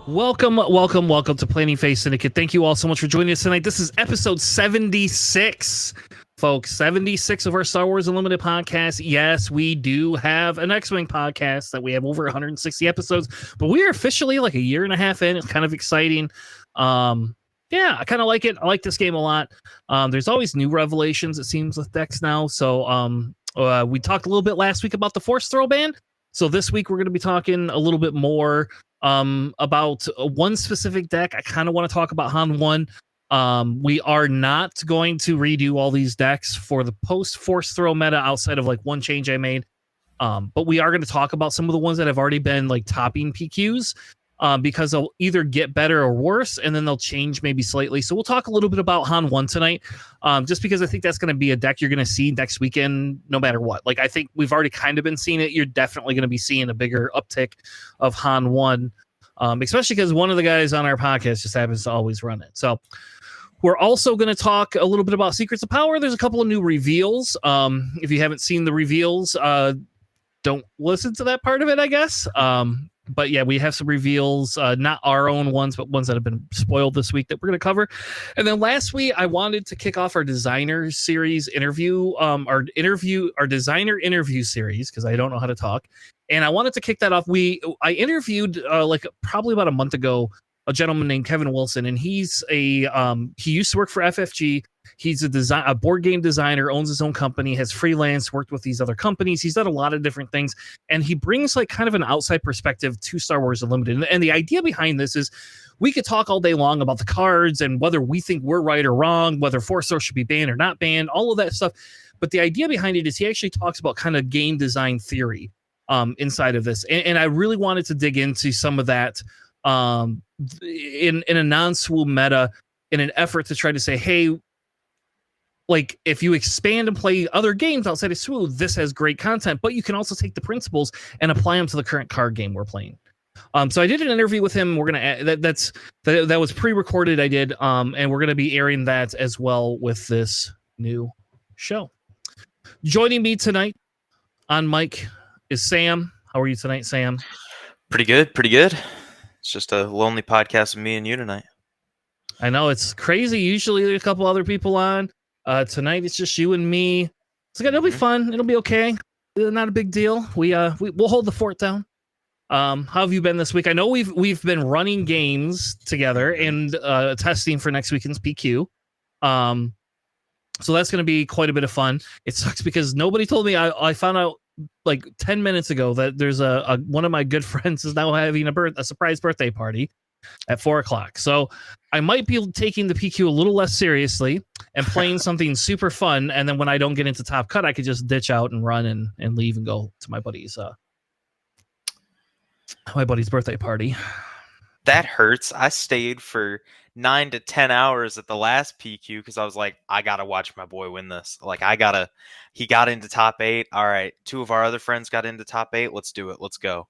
Welcome to Planning Phase Syndicate. Thank you all so much for joining us tonight. This is episode 76, folks. 76 of our Star Wars Unlimited podcast. Yes, we do have an X-Wing podcast that we have over 160 episodes, but we are officially like a year and a half in. It's kind of exciting. Yeah, I kind of like it. I like this game a lot. There's always new revelations, it seems, with decks now. So we talked a little bit last week about the Force Throw ban. So this week we're going to be talking a little bit more about one specific deck. I kind of want to talk about Han 1. We are not going to redo all these decks for the post Force Throw meta outside of like one change I made. But we are going to talk about some of the ones that have already been like topping PQs. Because they'll either get better or worse, and then they'll change maybe slightly. So we'll talk a little bit about Han 1 tonight, just because I think that's going to be a deck you're going to see next weekend no matter what. Like, I think we've already kind of been seeing it. You're definitely going to be seeing a bigger uptick of Han 1, especially because one of the guys on our podcast just happens to always run it. So we're also going to talk a little bit about Secrets of Power. There's a couple of new reveals. If you haven't seen the reveals, don't listen to that part of it, I guess. But yeah, we have some reveals, not our own ones, but ones that have been spoiled this week that we're going to cover. And then lastly, I wanted to kick off our designer series interview, our designer interview series, because I don't know how to talk. And I wanted to kick that off. I interviewed like probably about a month ago, a gentleman named Kevin Wison, and he's he used to work for FFG. He's a board game designer, owns his own company, has freelance, worked with these other companies. He's done a lot of different things, and he brings like kind of an outside perspective to Star Wars Unlimited. And the idea behind this is we could talk all day long about the cards and whether we think we're right or wrong, whether Force Throw should be banned or not banned, all of that stuff. But the idea behind it is he actually talks about kind of game design theory inside of this. And I really wanted to dig into some of that in a non-swoop meta in an effort to try to say, hey, like if you expand and play other games outside of swoop, this has great content, but you can also take the principles and apply them to the current card game we're playing. So I did an interview with him. We're gonna that was pre-recorded. I did, and we're gonna be airing that as well with this new show. Joining me tonight on mic is Sam. How are you tonight, Sam? Pretty good. It's just a lonely podcast with me and you tonight. I know, it's crazy. Usually there's a couple other people on. Tonight it's just you and me. So it'll be fun. It'll be okay. Not a big deal. We'll hold the fort down. How have you been this week? I know we've been running games together and testing for next weekend's PQ. So that's going to be quite a bit of fun. It sucks because nobody told me. I found out like 10 minutes ago that there's a one of my good friends is now having a surprise birthday party at 4:00. So I might be taking the PQ a little less seriously and playing something super fun. And then when I don't get into top cut, I could just ditch out and run and leave and go to my buddy's birthday party. That hurts. I stayed for 9 to 10 hours at the last PQ because I was like, I gotta watch my boy win this. Like he got into top 8. All right, 2 of our other friends got into top 8. Let's do it. Let's go.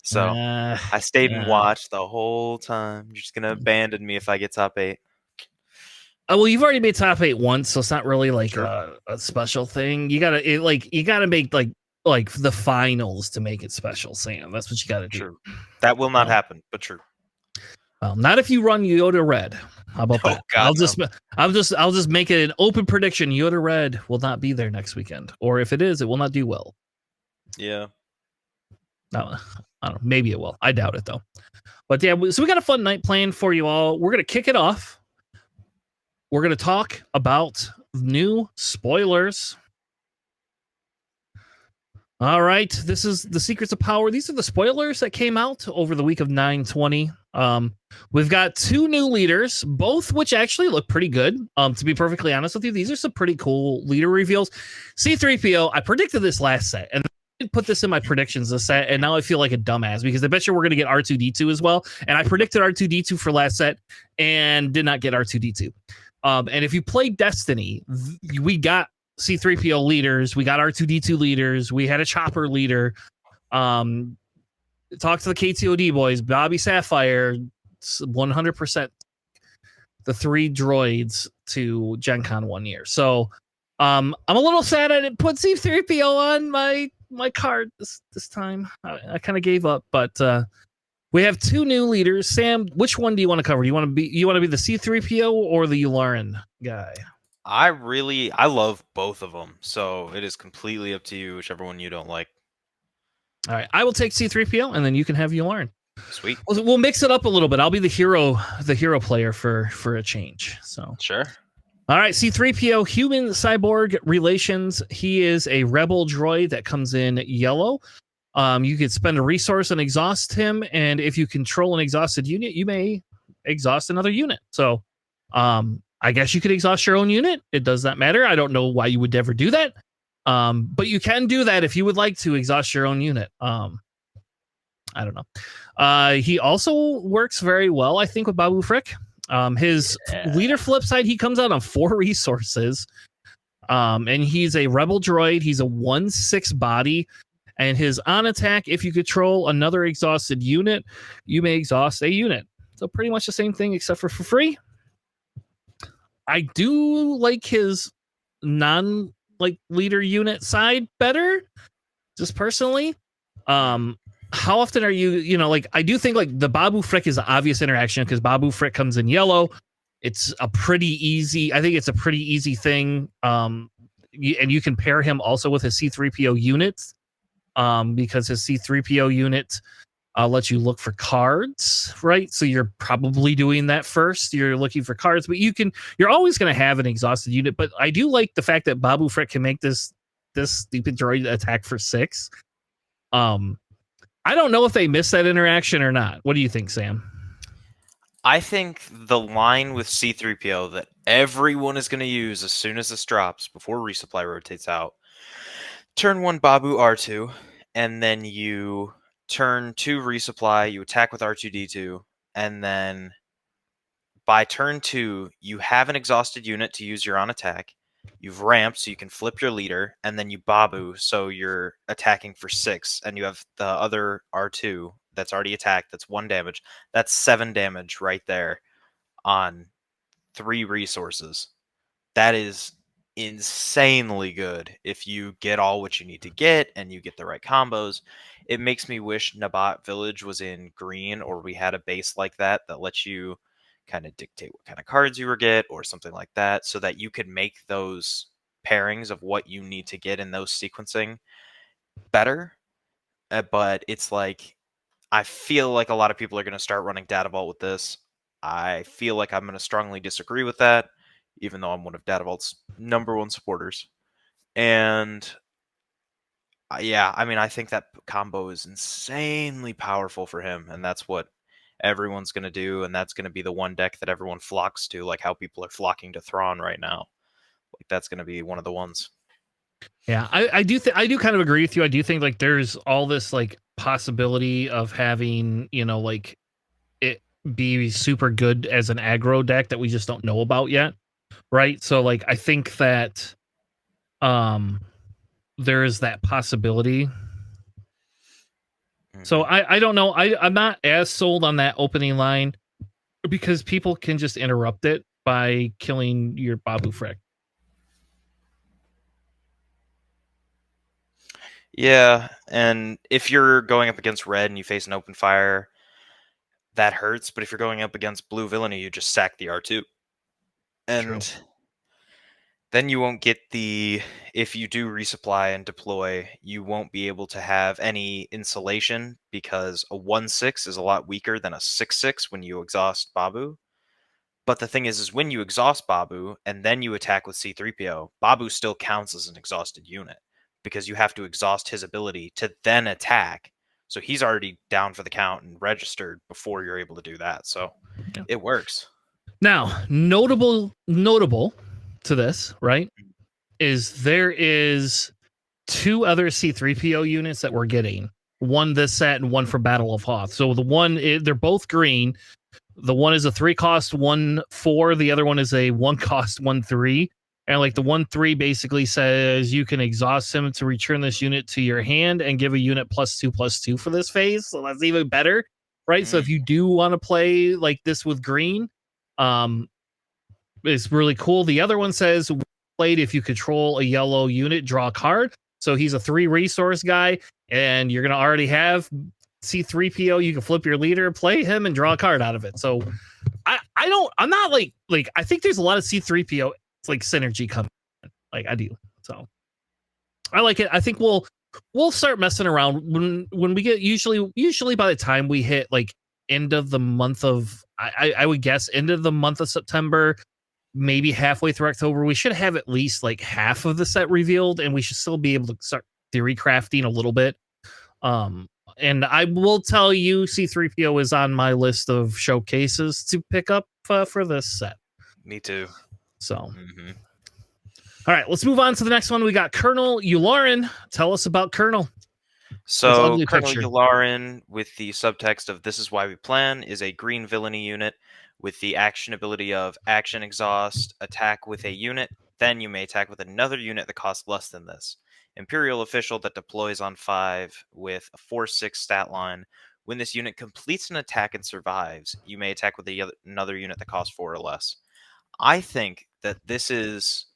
So I stayed and watched the whole time. You're just gonna abandon me if I get top 8. Well, you've already made top 8 once, so it's not really like a special thing. You gotta make like the finals to make it special, Sam. That's what you gotta do. True. That will not happen, but true. Well, not if you run Yoda Red. How about that? God, I'll just make it an open prediction. Yoda Red will not be there next weekend, or if it is, it will not do well. Yeah. No, I don't know. Maybe it will. I doubt it though. But yeah, so we got a fun night planned for you all. We're gonna kick it off. We're gonna talk about new spoilers. All right, this is the Secrets of Power. These are the spoilers that came out over the week of 9/20. We've got 2 new leaders, both which actually look pretty good. To be perfectly honest with you, these are some pretty cool leader reveals. C-3PO, I predicted this last set, and I put this in my predictions this set, and now I feel like a dumbass because I bet you we're going to get R2-D2 as well. And I predicted R2-D2 for last set and did not get R2-D2. And if you play Destiny, we got C-3PO leaders, we got R2-D2 leaders, we had a chopper leader. Talk to the KTOD boys, Bobby Sapphire, 100% the 3 droids to Gen Con 1 year. So I'm a little sad I didn't put C-3PO on my card this time. I kind of gave up, but We have two new leaders. Sam, which one do you want to cover? You want to be the C3PO or the Yularen guy? I love both of them, so it is completely up to you, whichever one you don't like. All right, I will take C3PO, and then you can have Yularen. Sweet. We'll mix it up a little bit. I'll be the hero player for a change. So sure. All right, C3PO, human cyborg relations. He is a rebel droid that comes in yellow. You could spend a resource and exhaust him, and if you control an exhausted unit, you may exhaust another unit. So, I guess you could exhaust your own unit. It does not matter. I don't know why you would ever do that. But you can do that if you would like to exhaust your own unit. I don't know. He also works very well, I think, with Babu Frick. His leader flip side, he comes out on 4 resources. And he's a rebel droid. He's a 1/6 body. And his on attack, if you control another exhausted unit, you may exhaust a unit. So pretty much the same thing, except for free. I do like his leader unit side better, just personally. How often are you, I do think like the Babu Frick is an obvious interaction because Babu Frick comes in yellow. It's a pretty easy, I think it's a pretty easy thing. And you can pair him also with his C3PO units, because his C3PO unit lets you look for cards, right? So you're probably doing that first. You're looking for cards, but you're always going to have an exhausted unit. But I do like the fact that Babu Frick can make this stupid droid attack for 6. I don't know if they missed that interaction or not. What do you think, Sam? I think the line with C3PO that everyone is going to use as soon as this drops, before resupply rotates out, turn 1 Babu R2, and then you turn 2 resupply, you attack with R2D2, and then by turn 2, you have an exhausted unit to use your on attack. You've ramped so you can flip your leader, and then you Babu so you're attacking for 6, and you have the other R2 that's already attacked, that's 1 damage. That's 7 damage right there on 3 resources. That is insanely good if you get all what you need to get and you get the right combos. It makes me wish Nabat Village was in green, or we had a base like that lets you kind of dictate what kind of cards you would get or something like that, so that you could make those pairings of what you need to get in those sequencing better. But it's like, I feel like a lot of people are going to start running Data Vault with this. I feel like I'm going to strongly disagree with that, even though I'm one of Data Vault's #1 supporters. And yeah, I mean, I think that combo is insanely powerful for him, and that's what everyone's going to do, and that's going to be the one deck that everyone flocks to, like how people are flocking to Thrawn right now. Like, that's going to be one of the ones. Yeah, I do kind of agree with you. I do think like there's all this like possibility of having, like it be super good as an aggro deck that we just don't know about yet, right? So like I think that there is that possibility. So I don't know. I'm not as sold on that opening line because people can just interrupt it by killing your Babu Frick. Yeah, and if you're going up against red and you face an open fire, that hurts. But if you're going up against blue villainy, you just sack the R2. And True. Then you won't get if you do resupply and deploy, you won't be able to have any insulation because a 1/6 is a lot weaker than a 6/6 when you exhaust Babu. But the thing is when you exhaust Babu and then you attack with C3PO, Babu still counts as an exhausted unit because you have to exhaust his ability to then attack. So he's already down for the count and registered before you're able to do that. So yeah, it works. Now, notable to this, right, is there is 2 other C3PO units that we're getting. One this set and one for Battle of Hoth. So the one, they're both green. The one is a 3-cost 1/4. The other one is a 1-cost 1/3. And like the 1/3 basically says you can exhaust him to return this unit to your hand and give a unit +2/+2 for this phase. So that's even better, right? So if you do want to play like this with green, it's really cool. The other one says played if you control a yellow unit, draw a card. So he's a 3 resource guy, and you're gonna already have C3PO, you can flip your leader, play him, and draw a card out of it. So I'm not like I think there's a lot of C3PO like synergy coming. Like I do. So I like it. I think we'll start messing around when we get usually by the time we hit like end of the month of I would guess end of the month of September, maybe halfway through October, we should have at least like half of the set revealed, and we should still be able to start theory crafting a little bit. And I will tell you, C3PO is on my list of showcases to pick up for this set. Me too. So, all right, let's move on to the next one. We got Colonel Yularen. Tell us about Colonel. So, Colonel Yularen, with the subtext of "This is why we plan," is a green villainy unit with the action ability of action exhaust, attack with a unit, then you may attack with another unit that costs less than this. Imperial official that deploys on 5 with a 4/6 stat line. When this unit completes an attack and survives, you may attack with another unit that costs 4 or less. I think that this is,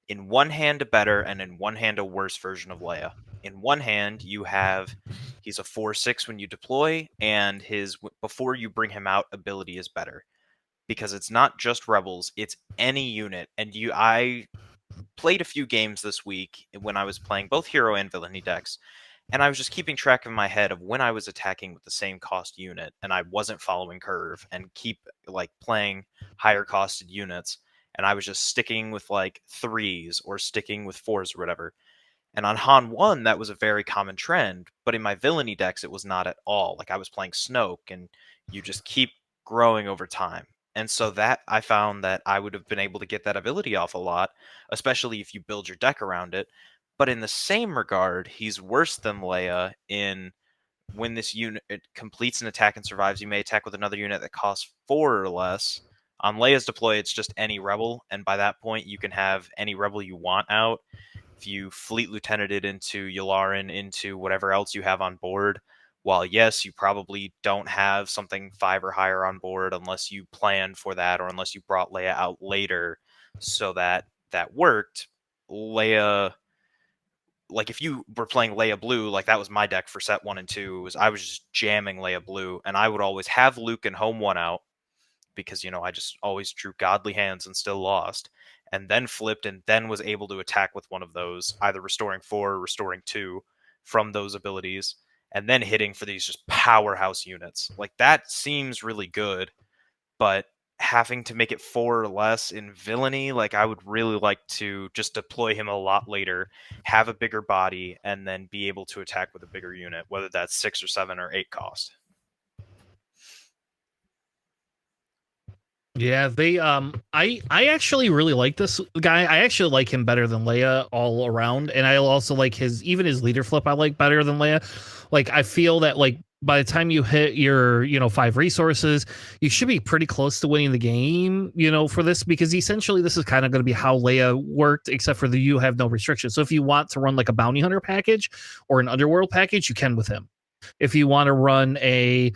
in one hand, a better and in one hand, a worse version of Leia. In one hand, you have he's a 4/6 when you deploy, and his before you bring him out ability is better because it's not just rebels, it's any unit. And I played a few games this week when I was playing both hero and villainy decks, and I was just keeping track in my head of when I was attacking with the same cost unit and I wasn't following curve and keep like playing higher costed units, and I was just sticking with like 3s or sticking with 4s or whatever. And on Han 1, that was a very common trend, but in my villainy decks, it was not at all. Like I was playing Snoke, and you just keep growing over time. And so that I found that I would have been able to get that ability off a lot, especially if you build your deck around it. But in the same regard, he's worse than Leia in when this unit completes an attack and survives, you may attack with another unit that costs 4 or less. On Leia's deploy, it's just any rebel, and by that point, you can have any rebel you want out. If you fleet lieutenant it into Yularen, into whatever else you have on board, while yes, you probably don't have something 5 or higher on board unless you planned for that or unless you brought Leia out later so that worked. Leia, like if you were playing Leia Blue, like that was my deck for set 1 and 2, I was just jamming Leia Blue, and I would always have Luke and Home 1 out because, I just always drew godly hands and still lost, and then flipped and then was able to attack with one of those, either restoring 4 or restoring 2 from those abilities, and then hitting for these just powerhouse units. Like that seems really good, but having to make it 4 or less in villainy, like I would really like to just deploy him a lot later, have a bigger body, and then be able to attack with a bigger unit, whether that's 6 or 7 or 8 cost. Yeah, they I actually really like this guy. I actually like him better than Leia all around, and I also like his leader flip I like better than Leia. Like I feel that like by the time you hit your 5 resources, you should be pretty close to winning the game, for this, because essentially this is kind of going to be how Leia worked, except for you have no restrictions. So if you want to run like a bounty hunter package or an underworld package, you can with him. If you want to run a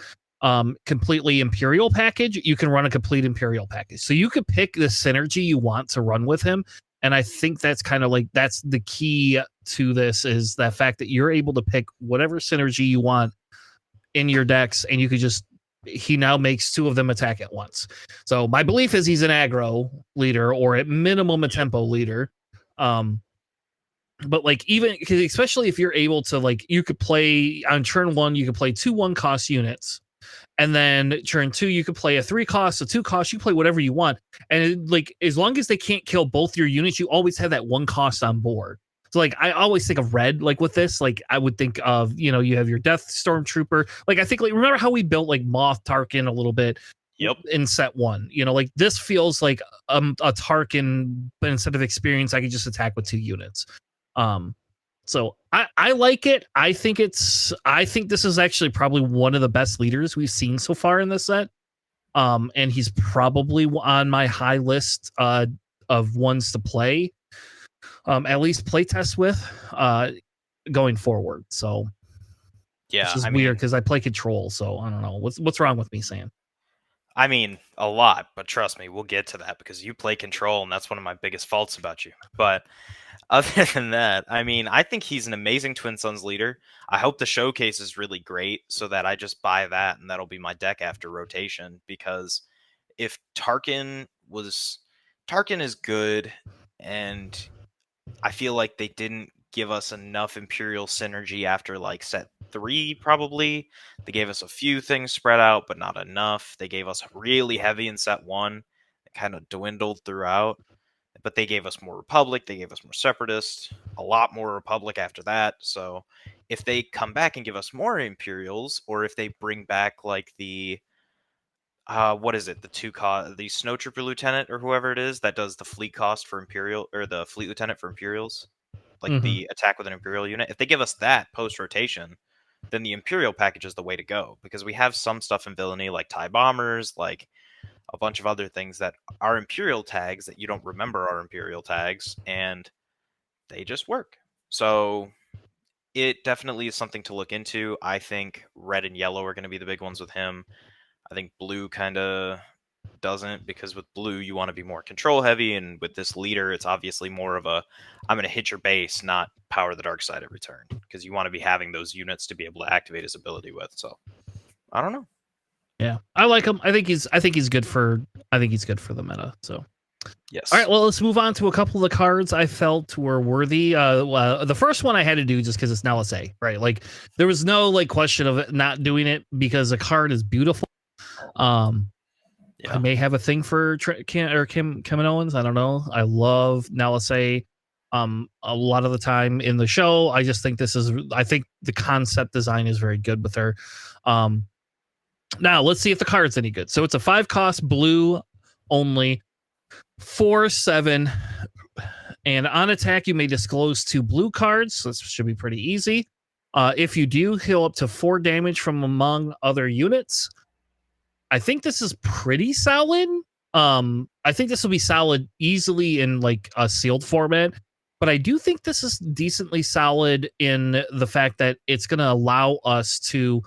completely Imperial package, you can run a complete Imperial package. So you could pick the synergy you want to run with him. And I think that's kind of like, that's the key to this, is that fact that you're able to pick whatever synergy you want in your decks, and you could just, he now makes 2 of them attack at once. So my belief is he's an aggro leader, or at minimum a tempo leader. But like, even especially if you're able to, like, you could play on turn 1, you could play 2 1 cost units. And then turn 2, you could play a 3 cost, a 2 cost, you play whatever you want. And like, as long as they can't kill both your units, you always have that 1 cost on board. So like, I always think of red, like with this, like I would think of, you have your Death Stormtrooper. Like I think, like, remember how we built like Moff Tarkin a little bit in set 1, like this feels like a Tarkin, but instead of experience, I could just attack with 2 units. So I like it. I think this is actually probably one of the best leaders we've seen so far in this set. And he's probably on my high list of ones to play, at least play test with going forward. So yeah, which is weird because I play control. So I don't know what's wrong with me, Sam. I mean, a lot, but trust me, we'll get to that because you play control, and that's one of my biggest faults about you. But other than that, I mean, I think he's an amazing Twin Sons leader. I hope the showcase is really great so that I just buy that and that'll be my deck after rotation. Because if Tarkin is good, and I feel like they didn't give us enough Imperial synergy after like set 3, probably. They gave us a few things spread out, but not enough. They gave us really heavy in set 1. It kind of dwindled throughout. But they gave us more Republic, they gave us more Separatist, a lot more Republic after that. So if they come back and give us more Imperials, or if they bring back like the what is it? The Snow Trooper Lieutenant or whoever it is that does the fleet cost for Imperial, or the Fleet Lieutenant for Imperials, like Mm-hmm. the attack with an Imperial unit. If they give us that post rotation, then the Imperial package is the way to go, because we have some stuff in villainy like TIE bombers, like a bunch of other things that are Imperial tags that you don't remember are Imperial tags, and they just work. So it definitely is something to look into. I think red and yellow are going to be the big ones with him. I think blue kind of doesn't, because with blue you want to be more control heavy, and with this leader it's obviously more of a I'm going to hit your base, not power the dark side every turn, because you want to be having those units to be able to activate his ability with. So I don't know. Yeah, I like him. I think he's good for the meta. So Yes. all right, well, let's move on to a couple of the cards I felt were worthy. The first one I had to do just because it's now a right? Like there was no like question of it not doing it because the card is beautiful. I may have a thing for Kim Owens. I don't know. I love Nalase. A lot of the time in the show, I just think I think the concept design is very good with her. Now let's see if the card's any good. So it's a 5-cost blue only, 4/7, and on attack you may disclose 2 blue cards. So this should be pretty easy. If you do, heal up to 4 damage from among other units. I think this is pretty solid. I think this will be solid easily in like a sealed format, but I do think this is decently solid in the fact that it's going to allow us to,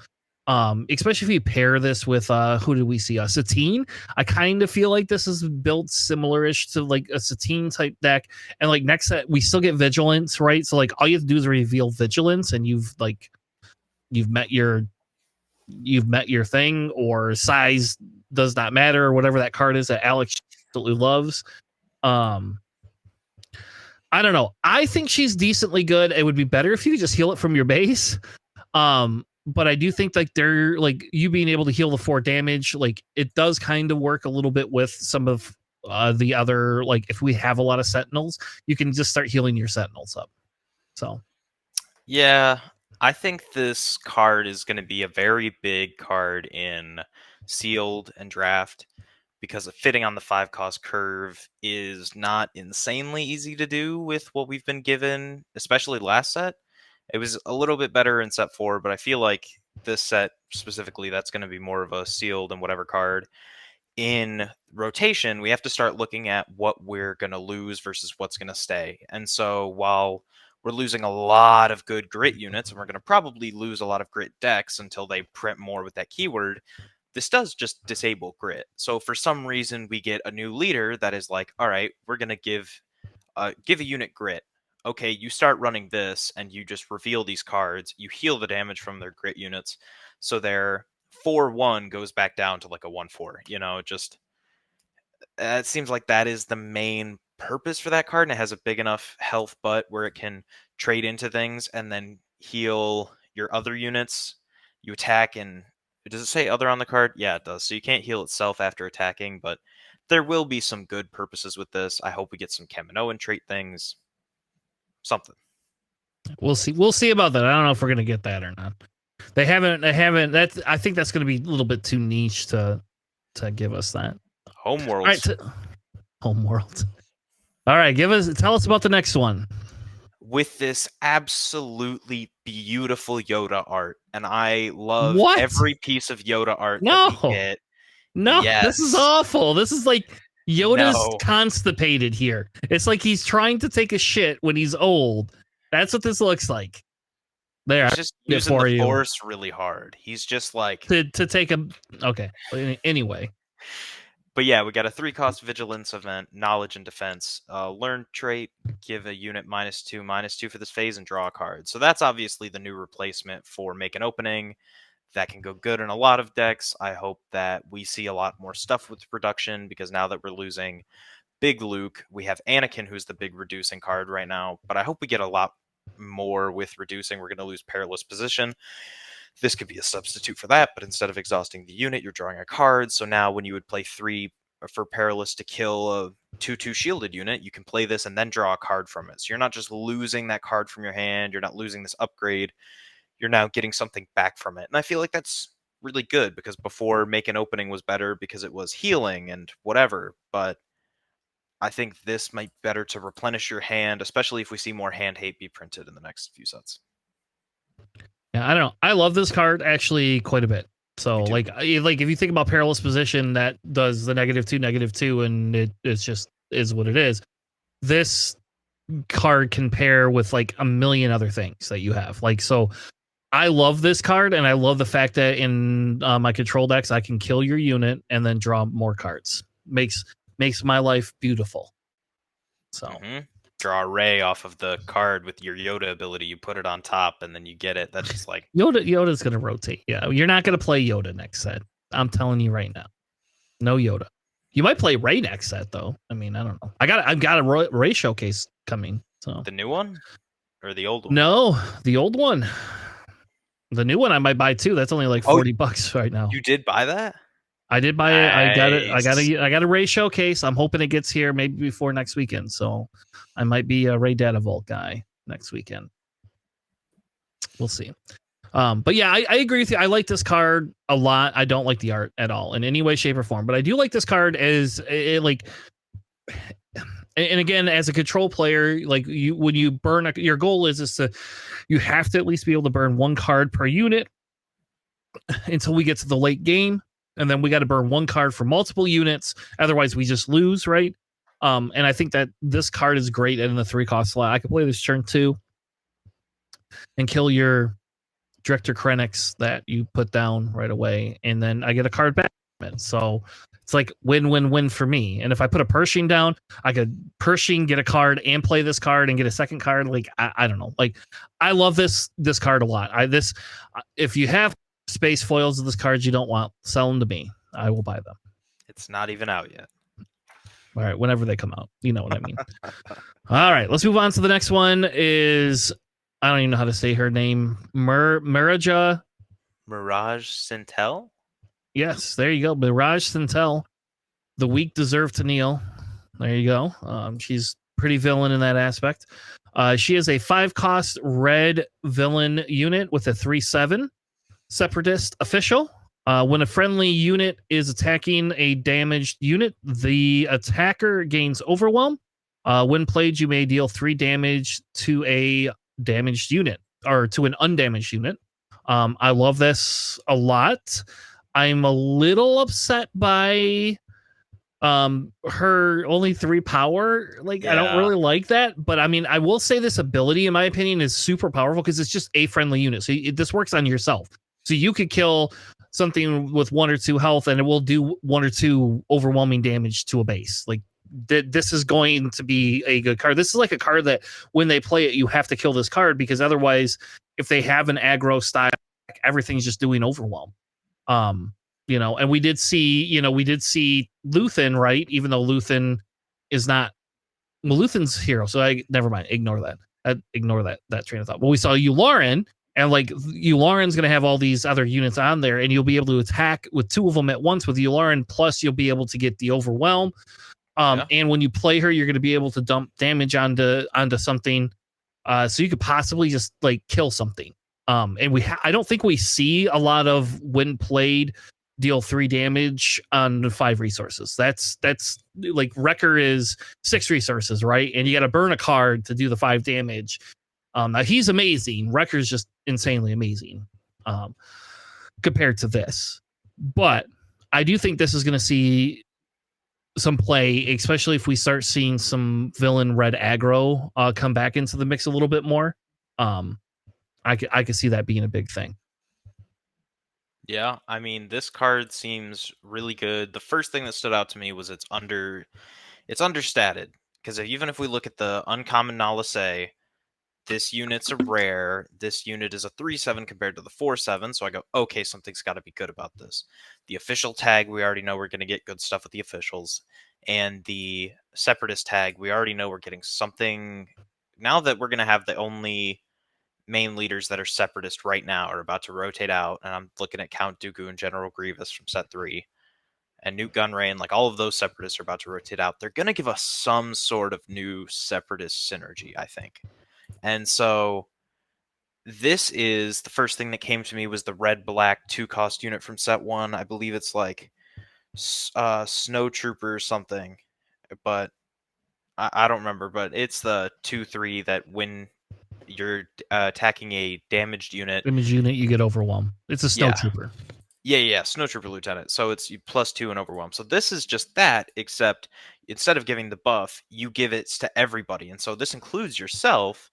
especially if you pair this with who did we see? Satine. I kind of feel like this is built similar-ish to like a Satine type deck, and like next set we still get Vigilance, right? So like all you have to do is reveal Vigilance, and you've met your thing, or size does not matter, or whatever that card is that Alex absolutely loves. I don't know. I think she's decently good. It would be better if you just heal it from your base. But I do think like they're like you being able to heal the 4 damage, like it does kind of work a little bit with some of the other, like if we have a lot of sentinels, you can just start healing your sentinels up. So yeah, I think this card is going to be a very big card in sealed and draft, because fitting on the 5-cost curve is not insanely easy to do with what we've been given, especially last set. It was a little bit better in set 4, but I feel like this set specifically, that's going to be more of a sealed and whatever card. In rotation, we have to start looking at what we're going to lose versus what's going to stay. And so while we're losing a lot of good grit units, and we're going to probably lose a lot of grit decks until they print more with that keyword, this does just disable grit. So for some reason, we get a new leader that is like, all right, we're going to give a unit grit. Okay, you start running this, and you just reveal these cards. You heal the damage from their grit units, so their 4/1 goes back down to like a 1/4. Just it seems like that is the main purpose for that card, and it has a big enough health butt where it can trade into things and then heal your other units. You attack, and does it say other on the card? Yeah, it does. So you can't heal itself after attacking, but there will be some good purposes with this. I hope we get some Kaminoan trait things. Something. we'll see. We'll see about that. I don't know if we're gonna get that or not. They haven't. That's. I think that's gonna be a little bit too niche to give us that. Homeworld. All right, Homeworld. All right, tell us about the next one. With this absolutely beautiful Yoda art, and I love What? every piece of Yoda art No. that we get. No, Yes. This is awful. This is like Yoda's No. constipated here. It's like he's trying to take a shit when he's old. That's what this looks like. There, He's just using the Force really hard. He's just like to take a okay. Anyway, But yeah, we got a 3-cost vigilance event, knowledge and defense. Learn trait, give a unit -2/-2 for this phase, and draw a card. So that's obviously the new replacement for make an opening. That can go good in a lot of decks. I hope that we see a lot more stuff with production, because now that we're losing Big Luke, we have Anakin, who's the big reducing card right now. But I hope we get a lot more with reducing. We're going to lose Perilous Position. This could be a substitute for that, but instead of exhausting the unit, you're drawing a card. So now when you would play 3 for Perilous to kill a 2/2 shielded unit, you can play this and then draw a card from it. So you're not just losing that card from your hand, you're not losing this upgrade, you're now getting something back from it. And I feel like that's really good, because before Make an Opening was better because it was healing and whatever, but I think this might be better to replenish your hand, especially if we see more hand hate be printed in the next few sets. Yeah, I don't know. I love this card actually quite a bit. So like if you think about Perilous Position, that does the -2/-2, and it's just is what it is. This card can pair with like a million other things that you have. Like, so I love this card, and I love the fact that in my control decks I can kill your unit and then draw more cards. Makes my life beautiful. So draw a ray off of the card with your Yoda ability. You put it on top, and then you get it. That's just like Yoda's gonna rotate. Yeah, you're not gonna play Yoda next set. I'm telling you right now. No Yoda. You might play Ray next set though. I mean, I don't know. I've got a Ray showcase coming. So the new one or the old one? No, the old one. The new one I might buy too. That's only like $40 right now. You did buy that? I did buy it. I got it. I got a Ray showcase. I'm hoping it gets here maybe before next weekend. So I might be a Ray Data Vault guy next weekend. We'll see. But yeah, I agree with you. I like this card a lot. I don't like the art at all in any way, shape, or form. But I do like this card as like. And again, as a control player, like when you burn, your goal is to, you have to at least be able to burn 1 card per unit until we get to the late game. And then we got to burn 1 card for multiple units. Otherwise, we just lose, right? And I think that this card is great in the 3-cost slot. I could play this turn 2 and kill your Director Krennics that you put down right away. And then I get a card back from it. So it's like win-win-win for me. And if I put a Pershing down, I could Pershing, get a card, and play this card and get a second card. Like, I don't know. Like, I love this card a lot. If you have space foils of this card you don't want, sell them to me. I will buy them. It's not even out yet. All right, whenever they come out. You know what I mean. All right, let's move on to the next one. I don't even know how to say her name. Mirage Sintel? Yes, there you go. Mirage Sintel. The weak deserve to kneel. There you go. She's pretty villain in that aspect. She is a 5-cost red villain unit with a 3/7 separatist official. When a friendly unit is attacking a damaged unit, the attacker gains overwhelm. When played, you may deal 3 damage to a damaged unit or to an undamaged unit. I love this a lot. I'm a little upset by her only 3 power. Like, yeah. I don't really like that, but I mean, I will say this ability, in my opinion, is super powerful because it's just a friendly unit. So this works on yourself. So you could kill something with 1 or 2 health and it will do 1 or 2 overwhelming damage to a base. Like, this is going to be a good card. This is like a card that when they play it, you have to kill this card, because otherwise, if they have an aggro style, everything's just doing overwhelm. And we did see Luthen, right? Even though Luthen is not Luthen's hero, so never mind. Ignore that. Ignore that train of thought. But we saw Yularen, and like Yularen's going to have all these other units on there, and you'll be able to attack with 2 of them at once with Yularen. Plus, you'll be able to get the overwhelm. And when you play her, you're going to be able to dump damage onto something, so you could possibly just like kill something. And I don't think we see a lot of when played deal 3 damage on 5 resources. That's like Wrecker is 6 resources, right? And you got to burn a card to do the 5 damage. Now he's amazing. Wrecker's just insanely amazing compared to this. But I do think this is going to see some play, especially if we start seeing some villain red aggro come back into the mix a little bit more. I could see that being a big thing. Yeah, I mean, this card seems really good. The first thing that stood out to me was it's understated because even if we look at the uncommon Nalase, this unit's a rare. This unit is a 3/7 compared to the 4/7, so I go, okay, something's got to be good about this. The official tag, we already know we're going to get good stuff with the officials, and the separatist tag, we already know we're getting something. Now that we're going to have the only main leaders that are separatist right now are about to rotate out, and I'm looking at Count Dooku and General Grievous from set 3 and Newt Gunray, and like all of those separatists are about to rotate out. They're going to give us some sort of new separatist synergy, I think. And so this is the first thing that came to me was the red black 2-cost unit from set 1. I believe it's like Snow Trooper or something, but I don't remember. But it's the 2/3 that when you're attacking a damaged unit. Image unit, you get overwhelmed. It's a snow Yeah. trooper. Yeah, Snow Trooper Lieutenant. So it's +2 and overwhelm. So this is just that, except instead of giving the buff, you give it to everybody. And so this includes yourself,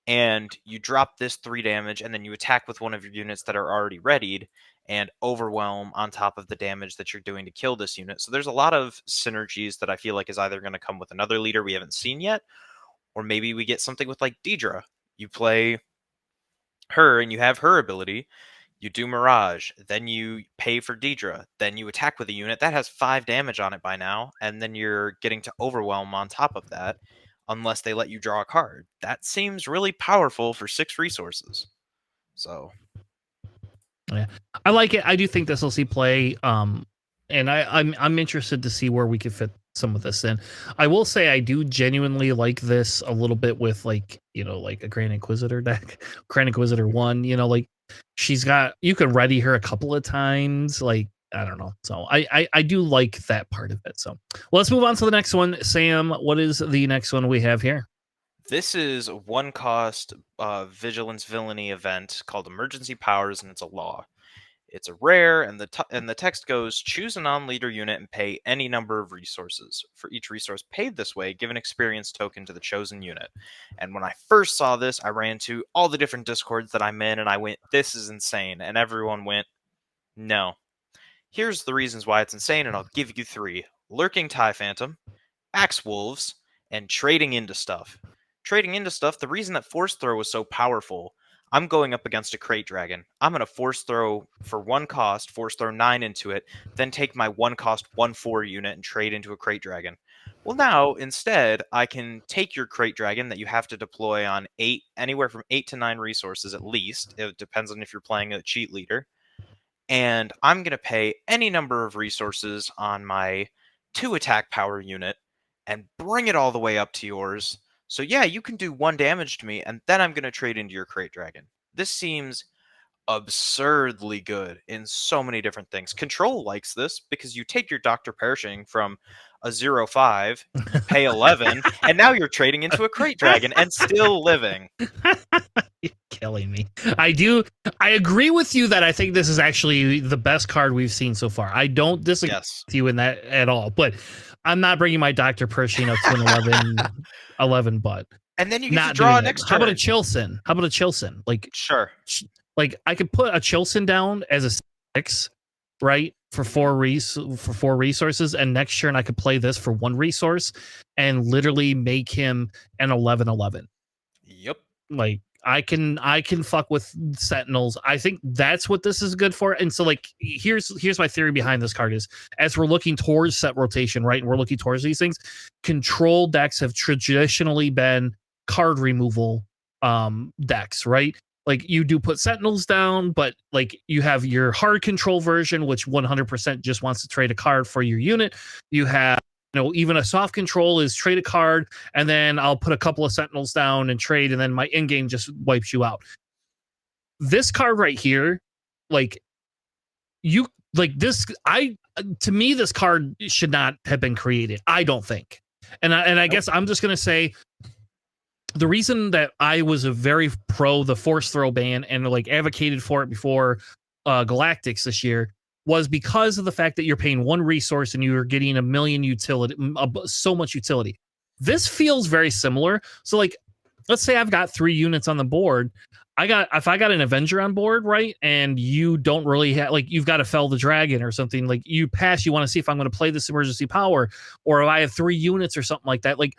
and you drop this 3 damage, and then you attack with one of your units that are already readied, and overwhelm on top of the damage that you're doing to kill this unit. So there's a lot of synergies that I feel like is either going to come with another leader we haven't seen yet, or maybe we get something with like Deidre. You play her, and you have her ability. You do Mirage, then you pay for Deidre, then you attack with a unit that has 5 damage on it by now, and then you're getting to overwhelm on top of that, unless they let you draw a card. That seems really powerful for 6 resources. So Yeah, I like it. I do think this will see play. And I'm interested to see where we could fit some of this in. I will say I do genuinely like this a little bit with like, you know, like a Grand Inquisitor deck, Grand Inquisitor 1, you know, like she's got, you can ready her a couple of times, like I don't know. So I do like that part of it. So well, let's move on to the next one. Sam, what is the next one we have here? this is a 1-cost vigilance villainy event called Emergency Powers, and it's a law. It's a rare, and the text goes: choose a non-leader unit and pay any number of resources. For each resource paid this way, give an experience token to the chosen unit. And when I first saw this, I ran to all the different discords that I'm in, and I went, this is insane. And everyone went, no. Here's the reasons why it's insane, and I'll give you 3. Lurking TIE Phantom, Axe Wolves, and trading into stuff. Trading into stuff, the reason that Force Throw was so powerful, I'm going up against a Crate Dragon. I'm going to Force Throw for 1 cost, Force Throw 9 into it, then take my 1 cost 1/4 unit and trade into a Crate Dragon. Well, now, instead, I can take your Crate Dragon that you have to deploy on anywhere from 8 to 9 resources at least. It depends on if you're playing a cheat leader. And I'm going to pay any number of resources on my 2 attack power unit and bring it all the way up to yours. So yeah, you can do 1 damage to me, and then I'm going to trade into your Crate Dragon. This seems absurdly good in so many different things. Control likes this because you take your Dr. Pershing from a 0/5, you pay 11, and now you're trading into a Crate Dragon and still living. You're killing me. I agree with you that I think this is actually the best card we've seen so far. I don't disagree with you in that at all, but I'm not bringing my Dr. Pershing up to an 11 butt. And then you get to draw next turn. How about a Chilson? Like, sure. Like I could put a Chilson down as a 6, right? For 4 resources, and next turn I could play this for 1 resource and literally make him an 11/11. Yep. Like I can fuck with Sentinels. I think that's what this is good for. And so like here's my theory behind this card is, as we're looking towards set rotation, right? And we're looking towards these things, control decks have traditionally been card removal decks, right? Like you do put Sentinels down, but like you have your hard control version, which 100% just wants to trade a card for your unit. You have, you know, even a soft control is trade a card, and then I'll put a couple of Sentinels down and trade, and then my in game just wipes you out. This card right here, like you like this, to me, this card should not have been created. I don't think, and I guess I'm just gonna say, the reason that I was a very pro the Force Throw ban and like advocated for it before Galactics this year was because of the fact that you're paying 1 resource and you're getting a million utility, so much utility. This feels very similar. So like, let's say I've got 3 units on the board. if I got an Avenger on board, right, and you don't really have, like, you've got to fell the dragon or something, like you pass, you want to see if I'm going to play this emergency power, or if I have 3 units or something like that, like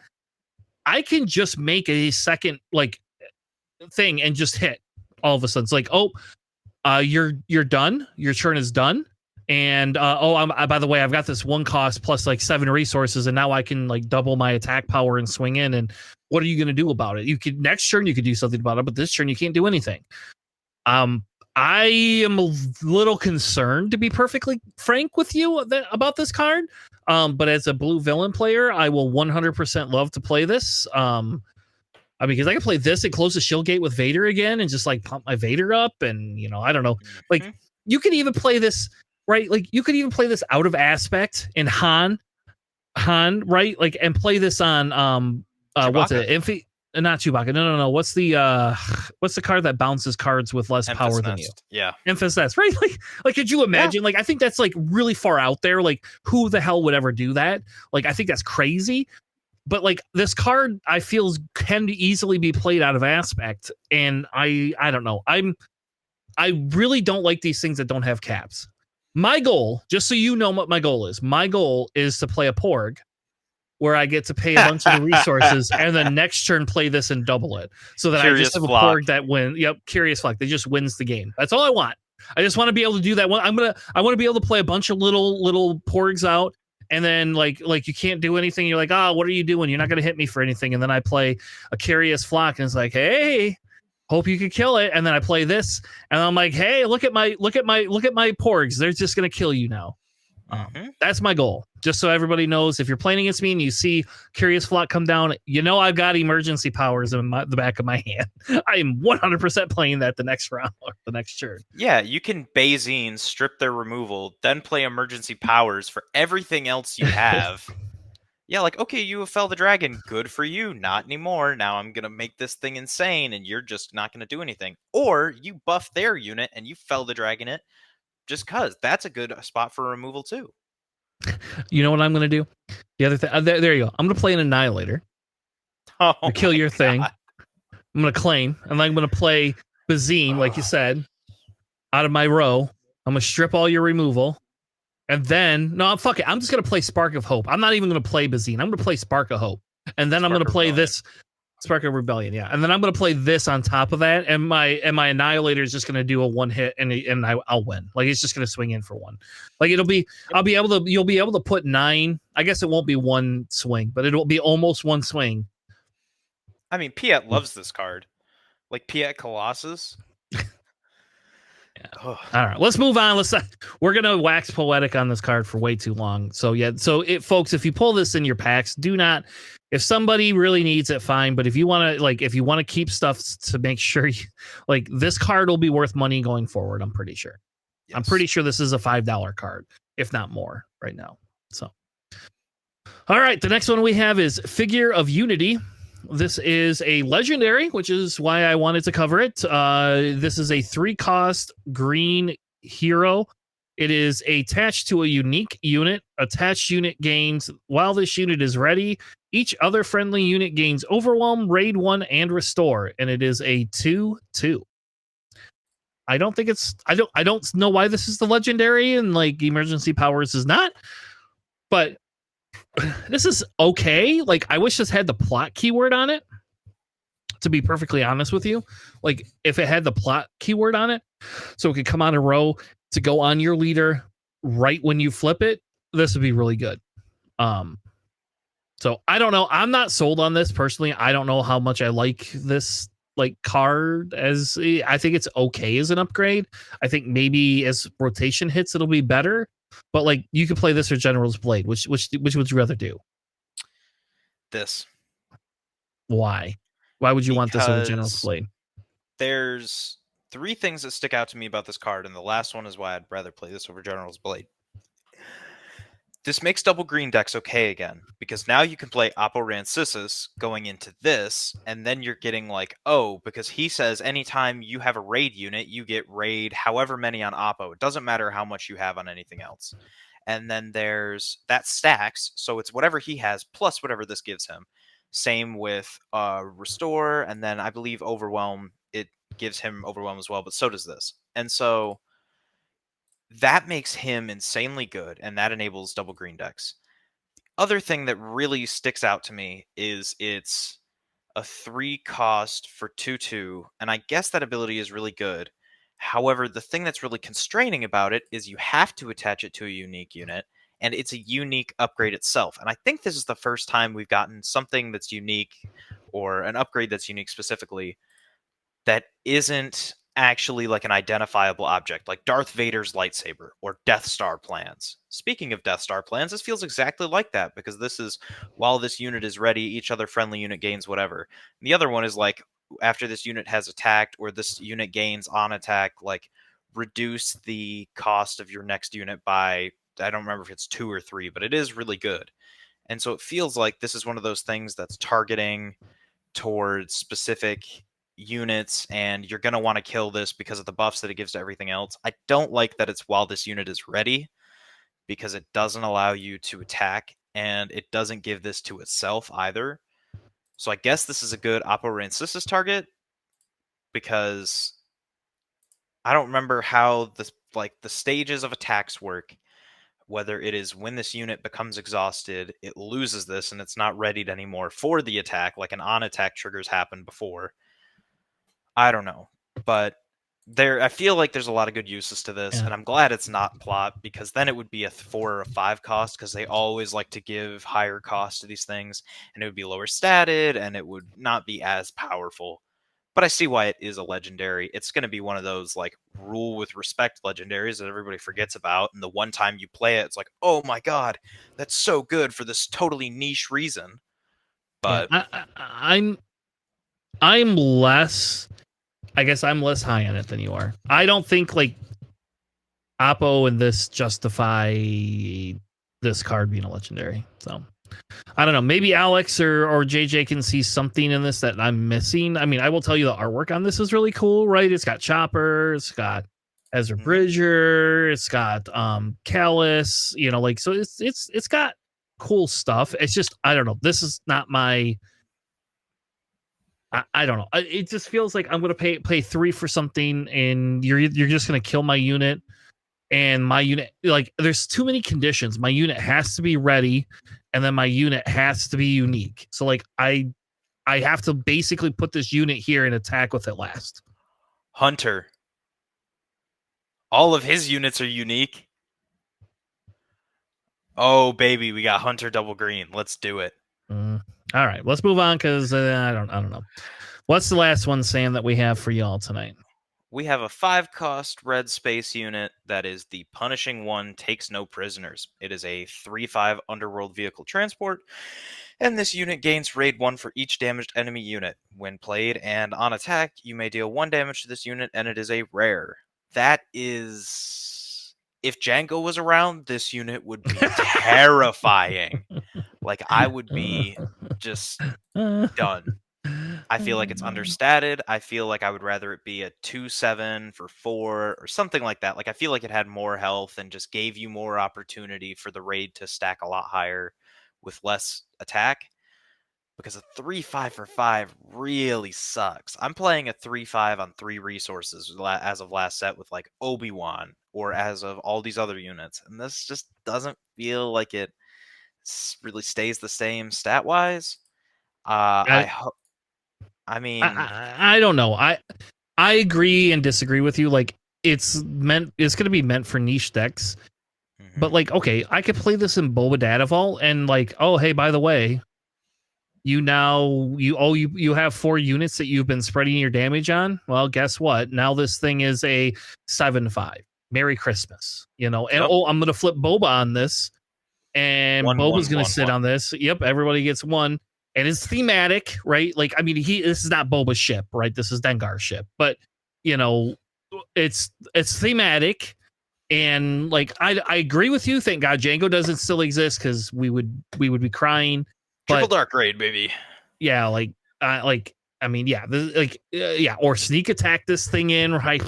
I can just make a second like thing and just hit all of a sudden. It's like, oh, you're done. Your turn is done. And by the way, I've got this 1 cost plus like 7 resources, and now I can like double my attack power and swing in. And what are you going to do about it? You could next turn you could do something about it, but this turn you can't do anything. I am a little concerned, to be perfectly frank with you, about this card. But as a blue villain player, I will 100% love to play this. Because I can play this and close the shield gate with Vader again and just like pump my Vader up. And, I don't know. Like, you could even play this, right? Like, you could even play this out of aspect in Han, right? Like, and play this on, what's it? Not Chewbacca. No. What's the card that bounces cards with less power than you? Yeah. Emphas Nest, right? Like, could you imagine? Yeah. Like, I think that's like really far out there. Like, who the hell would ever do that? Like, I think that's crazy. But like this card, I feel can easily be played out of aspect, and I don't know. I really don't like these things that don't have caps. My goal, just so you know what my goal is to play a Porg where I get to pay a bunch of the resources and then next turn play this and double it, so that I just have a Porg that wins. Yep, Curious Flock. That just wins the game. That's all I want. I just want to be able to do that. I want to be able to play a bunch of little Porgs out. And then like you can't do anything. You're like, what are you doing? You're not going to hit me for anything. And then I play a Curious Flock, and it's like, hey, hope you could kill it. And then I play this, and I'm like, hey, look at my Porgs. They're just going to kill you now. That's my goal. Just so everybody knows, if you're playing against me and you see Curious Flock come down, I've got emergency powers in the back of my hand. I am 100% playing that the next round or the next turn. Yeah, you can Bayzine, strip their removal, then play emergency powers for everything else you have. Yeah, like, okay, you fell the dragon. Good for you. Not anymore. Now I'm going to make this thing insane, and you're just not going to do anything. Or you buff their unit, and you fell the dragon it. Just because that's a good spot for removal too. You know what I'm going to do? The other thing, there you go. I'm going to play an Annihilator. To kill your thing. I'm going to claim, and I'm going to play Bazine, like you said, out of my row. I'm going to strip all your removal. And then, no, fuck it. I'm just going to play Spark of Hope. I'm not even going to play Bazine. I'm going to play Spark of Hope. And then I'm going to play this Spark of Rebellion, yeah. And then I'm going to play this on top of that, and my Annihilator is just going to do a 1 hit, and I'll win. Like, it's just going to swing in for 1. Like, you'll be able to put 9. I guess it won't be 1 swing, but it'll be almost 1 swing. I mean, Piet loves this card. Like Piet Colossus. Yeah. All right, let's move on. We're gonna wax poetic on this card for way too long. So yeah, folks, if you pull this in your packs, do not. If somebody really needs it, fine. But if you want to keep stuff to make sure this card will be worth money going forward, I'm pretty sure. Yes. I'm pretty sure this is a $5 card, if not more, right now. So, all right, the next one we have is Figure of Unity. This is a legendary, which is why I wanted to cover it. This is a 3-cost green hero. It is attached to a unique unit. Attached unit gains, while this unit is ready, each other friendly unit gains Overwhelm, Raid 1, and Restore. And it is a 2/2. I don't know why this is the legendary and emergency powers is not. But this is okay. I wish this had the plot keyword on it, to be perfectly honest with you. If it had the plot keyword on it, so it could come on a row to go on your leader right when you flip it, this would be really good. So I don't know. I'm not sold on this personally. I don't know how much I like this card. As I think it's okay as an upgrade. I think maybe as rotation hits, it'll be better. But you could play this or General's Blade. Which would you rather do? This. Why? Why would you want this over General's Blade? There's 3 things that stick out to me about this card, and the last one is why I'd rather play this over General's Blade. This makes double green decks okay again, because now you can play Oppo Rancisis going into this, and then you're getting because he says anytime you have a raid unit, you get raid however many on Oppo. It doesn't matter how much you have on anything else. And then there's that stacks, so it's whatever he has plus whatever this gives him. Same with Restore, and then I believe Overwhelm, it gives him overwhelm as well, but so does this. And so that makes him insanely good, and that enables double green decks. Other thing that really sticks out to me is it's a 3 cost for 2/2, and I guess that ability is really good. However, the thing that's really constraining about it is you have to attach it to a unique unit, and it's a unique upgrade itself. And I think this is the first time we've gotten something that's unique, or an upgrade that's unique specifically, that isn't actually like an identifiable object, like Darth Vader's lightsaber or Death Star plans. Speaking of Death Star plans, this feels exactly like that, because this is, while this unit is ready, each other friendly unit gains whatever. And the other one is like, after this unit has attacked, or this unit gains on attack, like reduce the cost of your next unit by, I don't remember if it's 2 or 3, but it is really good. And so it feels like this is one of those things that's targeting towards specific units, and you're going to want to kill this because of the buffs that it gives to everything else. I don't like that it's while this unit is ready, because it doesn't allow you to attack, and it doesn't give this to itself either. So I guess this is a good Oppo Rancyssus target, because I don't remember how this, like, the stages of attacks work. Whether it is when this unit becomes exhausted, it loses this and it's not readied anymore for the attack, like an on attack triggers happened before. I don't know, but I feel like there's a lot of good uses to this, Yeah. and I'm glad it's not plot, because then it would be a 4 or a 5 cost, because they always like to give higher cost to these things, and it would be lower statted, and it would not be as powerful. But I see why it is a legendary. It's going to be one of those like rule with respect legendaries that everybody forgets about, and the one time you play it, it's like, oh my god, that's so good for this totally niche reason. Yeah, But I'm less. I guess I'm less high on it than you are. I don't think like Oppo and this justify this card being a legendary. So I don't know. Maybe Alex or JJ can see something in this that I'm missing. I mean, I will tell you the artwork on this is really cool, right? It's got Chopper, it's got Ezra Bridger, it's got Callus, you know, like, so it's got cool stuff. It's just, I don't know. This is not my, I don't know. It just feels like I'm gonna pay 3 for something, and you're just gonna kill my unit. And my unit, like, there's too many conditions. My unit has to be ready, and then my unit has to be unique. So like I have to basically put this unit here and attack with it last. Hunter, all of his units are unique. Oh baby, we got Hunter double green. Let's do it. All right, let's move on, because I don't know. What's the last one, Sam, that we have for y'all tonight? We have a 5 cost red space unit that is the Punishing One Takes No Prisoners. It is a 3/5 underworld vehicle transport, and this unit gains raid 1 for each damaged enemy unit. When played and on attack, you may deal 1 damage to this unit, and it is a rare. That is, if Django was around, this unit would be terrifying. Like, I would be just done. I feel like it's understated. I feel like I would rather it be a 2/7 for 4 or something like that. Like, I feel like it had more health and just gave you more opportunity for the raid to stack a lot higher with less attack. Because a 3/5 for 5 really sucks. I'm playing a 3/5 on 3 resources as of last set with like Obi-Wan, or as of all these other units, and this just doesn't feel like it really stays the same stat wise. I mean, I don't know. I agree and disagree with you. Like, it's going to be meant for niche decks. But like, okay, I could play this in Boba Dataval, and like, oh hey, by the way, you have 4 units that you've been spreading your damage on. Well, guess what? Now this thing is a 7/5. Merry Christmas, you know. And Yep. I'm gonna flip Boba on this, and Boba's gonna sit on this. Yep, everybody gets 1. And it's thematic, right? Like, I mean, this is not Boba's ship, right? This is Dengar's ship, but you know, it's thematic, and like, I agree with you. Thank God Django doesn't still exist, because we would be crying. Triple But Dark Raid, baby. yeah, I mean, yeah, yeah, or sneak attack this thing in, right?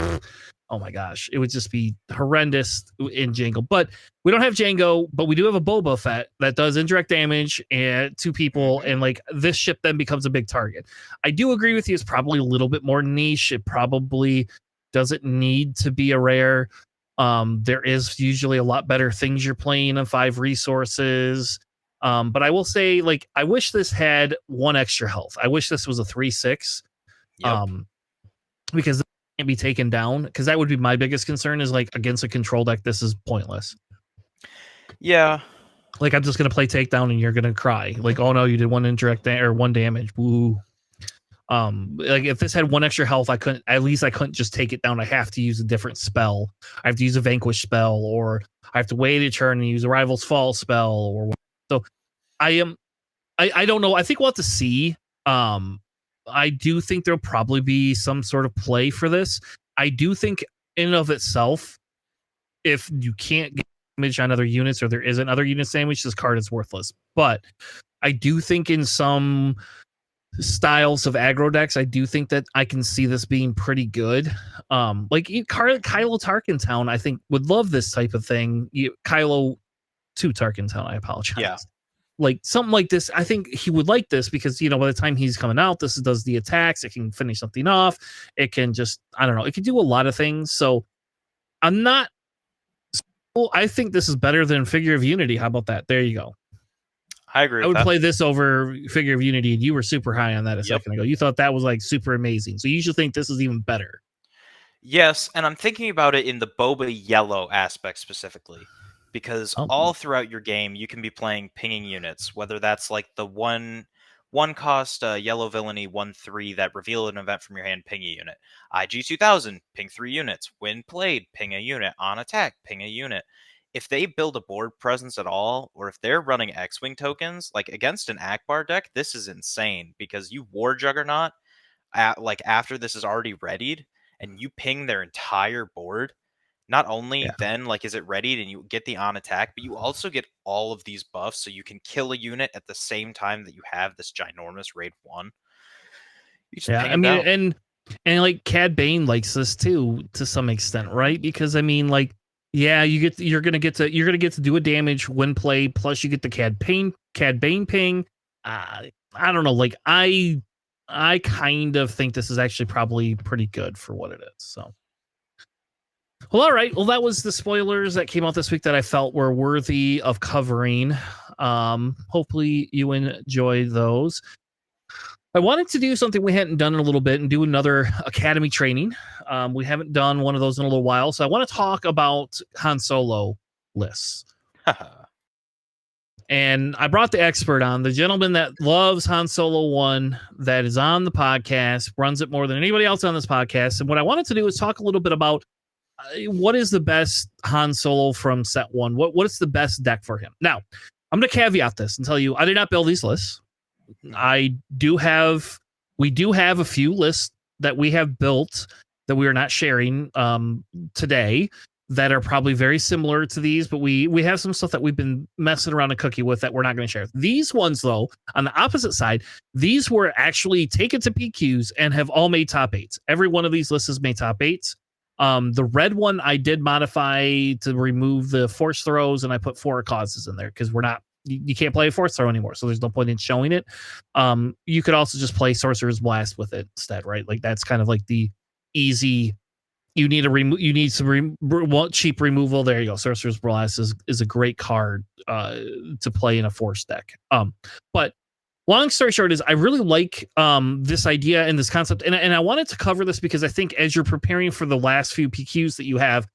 oh my gosh, it would just be horrendous in Django. But we don't have Django, but we do have a Boba Fett that does indirect damage to people, and like this ship then becomes a big target. I do agree with you. It's probably a little bit more niche. It probably doesn't need to be a rare. There is usually a lot better things you're playing on 5 resources. But I will say, like, I wish this had 1 extra health. I wish this was a 3/6. Yep. Because it can't be taken down. Because that would be my biggest concern, is like against a control deck, this is pointless. Yeah. Like, I'm just gonna play takedown and you're gonna cry. Like, oh no, you did 1 indirect or 1 damage. Woo. Like if this had 1 extra health, I couldn't just take it down. I have to use a different spell. I have to use a vanquish spell, or I have to wait a turn and use a rival's fall spell, or so. I don't know. I think we'll have to see. I do think there'll probably be some sort of play for this. I do think in and of itself, if you can't get damage on other units, or there isn't other unit sandwich, this card is worthless. But I do think in some styles of aggro decks, I do think that I can see this being pretty good. Like Kylo Tarkentown, I think would love this type of thing. Kylo to Tarkentown, I apologize. Yeah. Like something like this, I think he would like this, because by the time he's coming out, this does the attacks. It can finish something off. It can just, I don't know, it can do a lot of things. So I'm not. I think this is better than Figure of Unity. How about that? There you go. I agree. I would play this over Figure of Unity, and you were super high on that a second ago. You thought that was like super amazing. So you should think this is even better. Yes, and I'm thinking about it in the Boba Yellow aspect specifically, because all throughout your game you can be playing pinging units, whether that's like the one cost yellow villainy 1/3 that reveal an event from your hand, ping a unit. IG 2000, ping 3 units. When played, ping a unit. On attack, ping a unit. If they build a board presence at all, or if they're running X-Wing tokens, like against an Akbar deck, this is insane, because you War Juggernaut, after this is already readied, and you ping their entire board. Not only then, like, is it readied and you get the on attack, but you also get all of these buffs, so you can kill a unit at the same time that you have this ginormous raid 1. You just ping them down. and like Cad Bane likes this too, to some extent, right? Because I mean, like, yeah, you're gonna get to do a damage when played, plus you get the Cad Bane ping. I don't know, like I kind of think this is actually probably pretty good for what it is. So, well, all right. Well, that was the spoilers that came out this week that I felt were worthy of covering. Hopefully you enjoyed those. I wanted to do something we hadn't done in a little bit, and do another Academy training. We haven't done one of those in a little while, so I want to talk about Han Solo lists. And I brought the expert on, the gentleman that loves Han Solo 1, that is on the podcast, runs it more than anybody else on this podcast. And what I wanted to do is talk a little bit about what is the best Han Solo from set 1. What is the best deck for him? Now, I'm going to caveat this and tell you, I did not build these lists. We do have a few lists that we have built that we are not sharing today, that are probably very similar to these, but we have some stuff that we've been messing around and cookie with that we're not going to share. These ones, though, on the opposite side, these were actually taken to PQs and have all made top 8s. Every one of these lists has made top 8s. The red one I did modify to remove the force throws, and I put 4 causes in there, because you can't play a force throw anymore, so there's no point in showing it. You could also just play Sorcerer's Blast with it instead, right? Like, that's kind of like the easy. You need some cheap removal. There you go. Sorcerer's Blast is a great card to play in a force deck. But long story short is, I really like this idea and this concept, and I wanted to cover this because I think as you're preparing for the last few PQs that you have,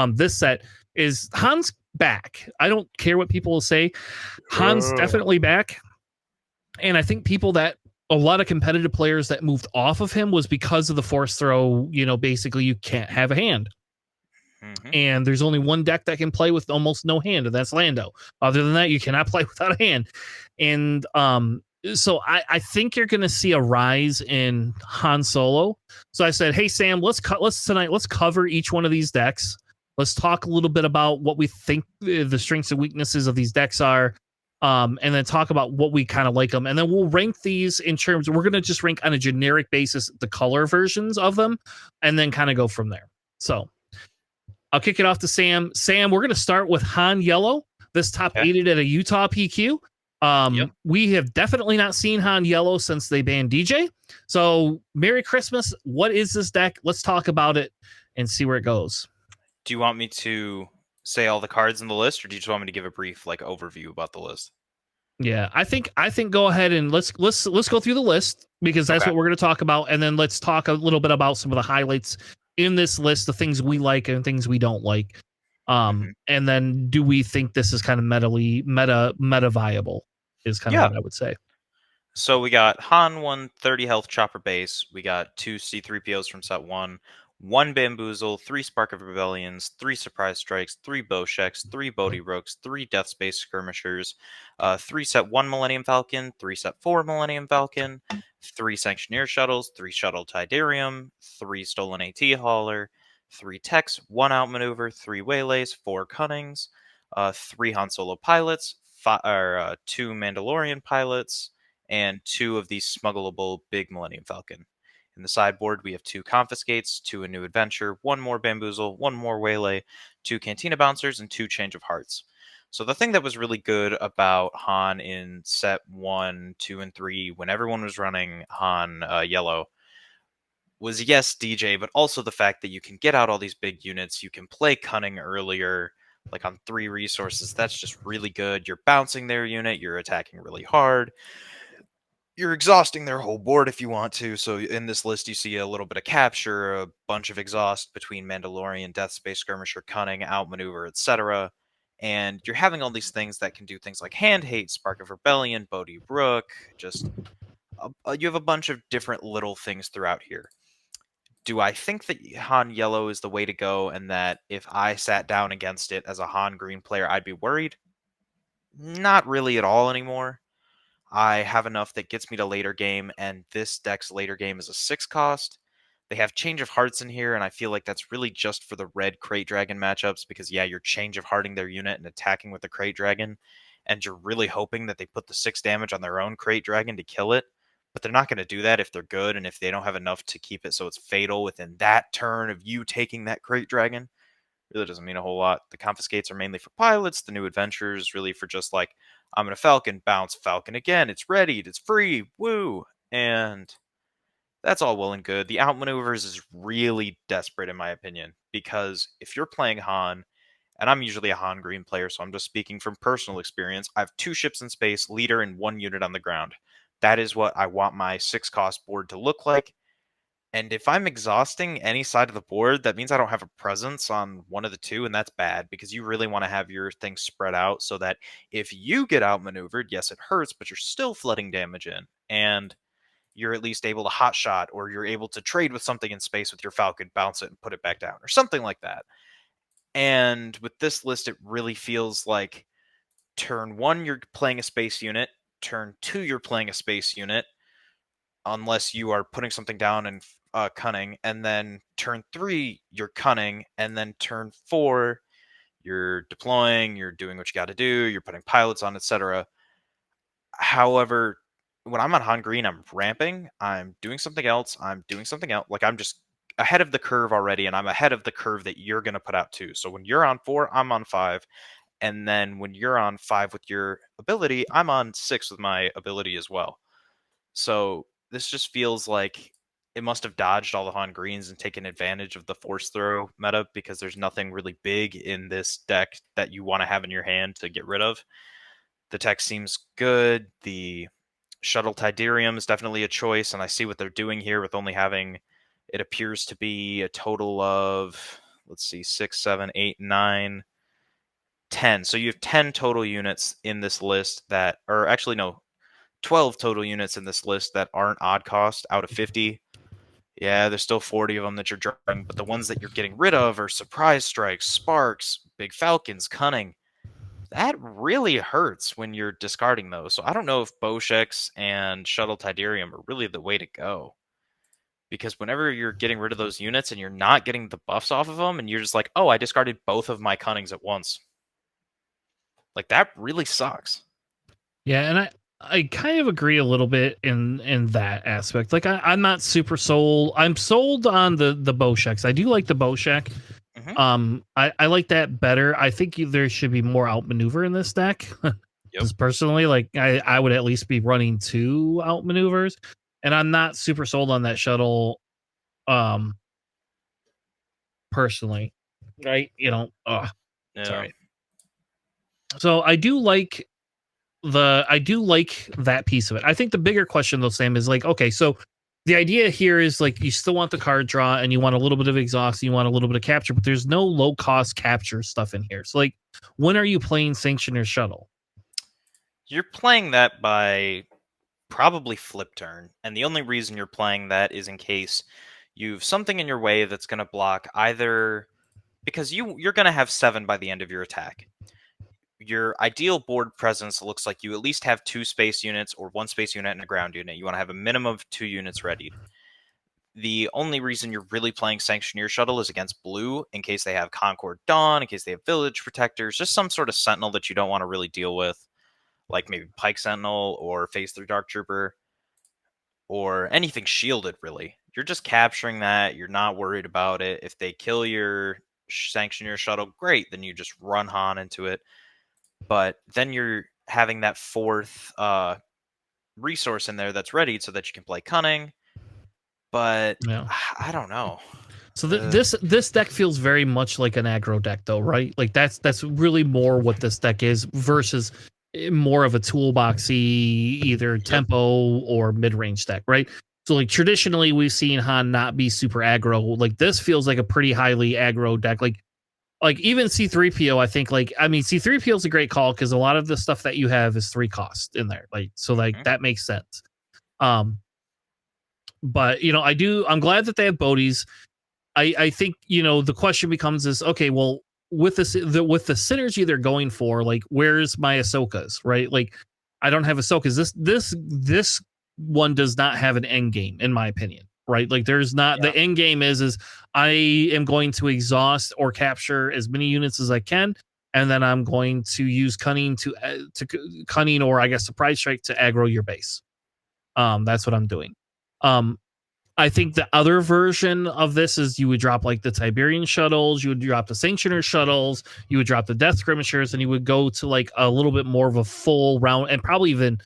this set is Han's back. I don't care what people will say. Han's definitely back. And I think a lot of competitive players that moved off of him was because of the force throw. Basically you can't have a hand. And there's only one deck that can play with almost no hand, and that's Lando. Other than that, you cannot play without a hand. And so I think you're going to see a rise in Han Solo. So I said, hey, Sam, let's cover each one of these decks. Let's talk a little bit about what we think the strengths and weaknesses of these decks are, and then talk about what we kind of like them. And then we'll rank these in terms, we're going to just rank on a generic basis the color versions of them, and then kind of go from there. So I'll kick it off to Sam. Sam, we're going to start with Han Yellow. This top Okay. aided at a Utah PQ. Yep. We have definitely not seen Han Yellow since they banned DJ. So Merry Christmas. What is this deck? Let's talk about it and see where it goes. Do you want me to say all the cards in the list, or do you just want me to give a brief like overview about the list? Yeah, I think go ahead and let's go through the list because that's Okay. what we're going to talk about, and then let's talk a little bit about some of the highlights in this list, the things we like and things we don't like. And then do we think this is kind of meta viable is kind of Yeah. what I would say. So we got Han 130 health chopper base. We got 2 C3POs from set 1, 1 Bamboozle, 3 Spark of Rebellions, 3 Surprise Strikes, 3 Bowsheks, 3 Bodhi Rooks, 3 Death Space Skirmishers, 3 set 1 Millennium Falcon, 3 set 4 Millennium Falcon, 3 Sanctioneer Shuttles, 3 Shuttle Tidarium, 3 Stolen AT Hauler, 3 Techs, 1 Outmaneuver, 3 Waylays, 4 Cunnings, 3 Han Solo pilots, 2 Mandalorian pilots, and 2 of these smuggleable big Millennium Falcon. In the sideboard, we have 2 Confiscates, 2 A New Adventure, 1 more Bamboozle, 1 more Waylay, 2 Cantina Bouncers, and 2 Change of Hearts. So the thing that was really good about Han in set 1, 2, and 3, when everyone was running Han Yellow, was yes, DJ, but also the fact that you can get out all these big units, you can play Cunning earlier, like on 3 resources. That's just really good. You're bouncing their unit, you're attacking really hard, you're exhausting their whole board if you want to. So in this list, you see a little bit of capture, a bunch of exhaust between Mandalorian, Death Space Skirmisher, Cunning, Outmaneuver, etc. And you're having all these things that can do things like Hand Hate, Spark of Rebellion, Bodhi Rook. Just you have a bunch of different little things throughout here. Do I think that Han Yellow is the way to go, and that if I sat down against it as a Han Green player, I'd be worried? Not really at all anymore. I have enough that gets me to later game, and this deck's later game is a 6 cost. They have Change of Hearts in here, and I feel like that's really just for the red Crate Dragon matchups, because yeah, you're Change of Hearting their unit and attacking with the Crate Dragon, and you're really hoping that they put the 6 damage on their own Crate Dragon to kill it, but they're not going to do that if they're good, and if they don't have enough to keep it so it's fatal within that turn of you taking that Crate Dragon. Really doesn't mean a whole lot. The Confiscates are mainly for pilots. The New Adventures really for just like, I'm gonna Falcon, bounce, Falcon again. It's readied, it's free, woo! And that's all well and good. The Outmaneuvers is really desperate in my opinion, because if you're playing Han, and I'm usually a Han Green player, so I'm just speaking from personal experience, I have 2 ships in space, leader, and 1 unit on the ground. That is what I want my 6 cost board to look like. And if I'm exhausting any side of the board, that means I don't have a presence on one of the 2, and that's bad, because you really want to have your things spread out so that if you get outmaneuvered, yes, it hurts, but you're still flooding damage in, and you're at least able to hot shot, or you're able to trade with something in space with your Falcon, bounce it, and put it back down, or something like that. And with this list, it really feels like turn 1, you're playing a space unit, turn 2, you're playing a space unit, unless you are putting something down and Cunning, and then turn 3 you're Cunning, and then turn 4 you're deploying, you're doing what you got to do, you're putting pilots on, etc. However, when I'm on Han Green, I'm ramping, I'm doing something else, like I'm just ahead of the curve already, and I'm ahead of the curve that you're going to put out too. So when you're on 4, I'm on 5, and then when you're on 5 with your ability, I'm on 6 with my ability as well. So this just feels like it must have dodged all the Han Greens and taken advantage of the Force Throw meta, because there's nothing really big in this deck that you want to have in your hand to get rid of. The tech seems good. The Shuttle Tidarium is definitely a choice, and I see what they're doing here with only having, it appears to be a total of, let's see, 6, 7, 8, 9, 10. So you have 10 total units in this list that, or actually no, 12 total units in this list that aren't odd cost out of 50. Yeah, there's still 40 of them that you're drawing, but the ones that you're getting rid of are Surprise Strikes, Sparks, Big Falcons, Cunning. That really hurts when you're discarding those. So I don't know if Bowsheks and Shuttle Tidarium are really the way to go. Because whenever you're getting rid of those units and you're not getting the buffs off of them, and you're just like, oh, I discarded both of my Cunnings at once. Like, that really sucks. Yeah, and I kind of agree a little bit in that aspect. Like I'm not super sold. I'm sold on the Bowsheks. I do like the Bowshek. I like that better. I think there should be more outmaneuver in this deck. Just personally, like I would at least be running 2 outmaneuvers, and I'm not super sold on that shuttle. Personally, right? Sorry. So I do like that piece of it. I think the bigger question though, Sam, is like, okay, so the idea here is like you still want the card draw and you want a little bit of exhaust, and you want a little bit of capture, but there's no low cost capture stuff in here. So like, when are you playing Sanctioner Shuttle? You're playing that by probably flip turn, and the only reason you're playing that is in case you've something in your way that's going to block either, because you're going to have 7 by the end of your attack. Your ideal board presence looks like you at least have 2 space units or 1 space unit and a ground unit. You want to have a minimum of 2 units readied. The only reason you're really playing Sanctioneer Shuttle is against blue, in case they have Concord Dawn, in case they have Village Protectors, just some sort of Sentinel that you don't want to really deal with, like maybe Pike Sentinel or Phase 3 Dark Trooper, or anything shielded, really. You're just capturing that. You're not worried about it. If they kill your Sanctioneer Shuttle, great. Then you just run Han into it. But then you're having that 4th resource in there that's ready so that you can play Cunning. But Yeah. I don't know. So this deck feels very much like an aggro deck, though, right? Like that's really more what this deck is versus more of a toolboxy either tempo or mid range deck, right? So like traditionally we've seen Han not be super aggro. Like this feels like a pretty highly aggro deck. Like even C3PO, I think C3PO is a great call because a lot of the stuff that you have is 3 cost in there. Like so like that makes sense. But I'm glad that they have Bodhies. I think the question becomes is okay, well, with the synergy they're going for, like where's my Ahsokas, right? Like I don't have Ahsokas. This one does not have an end game, in my opinion, right? Like there's not the end game is I am going to exhaust or capture as many units as I can, and then I'm going to use cunning to cunning, or I guess surprise strike to aggro your base. That's what I'm doing. I think the other version of this is you would drop like the Tiberian shuttles, you would drop the Sanctioner shuttles, you would drop the Death Skirmishers, and you would go to like a little bit more of a full round, and probably even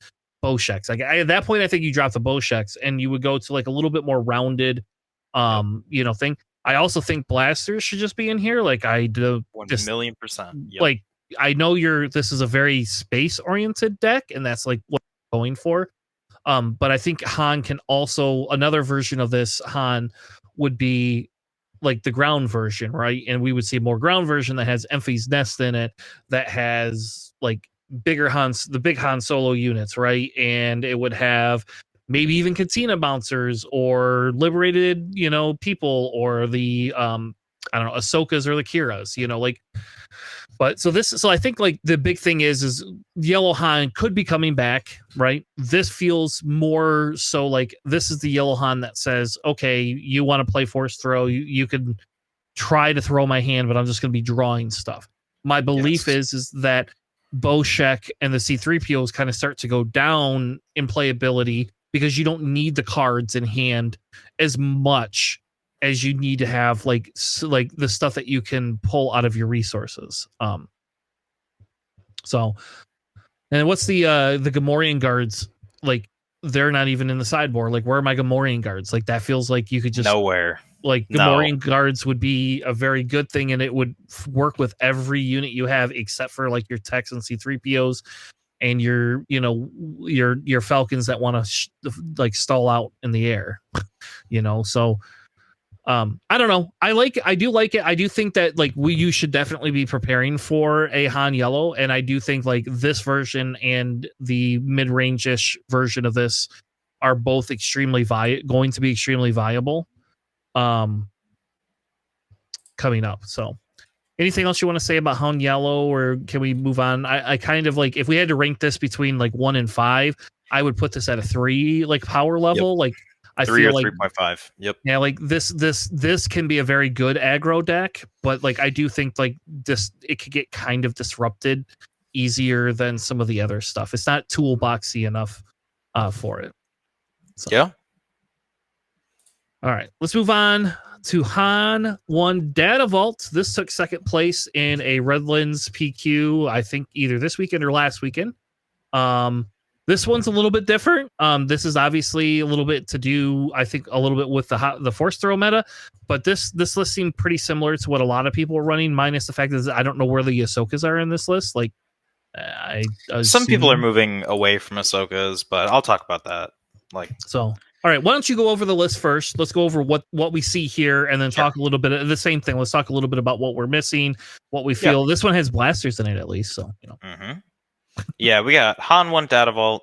Bowsheks. Like at that point, I think you drop the Bowsheks and you would go to like a little bit more rounded, thing. I also think blasters should just be in here. Like 1,000,000%. Yep. Like I know this is a very space oriented deck, and that's like what I'm going for. But I think Han can also, another version of this Han would be like the ground version, right? And we would see more ground version that has Enfys Nest in it, that has like the big Han Solo units, right? And it would have maybe even Katina bouncers or liberated, people, or the I don't know, Ahsokas or the Kiras, like. But so I think like the big thing is Yellow Han could be coming back, right? This feels more so like this is the Yellow Han that says, okay, you want to play force throw, you can try to throw my hand, but I'm just going to be drawing stuff. My belief is that Bowshek and the C3POs kind of start to go down in playability because you don't need the cards in hand as much as you need to have like the stuff that you can pull out of your resources. So, and what's the Gamorrean guards? Like they're not even in the sideboard. Like where are my Gamorrean guards? Like that feels like you could just nowhere. Like Gamorrean guards would be a very good thing, and it would work with every unit you have except for like your Techs and C3POs and your Falcons that want to like stall out in the air. So. I don't know. I do like it. I do think that like you should definitely be preparing for a Han Yellow, and I do think like this version and the mid-range-ish version of this are both going to be extremely viable coming up. So anything else you want to say about Han Yellow, or can we move on? I kind of like, if we had to rank this between like 1 and 5, I would put this at a 3 like power level. Like I 3 feel or like 3.5. Yep. Yeah, like this can be a very good aggro deck, but like I do think like it could get kind of disrupted easier than some of the other stuff. It's not toolboxy enough for it. So. Yeah. All right, let's move on. to Han 1 Data Vault. This took second place in a Redlands PQ, I think either this weekend or last weekend. This one's a little bit different. This is obviously a little bit to do, I think, a little bit with the force throw meta, but this list seemed pretty similar to what a lot of people are running, minus the fact that I don't know where the Ahsokas are in this list. Like, some people are moving away from Ahsokas, but I'll talk about that. Like, so, all right, why don't you go over the list first? Let's go over what we see here, and then talk a little bit of the same thing. Let's talk a little bit about what we're missing, what we feel. This one has blasters in it, at least, so you know. Yeah, we got Han 1 Data Vault.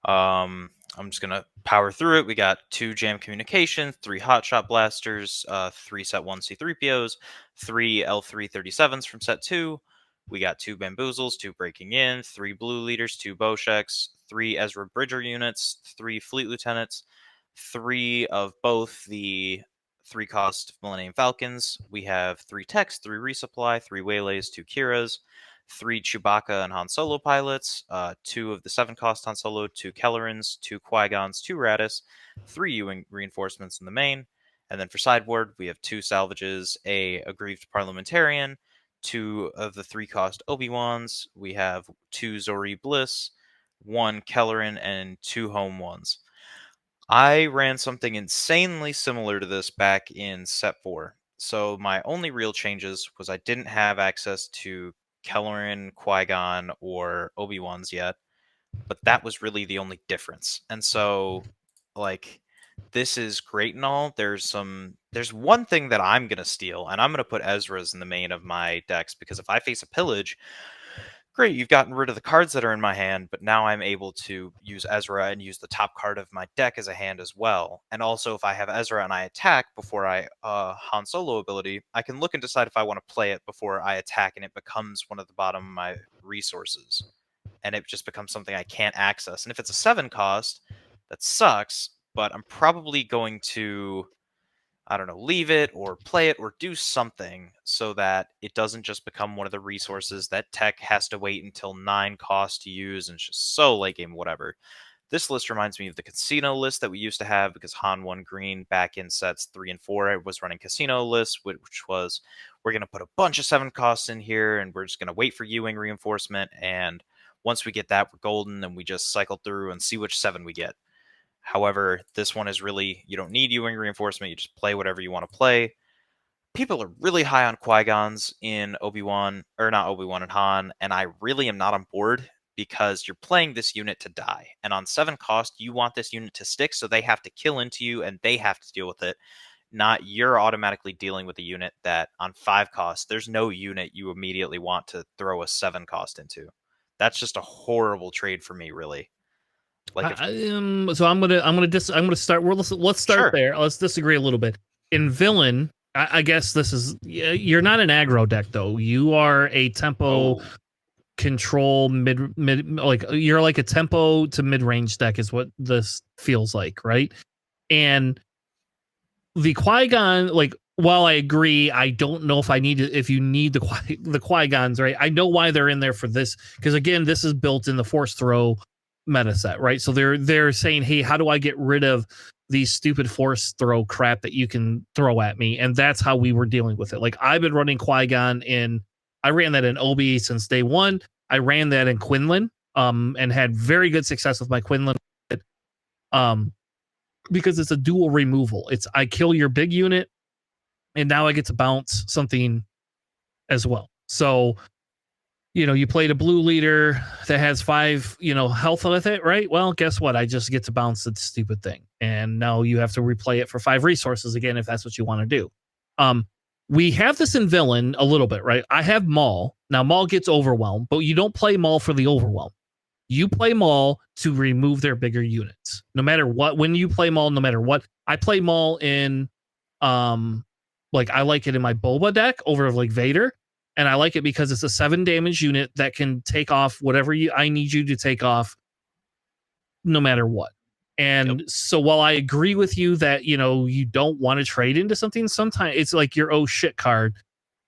I'm just gonna power through it. We got 2 Jam Communications, 3 Hotshot Blasters, 3 Set 1 C3POs, 3 L337s from Set 2. We got 2 Bamboozles, 2 Breaking In, 3 Blue Leaders, 2 Bosheks, 3 Ezra Bridger units, 3 Fleet Lieutenants, 3 of both the 3-cost Millennium Falcons. We have 3 Techs, 3 Resupply, 3 Waylays, 2 Kiras, 3 Chewbacca and Han Solo pilots, 2 of the 7-cost Han Solo, 2 Kellerans, 2 Qui-Gons, 2 Raddus, 3 U-wing reinforcements in the main, and then for sideboard, we have 2 salvages, a aggrieved parliamentarian, 2 of the 3-cost Obi-Wans, we have 2 Zori Bliss, 1 Kelleran, and 2 home ones. I ran something insanely similar to this back in Set 4. So my only real changes was I didn't have access to Kelleran, Qui-Gon, or Obi-Wan's yet, but that was really the only difference. And so, like, this is great and all. There's one thing that I'm gonna steal, and I'm gonna put Ezra's in the main of my decks, because if I face a pillage, great, you've gotten rid of the cards that are in my hand, but now I'm able to use Ezra and use the top card of my deck as a hand as well. And also, if I have Ezra and I attack before I Han Solo ability, I can look and decide if I want to play it before I attack, and it becomes one of the bottom of my resources. And it just becomes something I can't access. And if it's a 7-cost, that sucks, but I'm probably going to, I don't know, leave it or play it or do something so that it doesn't just become one of the resources that Tech has to wait until 9 cost to use and it's just so late game, whatever. This list reminds me of the casino list that we used to have, because Han 1 Green back in sets 3 and 4 I was running casino lists, which was, we're going to put a bunch of 7 costs in here and we're just going to wait for U-wing reinforcement, and once we get that, we're golden, and we just cycle through and see which 7 we get. However, this one is really, you don't need U-wing reinforcement, you just play whatever you want to play. People are really high on Qui-Gons in Obi-Wan, or not Obi-Wan and Han, and I really am not on board, because you're playing this unit to die. And on 7 cost, you want this unit to stick, so they have to kill into you and they have to deal with it. Not you're automatically dealing with a unit that on 5 cost, there's no unit you immediately want to throw a 7 cost into. That's just a horrible trade for me, really. Like, so I'm gonna start. Let's start there. Let's disagree a little bit. In villain, I guess this is, you're not an aggro deck though. You are a tempo control mid, like you're like a tempo to mid range deck is what this feels like, right? And the Qui-Gon, like, while I agree, I don't know if I need if you need the Qui-Gons, right? I know why they're in there for this, because again, this is built in the force throw meta set, right? So they're saying, hey, how do I get rid of these stupid force throw crap that you can throw at me? And that's how we were dealing with it. Like, I've been running Qui-Gon I ran that in Obi since day one. I ran that in Quinlan, and had very good success with my Quinlan, because it's a dual removal. It's, I kill your big unit, and now I get to bounce something as well. So, you played a blue leader that has 5, health with it, right? Well, guess what? I just get to bounce the stupid thing. And now you have to replay it for 5 resources again, if that's what you want to do. We have this in villain a little bit, right? I have Maul. Now, Maul gets overwhelmed, but you don't play Maul for the overwhelm. You play Maul to remove their bigger units. No matter what, when you play Maul, no matter what, I play Maul in, like, I like it in my Boba deck over like Vader. And I like it because it's a 7 damage unit that can take off whatever I need you to take off, no matter what. And so while I agree with you that, you don't want to trade into something, sometimes it's like your oh shit card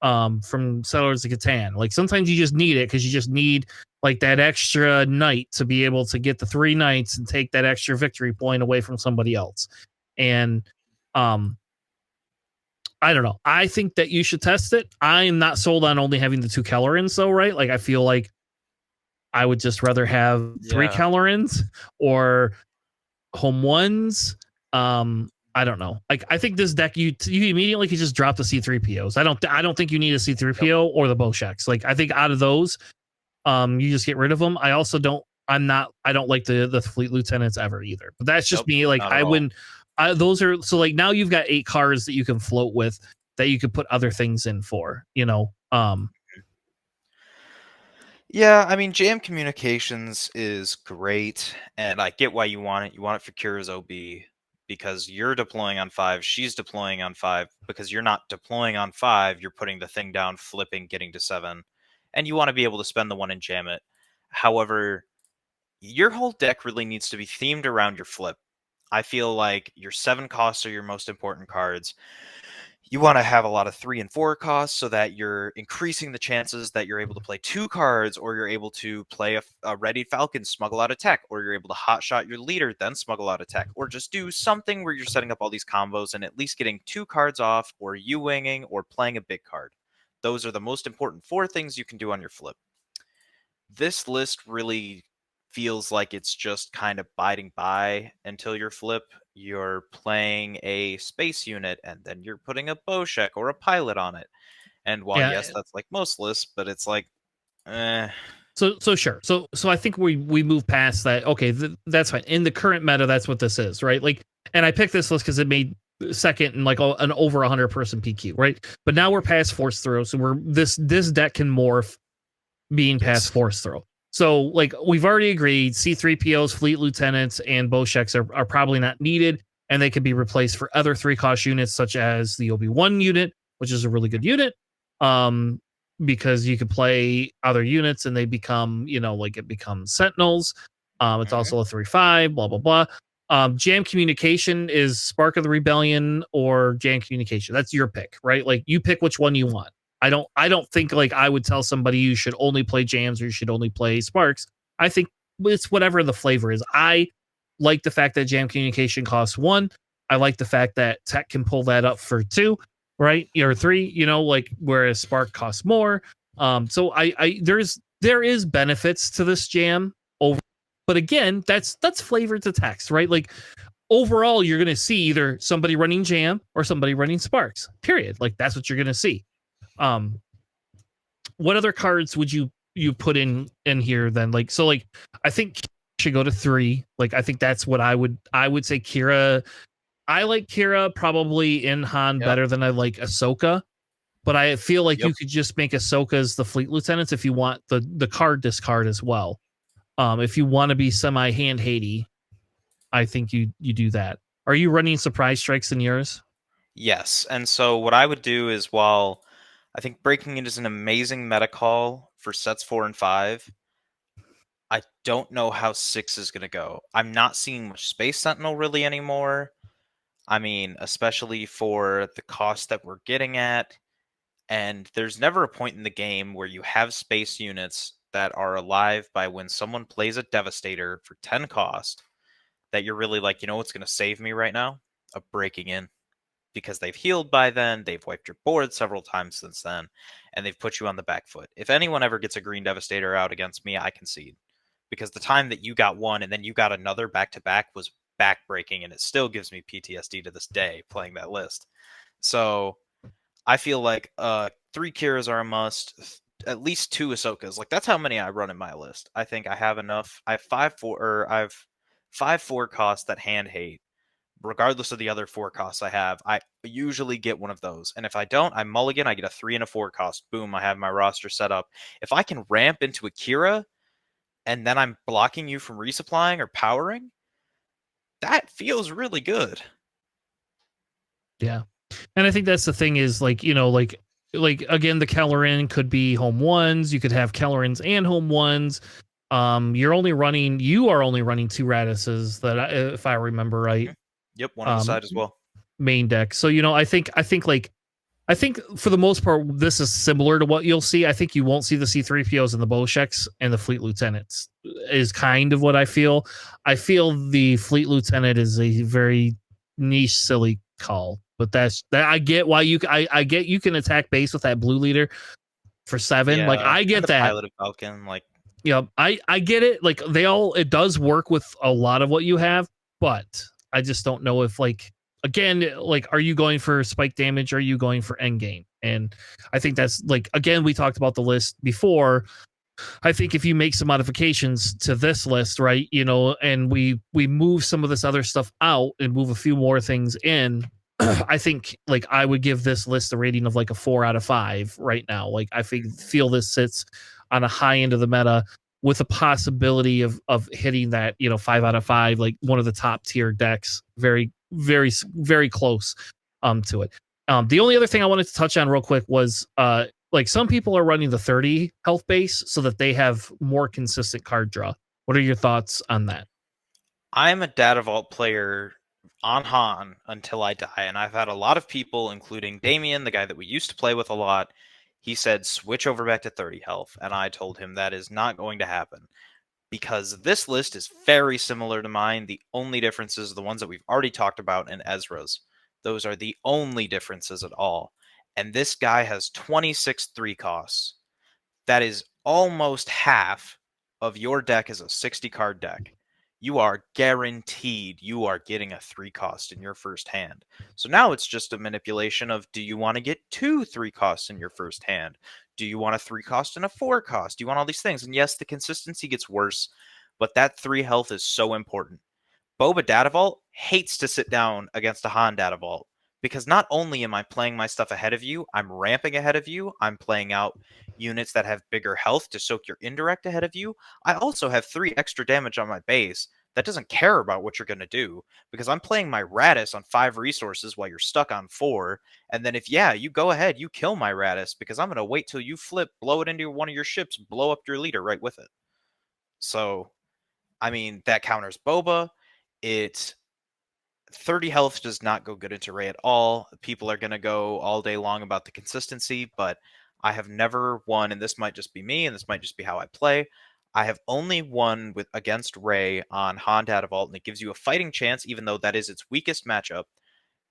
from Settlers of Catan. Like, sometimes you just need it because you just need like that extra knight to be able to get the 3 knights and take that extra victory point away from somebody else. And I don't know. I think that you should test it. I am not sold on only having the 2 Kellerins though, right? Like I feel like I would just rather have 3 Yeah. Kellerins or home ones. I don't know. Like I think this deck you immediately could just drop the C3POs. I don't think you need a C3PO or the Bosheks. Like I think out of those, you just get rid of them. I also don't. I don't like the fleet lieutenants ever either. But that's just Nope, me. Like not at I all. wouldn't. Those are so like now you've got 8 cards that you can float with that you could put other things in for. You know. Yeah, I mean, jam communications is great, and I get why you want it. You want it for Kira's OB because you're deploying on 5, she's deploying on 5. Because you're not deploying on 5, you're putting the thing down, flipping, getting to 7, and you want to be able to spend the 1 and jam it. However, your whole deck really needs to be themed around your flip. I feel like your 7 costs are your most important cards. You want to have a lot of 3 and 4 costs so that you're increasing the chances that you're able to play 2 cards, or you're able to play a ready Falcon, smuggle out a tech, or you're able to hotshot your leader, then smuggle out a tech, or just do something where you're setting up all these combos and at least getting 2 cards off, or U-winging, or playing a big card. Those are the most important 4 things you can do on your flip. This list really feels like it's just kind of biding by until your flip. You're playing a space unit and then you're putting a Boshek or a pilot on it. And while Yeah. yes, that's like most lists, but it's like, eh. So sure. So I think we move past that. Okay, that's fine. In the current meta, that's what this is, right? Like, and I picked this list because it made second in like an over 100-person PQ, right? But now we're past force throw, so we're this deck can morph being past Yes. force throw. So like we've already agreed, C3POs, fleet lieutenants, and Bosheks are probably not needed, and they can be replaced for other 3-cost units such as the Obi-Wan unit, which is a really good unit. Because you could play other units and they become, like it becomes Sentinels. It's also a 3/5, blah blah blah. Jam communication is Spark of the Rebellion or Jam communication. That's your pick, right? Like you pick which one you want. I don't think like I would tell somebody you should only play jams or you should only play sparks. I think it's whatever the flavor is. I like the fact that jam communication costs 1. I like the fact that tech can pull that up for 2, right? Or 3, like whereas spark costs more. So I there is benefits to this jam over, but again, that's flavored to text, right? Like overall, you're gonna see either somebody running jam or somebody running sparks. Period. Like that's what you're gonna see. What other cards would you put in here then? Like so, like I think should go to 3. Like I think that's what I would say. Kira, I like Kira probably in Han Yep. better than I like Ahsoka, but I feel like Yep. you could just make Ahsoka as the fleet lieutenants if you want the card discard as well. If you want to be semi hand hatey, I think you do that. Are you running surprise strikes in yours? Yes. And so what I would do is, while I think breaking it is an amazing meta call for sets 4 and 5, I don't know how 6 is going to go. I'm not seeing much Space Sentinel really anymore. I mean, especially for the cost that we're getting at. And there's never a point in the game where you have space units that are alive by when someone plays a Devastator for 10 cost that you're really like, you know what's going to save me right now? A breaking in. Because they've healed by then, they've wiped your board several times since then, and they've put you on the back foot. If anyone ever gets a green Devastator out against me, I concede. Because the time that you got one and then you got another back-to-back was back-breaking, and it still gives me PTSD to this day playing that list. So I feel like 3 Kiras are a must, at least 2 Ahsokas. Like that's how many I run in my list. I think I have enough. I have 5/4 costs that hand hate. Regardless of the other 4 costs I have, I usually get one of those. And if I don't, I mulligan, I get a 3 and a 4 cost. Boom, I have my roster set up. If I can ramp into a Kira and then I'm blocking you from resupplying or powering, that feels really good. Yeah. And I think that's the thing is like, like again, the Kellerin could be home ones. You could have Kellerins and home ones. You are only running 2 Radises that if I remember right. Yep, one on the side as well. Main deck. So, I think for the most part, this is similar to what you'll see. I think you won't see the C3POs and the Bosheks and the Fleet Lieutenants is kind of what I feel. I feel the Fleet Lieutenant is a very niche, silly call. But that I get why I get you can attack base with that blue leader for 7. Like I and get the that. pilot of Falcon, like I get it. Like it does work with a lot of what you have, but I just don't know if like again, like are you going for spike damage? Or are you going for end game? And I think that's like again, we talked about the list before. I think if you make some modifications to this list, right, and we move some of this other stuff out and move a few more things in, I think like I would give this list a rating of like a 4 out of 5 right now. Like I feel this sits on a high end of the meta with a possibility of hitting that 5 out of 5, like one of the top tier decks, very very very close to it. The only other thing I wanted to touch on real quick was like some people are running the 30 health base so that they have more consistent card draw. What are your thoughts on that? I'm a Data Vault player on Han until I die, and I've had a lot of people, including Damien, the guy that we used to play with a lot. He said switch over back to 30 health, and I told him that is not going to happen because this list is very similar to mine. The only differences are the ones that we've already talked about in Ezra's. Those are the only differences at all. And this guy has 26 3 costs. That is almost half of your deck is a 60 card deck. You are guaranteed you are getting a 3 cost in your first hand. So now it's just a manipulation of, do you want to get 2 3 costs in your first hand? Do you want a 3 cost and a 4 cost? Do you want all these things? And yes, the consistency gets worse, but that 3 health is so important. Boba Data Vault hates to sit down against a Han Data Vault because not only am I playing my stuff ahead of you, I'm ramping ahead of you, I'm playing out units that have bigger health to soak your indirect ahead of you. I also have 3 extra damage on my base that doesn't care about what you're going to do because I'm playing my Radis on 5 resources while you're stuck on 4. And then if, you go ahead, you kill my Radis because I'm going to wait till you flip, blow it into one of your ships, blow up your leader right with it. So, I mean, that counters Boba. It 30 health does not go good into Ray at all. People are going to go all day long about the consistency, but I have never won, and this might just be me, and this might just be how I play. I have only won with against Ray on Han Data Vault, and it gives you a fighting chance, even though that is its weakest matchup,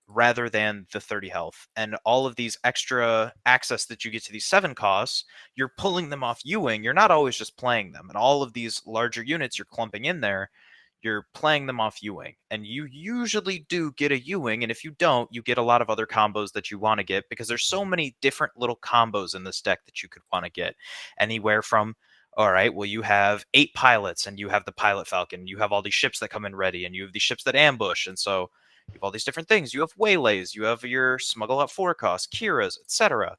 rather than the 30 health. And all of these extra access that you get to these 7 costs, you're pulling them off Ewing. You're not always just playing them. And all of these larger units you're clumping in there, you're playing them off Ewing. And you usually do get a Ewing, and if you don't, you get a lot of other combos that you want to get because there's so many different little combos in this deck that you could want to get. Anywhere from, all right, well, you have 8 pilots, and you have the Pilot Falcon, you have all these ships that come in ready, and you have these ships that ambush, and so you have all these different things. You have waylays, you have your smuggle out 4 costs, Kira's, etc.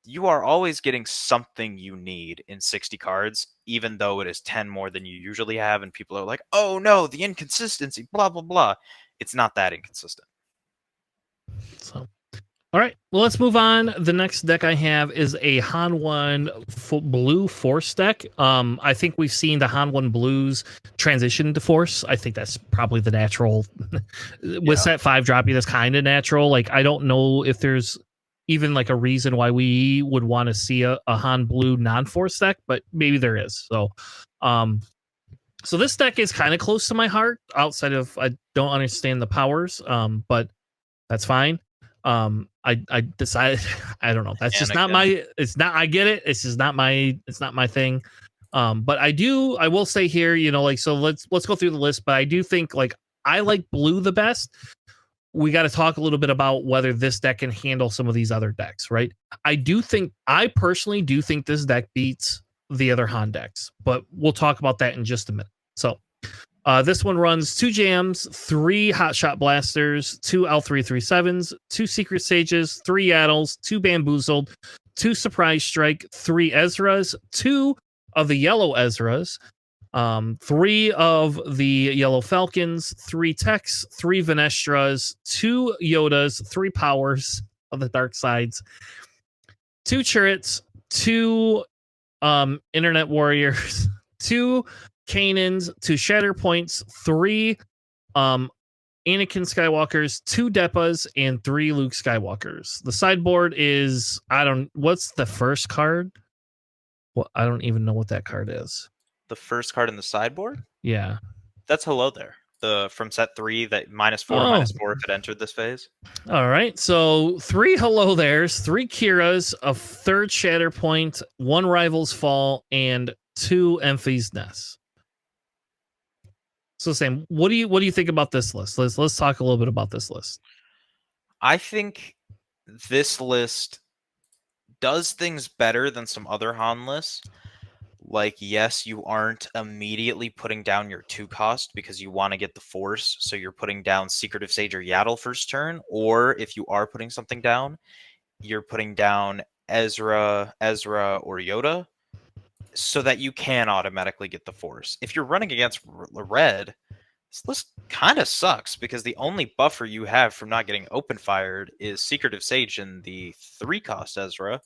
You are always getting something you need in 60 cards, even though it is 10 more than you usually have, and people are like, oh no, the inconsistency, blah, blah, blah. It's not that inconsistent. So, all right, well, let's move on. The next deck I have is a Han 1 blue Force deck. I think we've seen the Han 1 blues transition to Force. I think that's probably the natural. With set 5 dropping, that's kind of natural. Like, I don't know if there's even like a reason why we would want to see a Han blue non-Force deck, but maybe there is. So this deck is kind of close to my heart outside of I don't understand the powers, but that's fine. I decided I don't know. That's just not my. It's not. I get it. It's just not my. It's not my thing. But I will say here, like so. Let's go through the list. But I do think like I like blue the best. We got to talk a little bit about whether this deck can handle some of these other decks, right? I personally do think this deck beats the other Han decks, but we'll talk about that in just a minute. So this one runs 2 jams, 3 hotshot blasters, 2 L337s, 2 secret sages, 3 yaddles, 2 bamboozled, 2 surprise strike, 3 Ezras, 2 of the yellow Ezras, 3 of the yellow Falcons, 3 techs, 3 Venestras, 2 Yodas, 3 powers of the dark sides, 2 turrets, 2 internet warriors, 2 Kanans, 2 shatter points, 3 Anakin Skywalkers, 2 Depas, and 3 Luke Skywalkers. The sideboard is what's the first card? Well, I don't even know what that card is. The first card in the sideboard? Yeah. That's Hello There. from set 3 that -4, Oh, -4 if it entered this phase. all right. So 3 hello there's, 3 Kiras, a third Shatterpoint, 1 Rival's Fall, and 2 Enfys Nest. So Sam, what do you think about this list? Let's talk a little bit about this list. I think this list does things better than some other Han lists. Like, yes, you aren't immediately putting down your 2 cost because you want to get the Force, so you're putting down Secretive Sage or Yaddle first turn, or if you are putting something down, you're putting down Ezra, or Yoda, so that you can automatically get the Force. If you're running against Red, this list kind of sucks because the only buffer you have from not getting open fired is Secretive Sage and the 3 cost Ezra,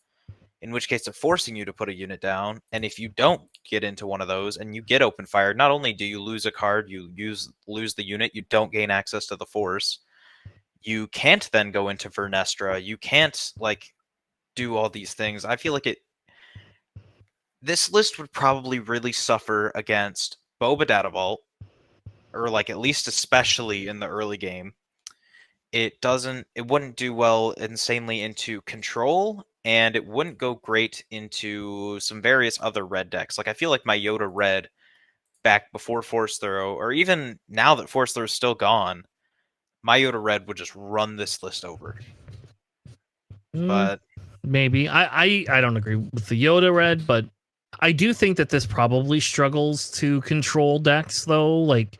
in which case they're forcing you to put a unit down. And if you don't get into one of those and you get open fired, not only do you lose a card, you lose the unit, you don't gain access to the Force. You can't then go into Vernestra. You can't like do all these things. I feel like this list would probably really suffer against Boba Datavault, or like at least especially in the early game. It wouldn't do well insanely into Control, and it wouldn't go great into some various other red decks. Like I feel like my Yoda Red back before Force Throw, or even now that Force Throw is still gone, my Yoda Red would just run this list over. But Maybe I don't agree with the Yoda Red, but I do think that this probably struggles to control decks though. Like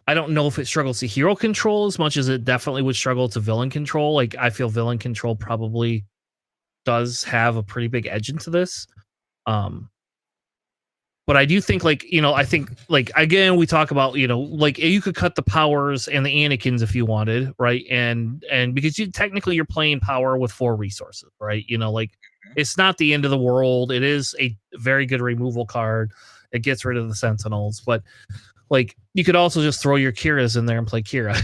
I don't know if it struggles to hero control as much as it definitely would struggle to villain control. Like I feel villain control probably does have a pretty big edge into this. But I do think I think again we talk about like you could cut the powers and the Anakins if you wanted, right? And because technically you're playing power with 4 resources, right? It's not the end of the world. It is a very good removal card. It gets rid of the Sentinels, but like you could also just throw your Kiras in there and play Kira.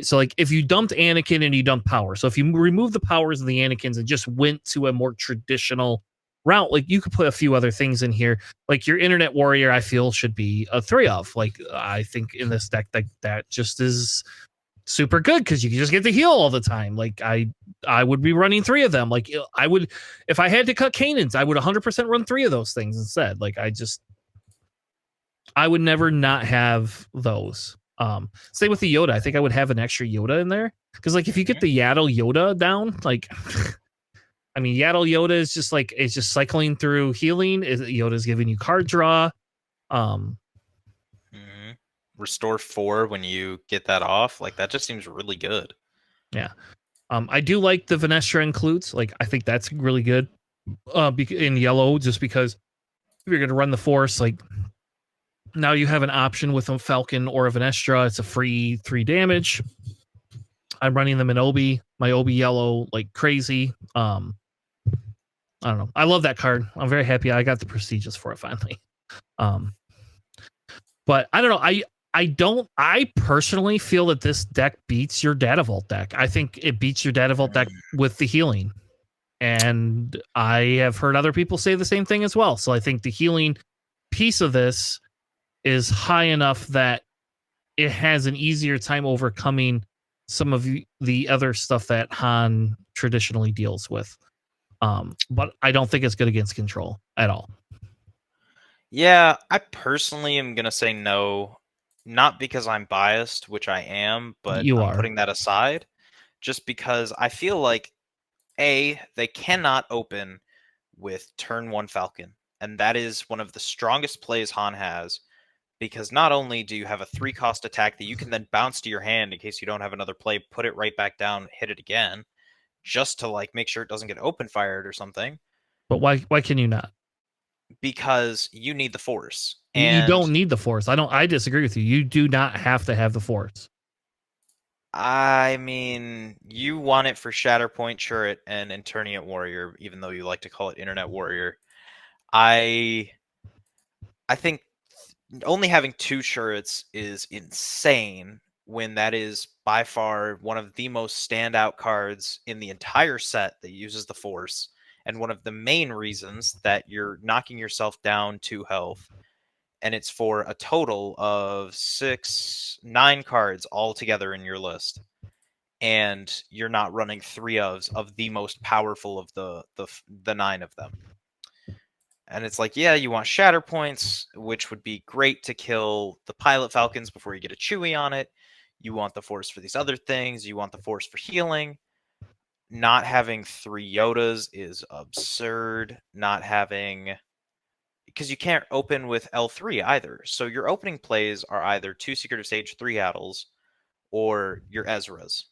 So like if you dumped Anakin and you dumped power, so if you remove the powers of the Anakins and just went to a more traditional route, like you could put a few other things in here. Like your Internet Warrior, I feel should be a 3 of. Like I think in this deck that just is super good because you can just get the heal all the time. Like I would be running 3 of them. Like I would, if I had to cut Kanans, I would 100% run 3 of those things instead. Like I would never not have those. Same with the Yoda. I think I would have an extra Yoda in there because like if you get the Yaddle Yoda down, like I mean Yaddle Yoda is just like it's just cycling through healing. Yoda's giving you card draw. Restore 4 when you get that off. Like that just seems really good. Yeah. I do like the Venestra includes. Like I think that's really good. In yellow, just because if you're gonna run the Force, like now you have an option with a Falcon or a Venestra. It's a free 3 damage. I'm running them in Obi. My Obi yellow like crazy. I don't know. I love that card. I'm very happy I got the prestigious for it finally. But I don't know. I personally feel that this deck beats your Data Vault deck. I think it beats your Data Vault deck with the healing. And I have heard other people say the same thing as well. So I think the healing piece of this is high enough that it has an easier time overcoming some of the other stuff that Han traditionally deals with. But I don't think it's good against control at all. Yeah, I personally am going to say no, not because I'm biased, which I am, but You I'm are. putting that aside just because I feel like they cannot open with turn 1 Falcon. And that is one of the strongest plays Han has, because not only do you have a 3 cost attack that you can then bounce to your hand in case you don't have another play, put it right back down, hit it again, just to like make sure it doesn't get open fired or something. But why can you not? Because you need the Force. You And don't need the Force. I disagree with you. You do not have to have the Force. I mean, you want it for Shatterpoint Turret and Interniate Warrior, even though you like to call it Internet Warrior. I think only having 2 turrets is insane when that is by far one of the most standout cards in the entire set that uses the Force, and one of the main reasons that you're knocking yourself down 2 health. and it's for a total of 9 cards all together in your list. And you're not running 3 of the most powerful of the 9 of them. And it's like, yeah, you want shatter points, which would be great to kill the pilot falcons before you get a Chewie on it. You want the force for these other things. You want the force for healing. Not having 3 Yodas is absurd. Not having, because you can't open with L3 either. So your opening plays are either 2 Secret Stage 3 Addles or your Ezras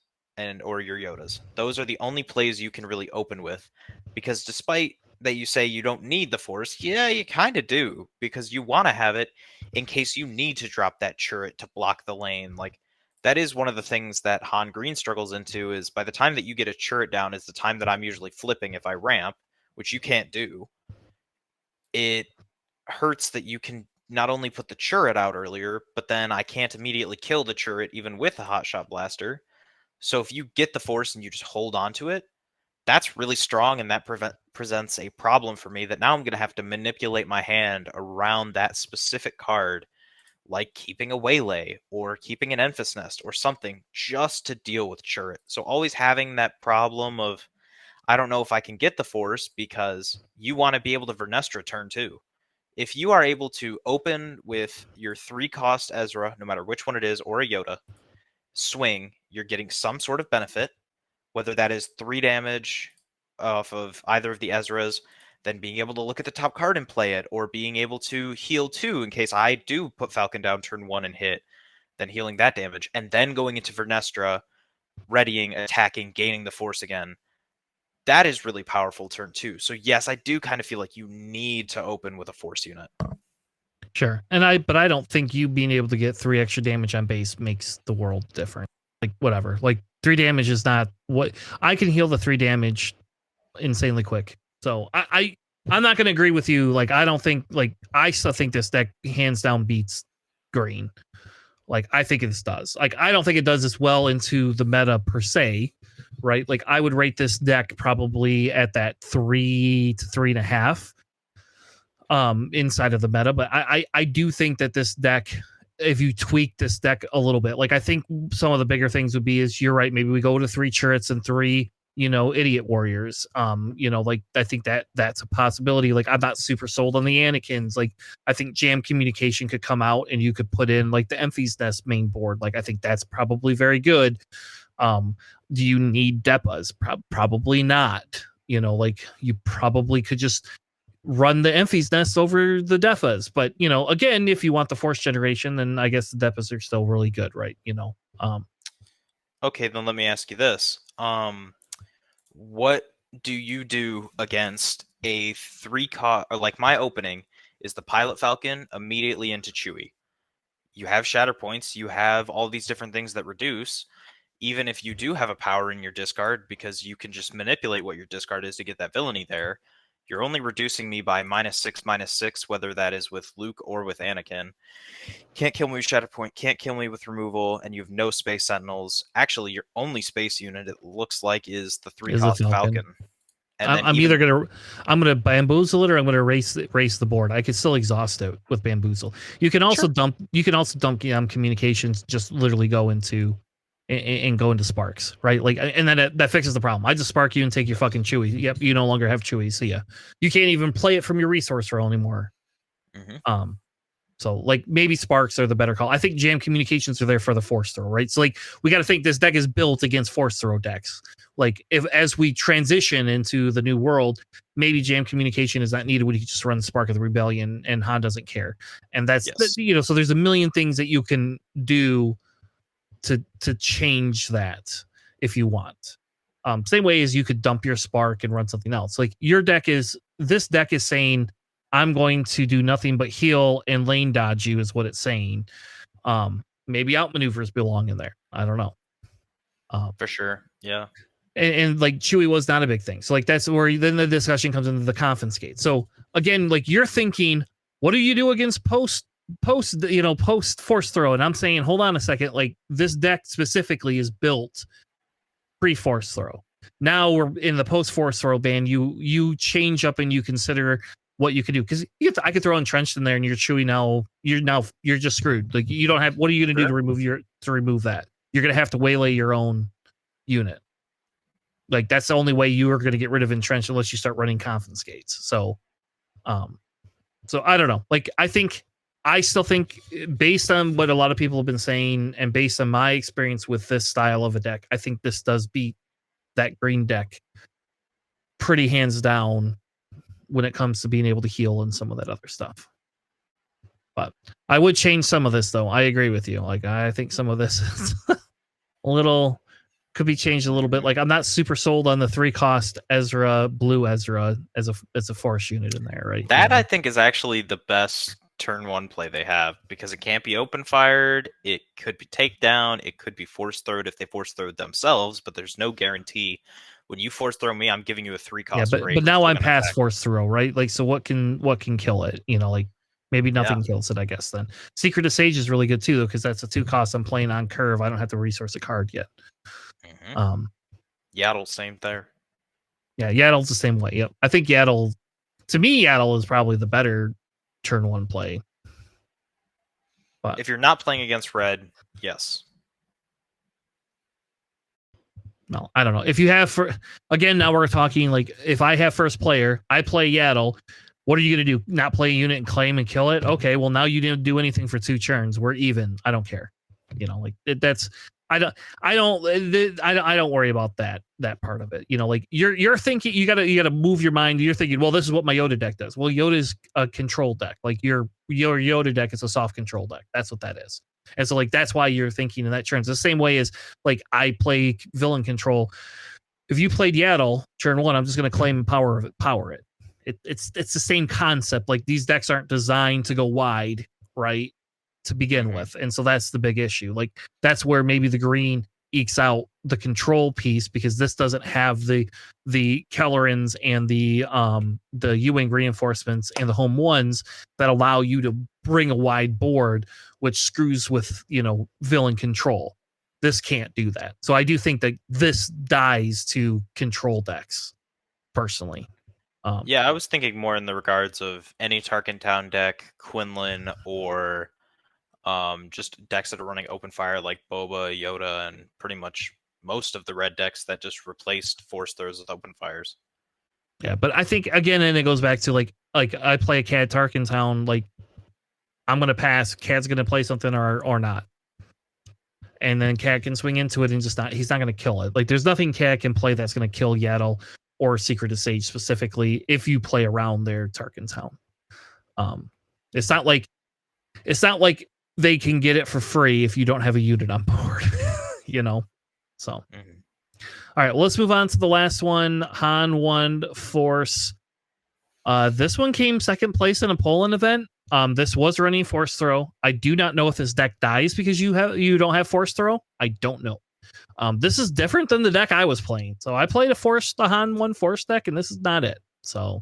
or your Yodas. Those are the only plays you can really open with, because despite that you say you don't need the Force, yeah, you kind of do, because you want to have it in case you need to drop that turret to block the lane. Like, that is one of the things that Han Green struggles into, is by the time that you get a turret down is the time that I'm usually flipping if I ramp, which you can't do. It hurts that you can not only put the turret out earlier, but then I can't immediately kill the turret even with a hotshot blaster. So if you get the force and you just hold on to it, that's really strong, and that presents a problem for me that now I'm going to have to manipulate my hand around that specific card, like keeping a waylay or keeping an Enfys Nest or something, just to deal with turret. So always having that problem of, I don't know if I can get the force, because you want to be able to Vernestra turn 2. If you are able to open with your 3-cost Ezra, no matter which one it is, or a Yoda, swing, you're getting some sort of benefit, whether that is 3 damage off of either of the Ezras, then being able to look at the top card and play it, or being able to heal 2 in case I do put Falcon down turn 1 and hit, then healing that damage, and then going into Vernestra, readying, attacking, gaining the force again. That is really powerful turn 2. So yes, I do kind of feel like you need to open with a force unit. Sure. But I don't think you being able to get 3 extra damage on base makes the world different. Like, whatever. Like, 3 damage is not what I can heal the 3 damage insanely quick. So I'm not going to agree with you. Like, I don't think, like, I still think this deck hands down beats green. Like, I think this does. Like, I don't think it does this well into the meta per se, right? Like, I would rate this deck probably at that 3 to 3.5 inside of the meta. But I do think that this deck, if you tweak this deck a little bit, like, I think some of the bigger things would be is, you're right, maybe we go to 3 turrets and 3, idiot warriors. Like, I think that's a possibility. Like, I'm not super sold on the Anakins. Like, I think Jam Communication could come out and you could put in, like, the Enfys Nest main board. Like, I think that's probably very good. Do you need Depas? Probably not. Like, you probably could just run the Enfys Nest over the Defas. But, again, if you want the force generation, then I guess the Depas are still really good, right? Okay, then let me ask you this. What do you do against a 3-cost, or like my opening is the Pilot Falcon immediately into Chewie. You have shatter points, you have all these different things that reduce, even if you do have a power in your discard, because you can just manipulate what your discard is to get that villainy there. You're only reducing me by -6/-6, whether that is with Luke or with Anakin. Can't kill me with Shatter Point, can't kill me with removal, and you have no Space Sentinels. Actually, your only space unit, it looks like, is the 3-cost Falcon. And I'm gonna bamboozle it, or I'm gonna race the board. I could still exhaust it with bamboozle. You can also dump communications. Just literally go into and go into sparks, right? Like, and then that fixes the problem. I just spark you and take your fucking Chewie. Yep, you no longer have Chewie. See ya. You can't even play it from your resource row anymore. Mm-hmm. So, like, maybe sparks are the better call. I think jam communications are there for the force throw, right? So, like, we got to think this deck is built against force throw decks. Like, as we transition into the new world, maybe jam communication is not needed. We can just run Spark of the Rebellion, and Han doesn't care. And that's so there's a million things that you can do to change that if you want. Same way as you could dump your Spark and run something else. Like, this deck is saying, I'm going to do nothing but heal and lane dodge you, is what it's saying. Maybe outmaneuvers belong in there. I don't know. For sure. Yeah. And like, Chewie was not a big thing. So, like, that's where then the discussion comes into the confiscate. So again, like, you're thinking, what do you do against post force throw? And I'm saying, hold on a second. Like, this deck specifically is built pre-force throw. Now we're in the post force throw ban. You change up and you consider what you could do, because I could throw entrenched in there and you're Chewie now. You're just screwed. Like you don't have. What are you going to do to remove that? You're going to have to waylay your own unit. Like that's the only way you are going to get rid of entrenched unless you start running confiscates. So I don't know. Like I still think, based on what a lot of people have been saying and based on my experience with this style of a deck, I think this does beat that green deck pretty hands down when it comes to being able to heal and some of that other stuff. But I would change some of this, though. I agree with you. Like I think some of this is a little could be changed a little bit. Like I'm not super sold on the 3-cost Ezra, blue Ezra as a force unit in there, right? That I think is actually the best turn 1 play they have, because it can't be open fired, it could be takedown, it could be force throwed if they force throw themselves, but there's no guarantee. When you force throw me, I'm giving you a 3-cost. Yeah, but now I'm past force throw, right? Like, so what can kill it? You know, like maybe nothing kills it, I guess. Then Secret of Sage is really good too, though, because that's a 2-cost. I'm playing on curve. I don't have to resource a card yet. Yaddle, same there. Yeah, Yaddle's the same way. Yep. I think Yaddle, to me, Yaddle is probably the better turn 1 play. But if you're not playing against red, yes. No, I don't know. If you have again, now we're talking like if I have first player, I play Yaddle. What are you going to do? Not play a unit and claim and kill it? Okay, well now you didn't do anything for 2 turns. We're even. I don't care. You know, like that's I don't worry about that part of it. You know, like you're thinking you gotta move your mind. You're thinking, well, this is what my Yoda deck does. Well, Yoda's a control deck. Like your Yoda deck is a soft control deck. That's what that is. And so like that's why you're thinking in that terms. The same way as like I play villain control. If you played Yaddle turn 1, I'm just gonna claim power it. It's the same concept. Like these decks aren't designed to go wide, right? To begin with. And so that's the big issue. Like that's where maybe the green ekes out the control piece, because this doesn't have the Kellerans and the U-wing reinforcements and the home ones that allow you to bring a wide board, which screws with, you know, villain control. This can't do that. So I do think that this dies to control decks, personally. Yeah, I was thinking more in the regards of any Tarkin Town deck, Quinlan, or just decks that are running open fire like Boba, Yoda, and pretty much most of the red decks that just replaced force throws with open fires. Yeah, but I think again, and it goes back to like I play a Cad Tarkin Town, like I'm gonna pass. Cad's gonna play something or not, and then Cad can swing into it and he's not gonna kill it. Like there's nothing Cad can play that's gonna kill Yaddle or Secret of Sage specifically if you play around their Tarkin Town. It's not like they can get it for free if you don't have a unit on board, you know? So, All right, well, let's move on to the last one. Han 1 Force. This one came second place in a Poland event. This was running Force Throw. I do not know if this deck dies because you don't have Force Throw. I don't know. This is different than the deck I was playing. So I played the Han 1 Force deck, and this is not it. So,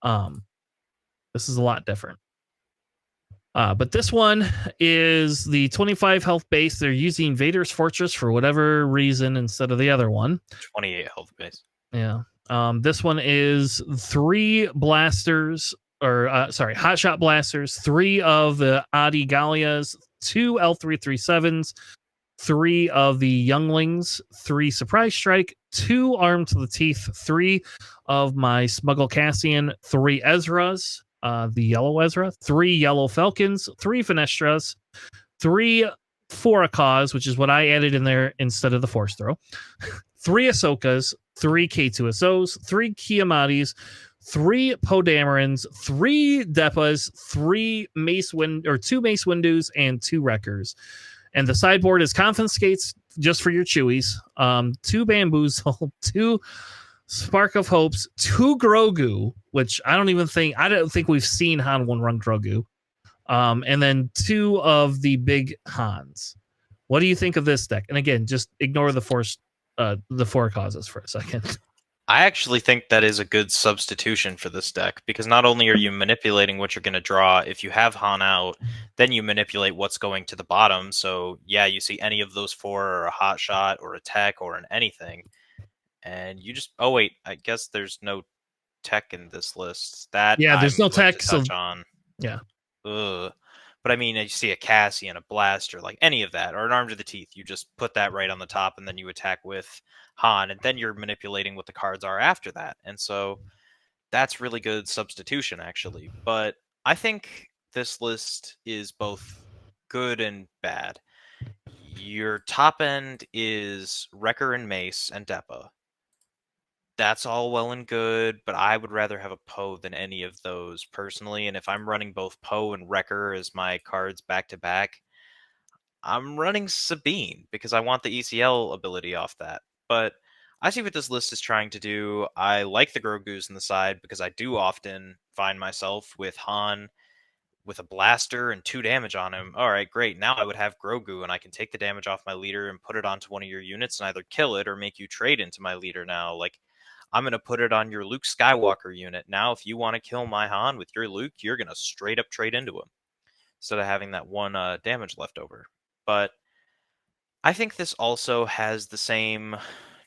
this is a lot different. But this one is the 25 health base. They're using Vader's Fortress for whatever reason instead of the other one. 28 health base. Yeah. This one is 3 blasters, or hotshot blasters, 3 of the Adi Gallias, 2 L337s, 3 of the Younglings, 3 Surprise Strike, 2 Armed to the Teeth, 3 of my Smuggle Cassian, 3 Ezras, the yellow Ezra, 3 yellow Falcons, 3 Finestras, 3 Forakas, which is what I added in there instead of the Force Throw, 3 Ahsokas, 3 K2SOs, 3 Kiamatis, 3 Poe Damerons, 3 Depas, 2 Mace Windows, and 2 Wreckers. And the sideboard is Confiscates just for your Chewies, 2 Bamboozle, 2 Spark of Hopes, 2 Grogu, which I don't think we've seen Han 1 run Grogu, and then 2 of the big Hans. What do you think of this deck? And again, just ignore the four causes for a second. I actually think that is a good substitution for this deck, because not only are you manipulating what you're going to draw, if you have Han out, then you manipulate what's going to the bottom. So yeah, you see any of those 4 or a hot shot or a tech or an anything, and you just, oh wait, I guess there's no tech in this list. That Yeah, there's I'm no going tech, to so touch on. yeah. Ugh. But I mean, you see a Cassian, a blaster, like any of that, or an arm to the teeth. You just put that right on the top, and then you attack with Han, and then you're manipulating what the cards are after that. And so that's really good substitution, actually. But I think this list is both good and bad. Your top end is Wrecker and Mace and Deppa. That's all well and good, but I would rather have a Poe than any of those personally. And if I'm running both Poe and Wrecker as my cards back to back, I'm running Sabine because I want the ECL ability off that. But I see what this list is trying to do. I like the Grogu's in the side because I do often find myself with Han with a blaster and 2 damage on him. All right, great. Now I would have Grogu and I can take the damage off my leader and put it onto one of your units and either kill it or make you trade into my leader now. Like, I'm going to put it on your Luke Skywalker unit. Now, if you want to kill my Han with your Luke, you're going to straight up trade into him instead of having that 1 damage left over. But I think this also has the same,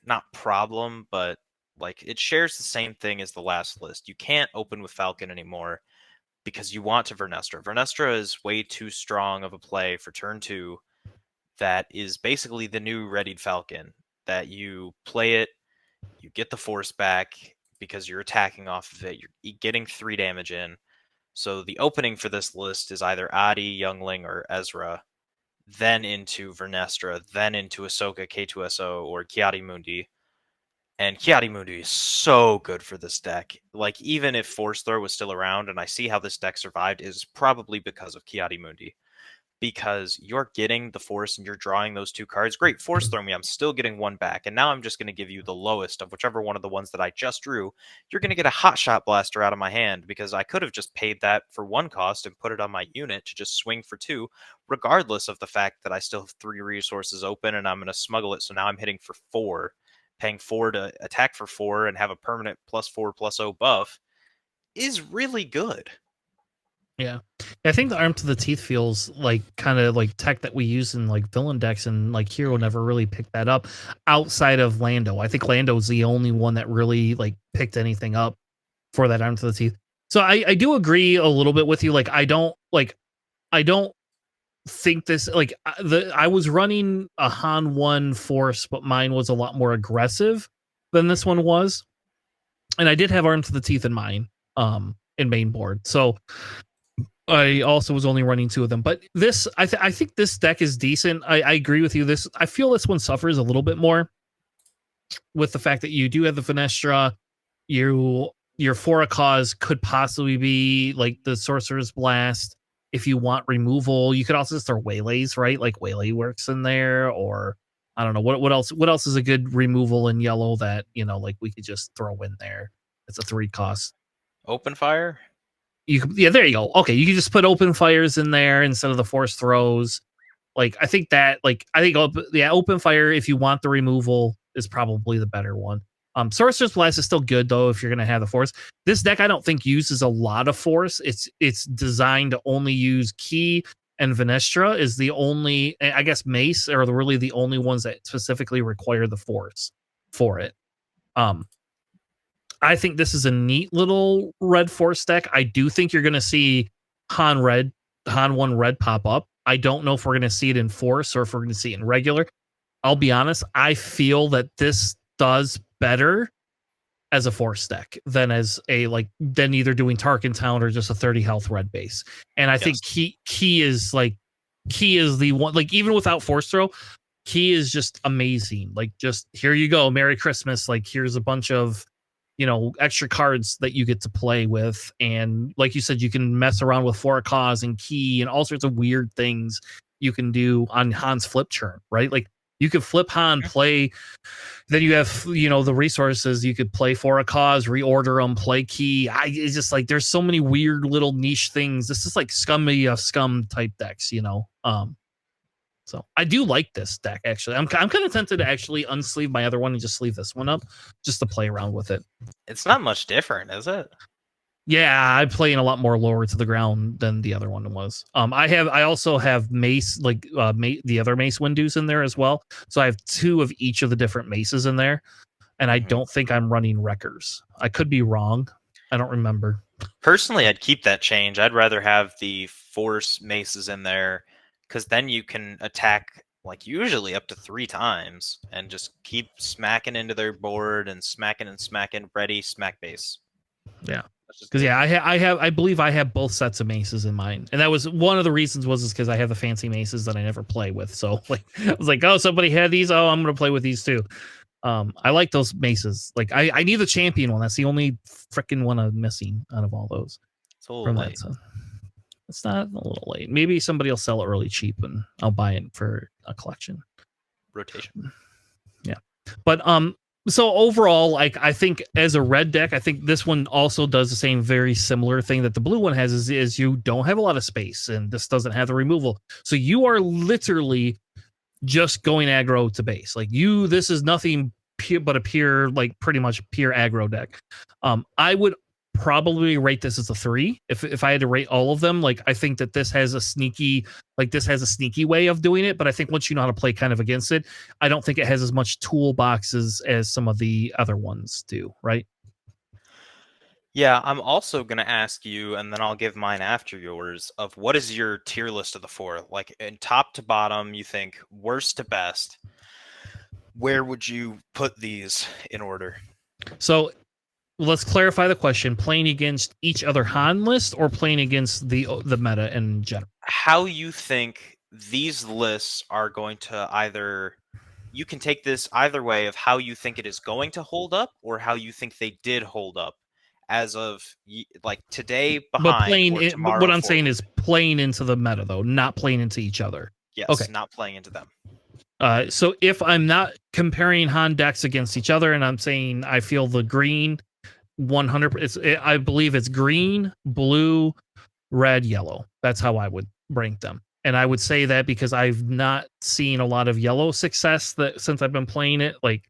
not problem, but like it shares the same thing as the last list. You can't open with Falcon anymore because you want to Vernestra. Vernestra is way too strong of a play for turn 2 that is basically the new readied Falcon, that you play it, you get the force back because you're attacking off of it, you're getting 3 damage in. So the opening for this list is either Adi, Youngling, or Ezra, then into Vernestra, then into Ahsoka, K2SO, or Kiadi-Mundi. And Kiadi-Mundi is so good for this deck. Like, even if Force Throw was still around, and I see how this deck survived, is probably because of Kiadi-Mundi. Because you're getting the Force and you're drawing those 2 cards. Great, Force Throw me, I'm still getting 1 back. And now I'm just going to give you the lowest of whichever one of the ones that I just drew. You're going to get a Hot Shot Blaster out of my hand, because I could have just paid that for 1 cost and put it on my unit to just swing for 2, regardless of the fact that I still have 3 resources open and I'm going to smuggle it. So now I'm hitting for 4. Paying 4 to attack for 4 and have a permanent +4/+0 buff is really good. Yeah. I think the arm to the teeth feels like kind of like tech that we use in like villain decks, and like Hero never really picked that up outside of Lando. I think Lando's the only one that really like picked anything up for that arm to the teeth. So I do agree a little bit with you. Like I don't think this like I was running a Han 1 force, but mine was a lot more aggressive than this one was. And I did have arm to the teeth in mine in main board. So I also was only running 2 of them, but this I think this deck is decent. I agree with you. I feel this one suffers a little bit more with the fact that you do have the Finestra. Your for a cause could possibly be like the Sorcerer's Blast. If you want removal, you could also just throw Waylays, right? Like Waylay works in there, or I don't know what else. What else is a good removal in yellow that like we could just throw in there? It's a 3 cost. Open Fire. There you go. Okay, you can just put open fires in there instead of the force throws. Like I think open fire, if you want the removal, is probably the better one. Sorcerer's Blast is still good though if you're gonna have the force. This deck I don't think uses a lot of force. It's designed to only use Ki and Venestra is the only, I guess Mace are really the only ones that specifically require the force for it. I think this is a neat little red force deck. I do think you're going to see Han 1 red pop up. I don't know if we're going to see it in force or if we're going to see it in regular. I'll be honest. I feel that this does better as a force deck than as than either doing Tarkin Town or just a 30 health red base. And I think Ki is the one, like even without force throw, Ki is just amazing. Like just here you go. Merry Christmas. Like here's a bunch of extra cards that you get to play with. And like you said, you can mess around with For a Cause and Ki and all sorts of weird things you can do on Han's flip churn, right? Like you could flip Han, play, then you have, the resources, you could play For a Cause, reorder them, play Ki. It's just like, there's so many weird little niche things. This is like scum type decks, So I do like this deck, actually. I'm kind of tempted to actually unsleeve my other one and just sleeve this one up just to play around with it. It's not much different, is it? Yeah, I'm playing a lot more lower to the ground than the other one was. I also have Mace, the other Mace Windows in there as well. So I have 2 of each of the different Maces in there. And I don't think I'm running Wreckers. I could be wrong. I don't remember. Personally, I'd keep that change. I'd rather have the force maces in there because then you can attack like usually up to 3 times and just keep smacking into their board and smacking, ready, smack base. Yeah. That's just Because it. yeah, I believe I have both sets of maces in mine, and that was one of the reasons was because I have the fancy maces that I never play with. So like, I was like, oh, somebody had these. Oh, I'm gonna play with these too. I like those maces. Like, I need the champion one. That's the only freaking one I'm missing out of all those It's a little from that. late. So it's not a little late. Maybe somebody will sell it really cheap, and I'll buy it for a collection. Rotation. Yeah, but so overall, like I think as a red deck, I think this one also does the same very similar thing that the blue one has is you don't have a lot of space, and this doesn't have the removal, so you are literally just going aggro to base. Like this is nothing pure, but a pure, like pretty much pure aggro deck. I would probably rate this as a 3 if I had to rate all of them. Like I think that this has a sneaky way of doing it, but I think once you know how to play kind of against it, I don't think it has as much toolboxes as some of the other ones do, right? Yeah, I'm also going to ask you, and then I'll give mine after yours, of what is your tier list of the 4? Like, in top to bottom, you think worst to best. Where would you put these in order? So let's clarify the question: playing against each other Han list or playing against the meta in general? How you think these lists are going to either... You can take this either way of how you think it is going to hold up or how you think they did hold up as of like today But behind or but what tomorrow I'm saying forward. is playing into the meta though, not playing into each other. Okay. Yes, not playing into them. So if I'm not comparing Han decks against each other, and I'm saying I feel the green 100, I believe it's green, blue, red, yellow. That's how I would rank them. And I would say that because I've not seen a lot of yellow success that since I've been playing it. Like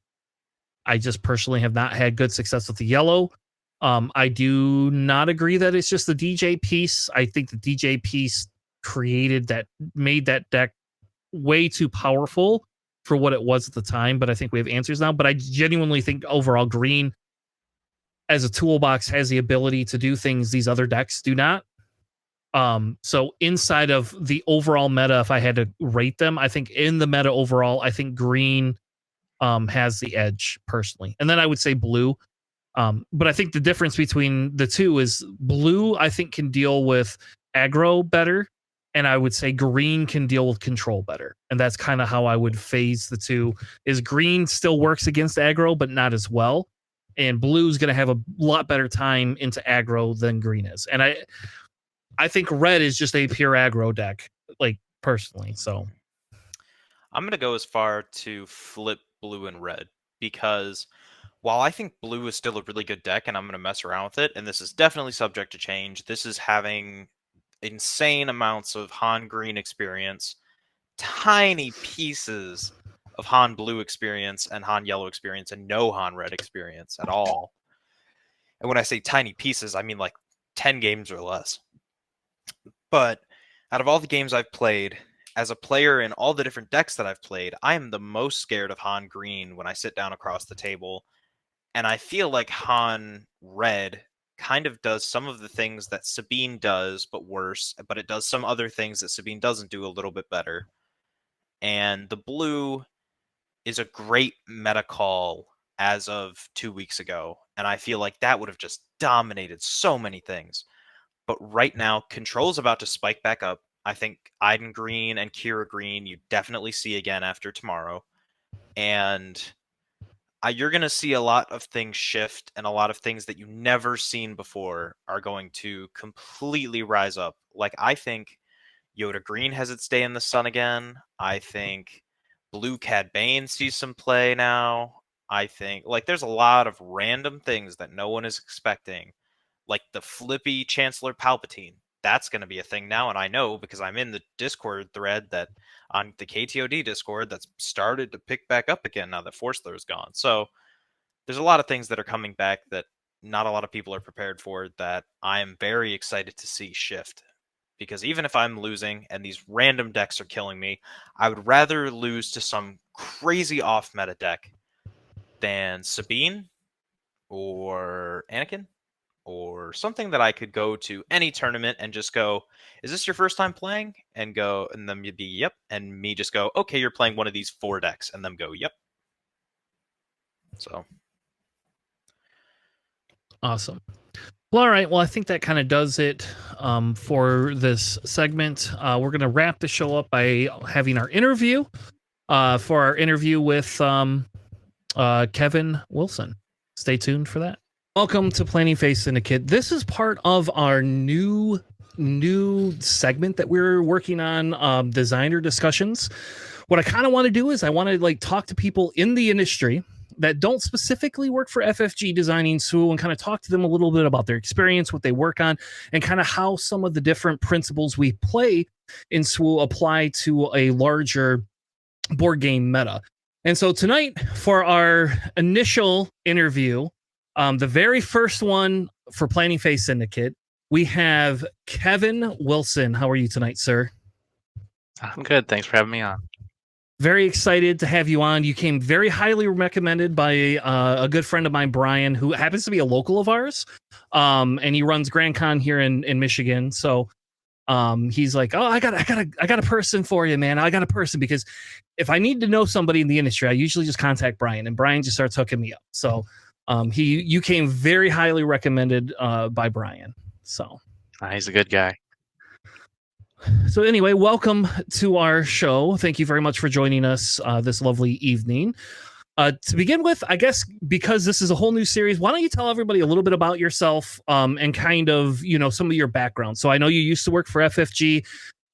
I just personally have not had good success with the yellow. I do not agree that it's just the DJ piece. I think the DJ piece made that deck way too powerful for what it was at the time. But I think we have answers now. But I genuinely think overall green as a toolbox has the ability to do things these other decks do not. So inside of the overall meta, if I had to rate them, I think in the meta overall, I think green has the edge personally. And then I would say blue. But I think the difference between the two is blue, I think, can deal with aggro better. And I would say green can deal with control better. And that's kind of how I would phase the two is green still works against aggro, but not as well. And blue's going to have a lot better time into aggro than green is. And I think red is just a pure aggro deck, like personally. So I'm going to go as far to flip blue and red because while I think blue is still a really good deck and I'm going to mess around with it, and this is definitely subject to change, this is having insane amounts of Han green experience, tiny pieces of Han blue experience and Han yellow experience, and no Han red experience at all. And when I say tiny pieces, I mean like 10 games or less. But out of all the games I've played, as a player in all the different decks that I've played, I am the most scared of Han green when I sit down across the table. And I feel like Han red kind of does some of the things that Sabine does, but worse, but it does some other things that Sabine doesn't do a little bit better. And the blue is a great meta call as of 2 weeks ago. And I feel like that would have just dominated so many things. But right now, Control's about to spike back up. I think Iden Green and Kira Green you definitely see again after tomorrow. And you're going to see a lot of things shift, and a lot of things that you never seen before are going to completely rise up. Like, I think Yoda Green has its day in the sun again. I think Blue Cad Bane sees some play now. I think, like, there's a lot of random things that no one is expecting, like the flippy Chancellor Palpatine. That's going to be a thing now, and I know because I'm in the Discord thread that on the KTOD Discord that's started to pick back up again now that Force Throw is gone. So there's a lot of things that are coming back that not a lot of people are prepared for that I am very excited to see shift. Because even if I'm losing and these random decks are killing me, I would rather lose to some crazy off meta deck than Sabine or Anakin or something that I could go to any tournament and just go, is this your first time playing? And go, and then you'd be, yep. And me just go, okay, you're playing one of these 4 decks. And them go, yep. So. Awesome. Well, all right. Well, I think that kind of does it for this segment. We're going to wrap the show up by having our interview for our interview with Kevin Wison. Stay tuned for that. Welcome to Planning Phase Syndicate. This is part of our new segment that we're working on, designer discussions. What I kind of want to do is I want to like talk to people in the industry that don't specifically work for FFG designing SWU and kind of talk to them a little bit about their experience, what they work on, and kind of how some of the different principles we play in SWU apply to a larger board game meta. And so tonight, for our initial interview, the very first one for Planning Phase Syndicate, we have Kevin Wison. How are you tonight, sir? I'm good. Thanks for having me on. Very excited to have you on. You came very highly recommended by a good friend of mine, Brian, who happens to be a local of ours, and he runs Grand Con here in Michigan. So he's like, "Oh, I got a person for you, man. I got a person because if I need to know somebody in the industry, I usually just contact Brian, and Brian just starts hooking me up." So you came very highly recommended by Brian. So He's a good guy. So anyway, welcome to our show. Thank you very much for joining us this lovely evening. To begin with, I guess because this is a whole new series, why don't you tell everybody a little bit about yourself and kind of, some of your background. So I know you used to work for FFG.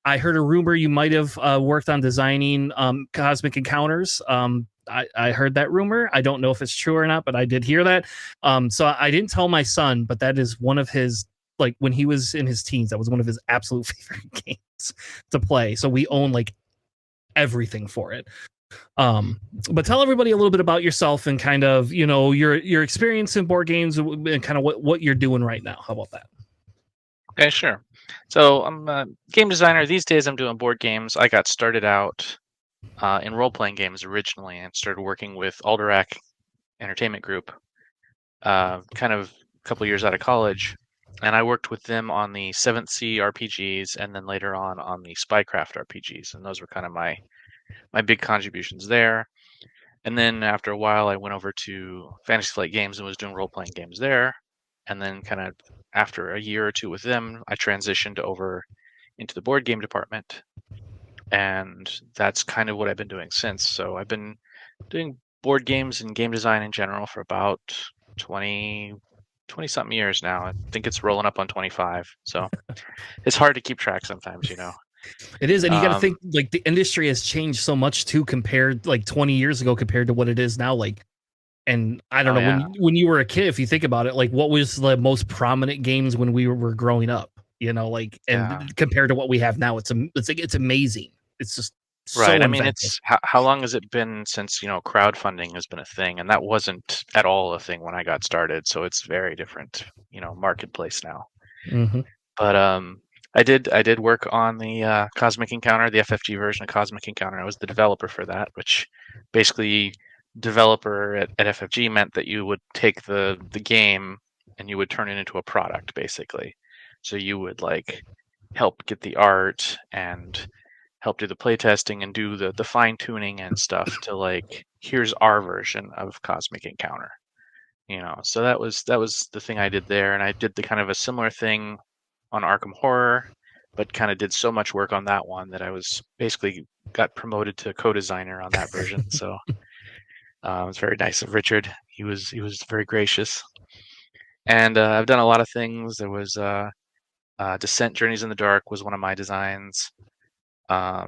I heard a rumor you might have worked on designing Cosmic Encounters. I heard that rumor. I don't know if it's true or not, but I did hear that. So I didn't tell my son, but that is one of his, like when he was in his teens, that was one of his absolute favorite games to play. So we own like everything for it. But tell everybody a little bit about yourself and kind of, your experience in board games and kind of what you're doing right now. How about that? Okay, sure. So I'm a game designer. These days I'm doing board games. I got started out in role-playing games originally and started working with Alderac Entertainment Group kind of a couple years out of college. And I worked with them on the 7th Sea RPGs and then later on the Spycraft RPGs. And those were kind of my big contributions there. And then after a while, I went over to Fantasy Flight Games and was doing role-playing games there. And then kind of after a year or two with them, I transitioned over into the board game department. And that's kind of what I've been doing since. So I've been doing board games and game design in general for about 20-something years now. I think it's rolling up on 25. So it's hard to keep track sometimes, It is, and you got to think like the industry has changed so much too compared like 20 years ago compared to what it is now. Like, and I don't know, yeah. when you were a kid, if you think about it, like what was the most prominent games when we were growing up? Compared to what we have now, it's amazing. It's just right. So I mean, inventive. it's how long has it been since crowdfunding has been a thing, and that wasn't at all a thing when I got started. So it's very different, marketplace now. Mm-hmm. But I did work on the Cosmic Encounter, the FFG version of Cosmic Encounter. I was the developer for that, which basically developer at FFG meant that you would take the game and you would turn it into a product, basically. So you would like help get the art and help do the playtesting and do the fine tuning and stuff to like, here's our version of Cosmic Encounter. So that was the thing I did there, and I did the kind of a similar thing on Arkham Horror, but kind of did so much work on that one that I was basically got promoted to co-designer on that version. So it was very nice of Richard. He was very gracious. And I've done a lot of things. There was Descent Journeys in the Dark was one of my designs. I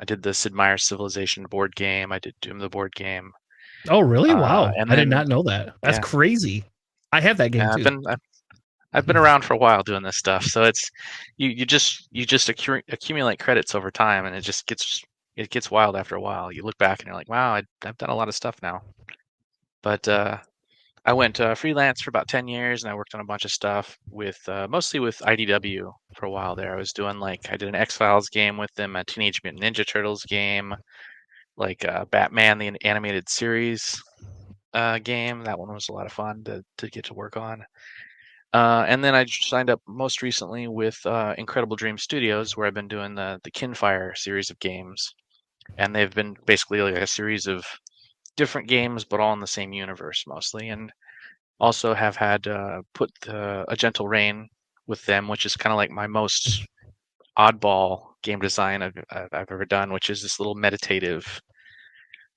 did the Sid Meier's Civilization board game. I did Doom the board game. Oh, really? Wow. And I did then, not know that. That's crazy. I have that game too. I've been around for a while doing this stuff, so it's you just accumulate credits over time, and it gets wild after a while. You look back and you're like, wow, I've done a lot of stuff now. But I went freelance for about 10 years, and I worked on a bunch of stuff with mostly with IDW for a while there. I did an X-Files game with them, a Teenage Mutant Ninja Turtles game, like Batman the animated series game. That one was a lot of fun to get to work on. And then I signed up most recently with Incredible Dream Studios, where I've been doing the Kinfire series of games, and they've been basically like a series of different games, but all in the same universe mostly. And also have had put A Gentle Rain with them, which is kind of like my most oddball game design I've ever done, which is this little meditative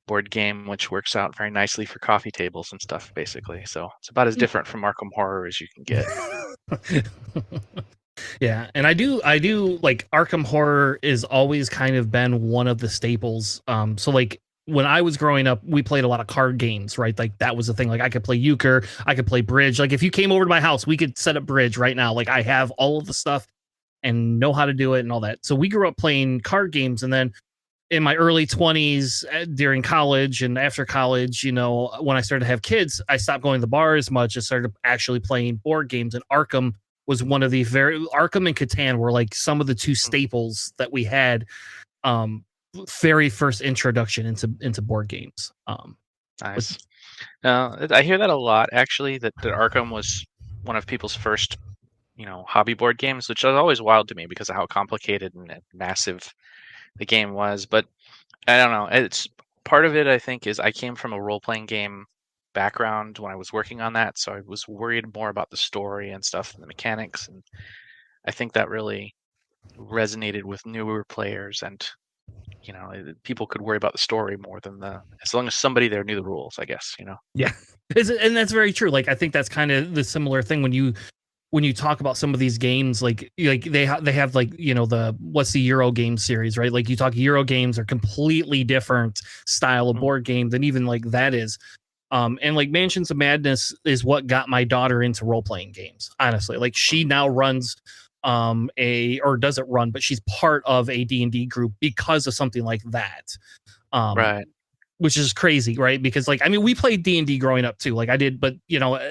board game, which works out very nicely for coffee tables and stuff, basically. So it's about as different from Arkham Horror as you can get. Yeah, and I do like Arkham Horror is always kind of been one of the staples. So like when I was growing up, we played a lot of card games, right? Like that was the thing. Like I could play euchre, I could play bridge. Like if you came over to my house, we could set up bridge right now. Like I have all of the stuff and know how to do it and all that. So we grew up playing card games, and then in my early 20s during college and after college, you know, when I started to have kids, I stopped going to the bar as much and started actually playing board games. And Arkham was one of the Arkham and Catan were like some of the two staples that we had. Very first introduction into board games. Nice. I hear that a lot, actually, that Arkham was one of people's first, hobby board games, which is always wild to me because of how complicated and massive the game was. But I don't know. It's part of it, I think, is I came from a role-playing game background when I was working on that, so I was worried more about the story and stuff and the mechanics, and I think that really resonated with newer players, and people could worry about the story more than as long as somebody there knew the rules, I guess. Yeah, and that's very true. Like I think that's kind of the similar thing when you talk about some of these games, like they have like what's the Euro game series, right? Like you talk Euro games are completely different style of board game than even like that is. And like Mansions of Madness is what got my daughter into role playing games. Honestly, like she now runs or doesn't run, but she's part of a D&D group because of something like that. Right. Which is crazy, right? Because like, I mean, we played D&D growing up too. Like I did, but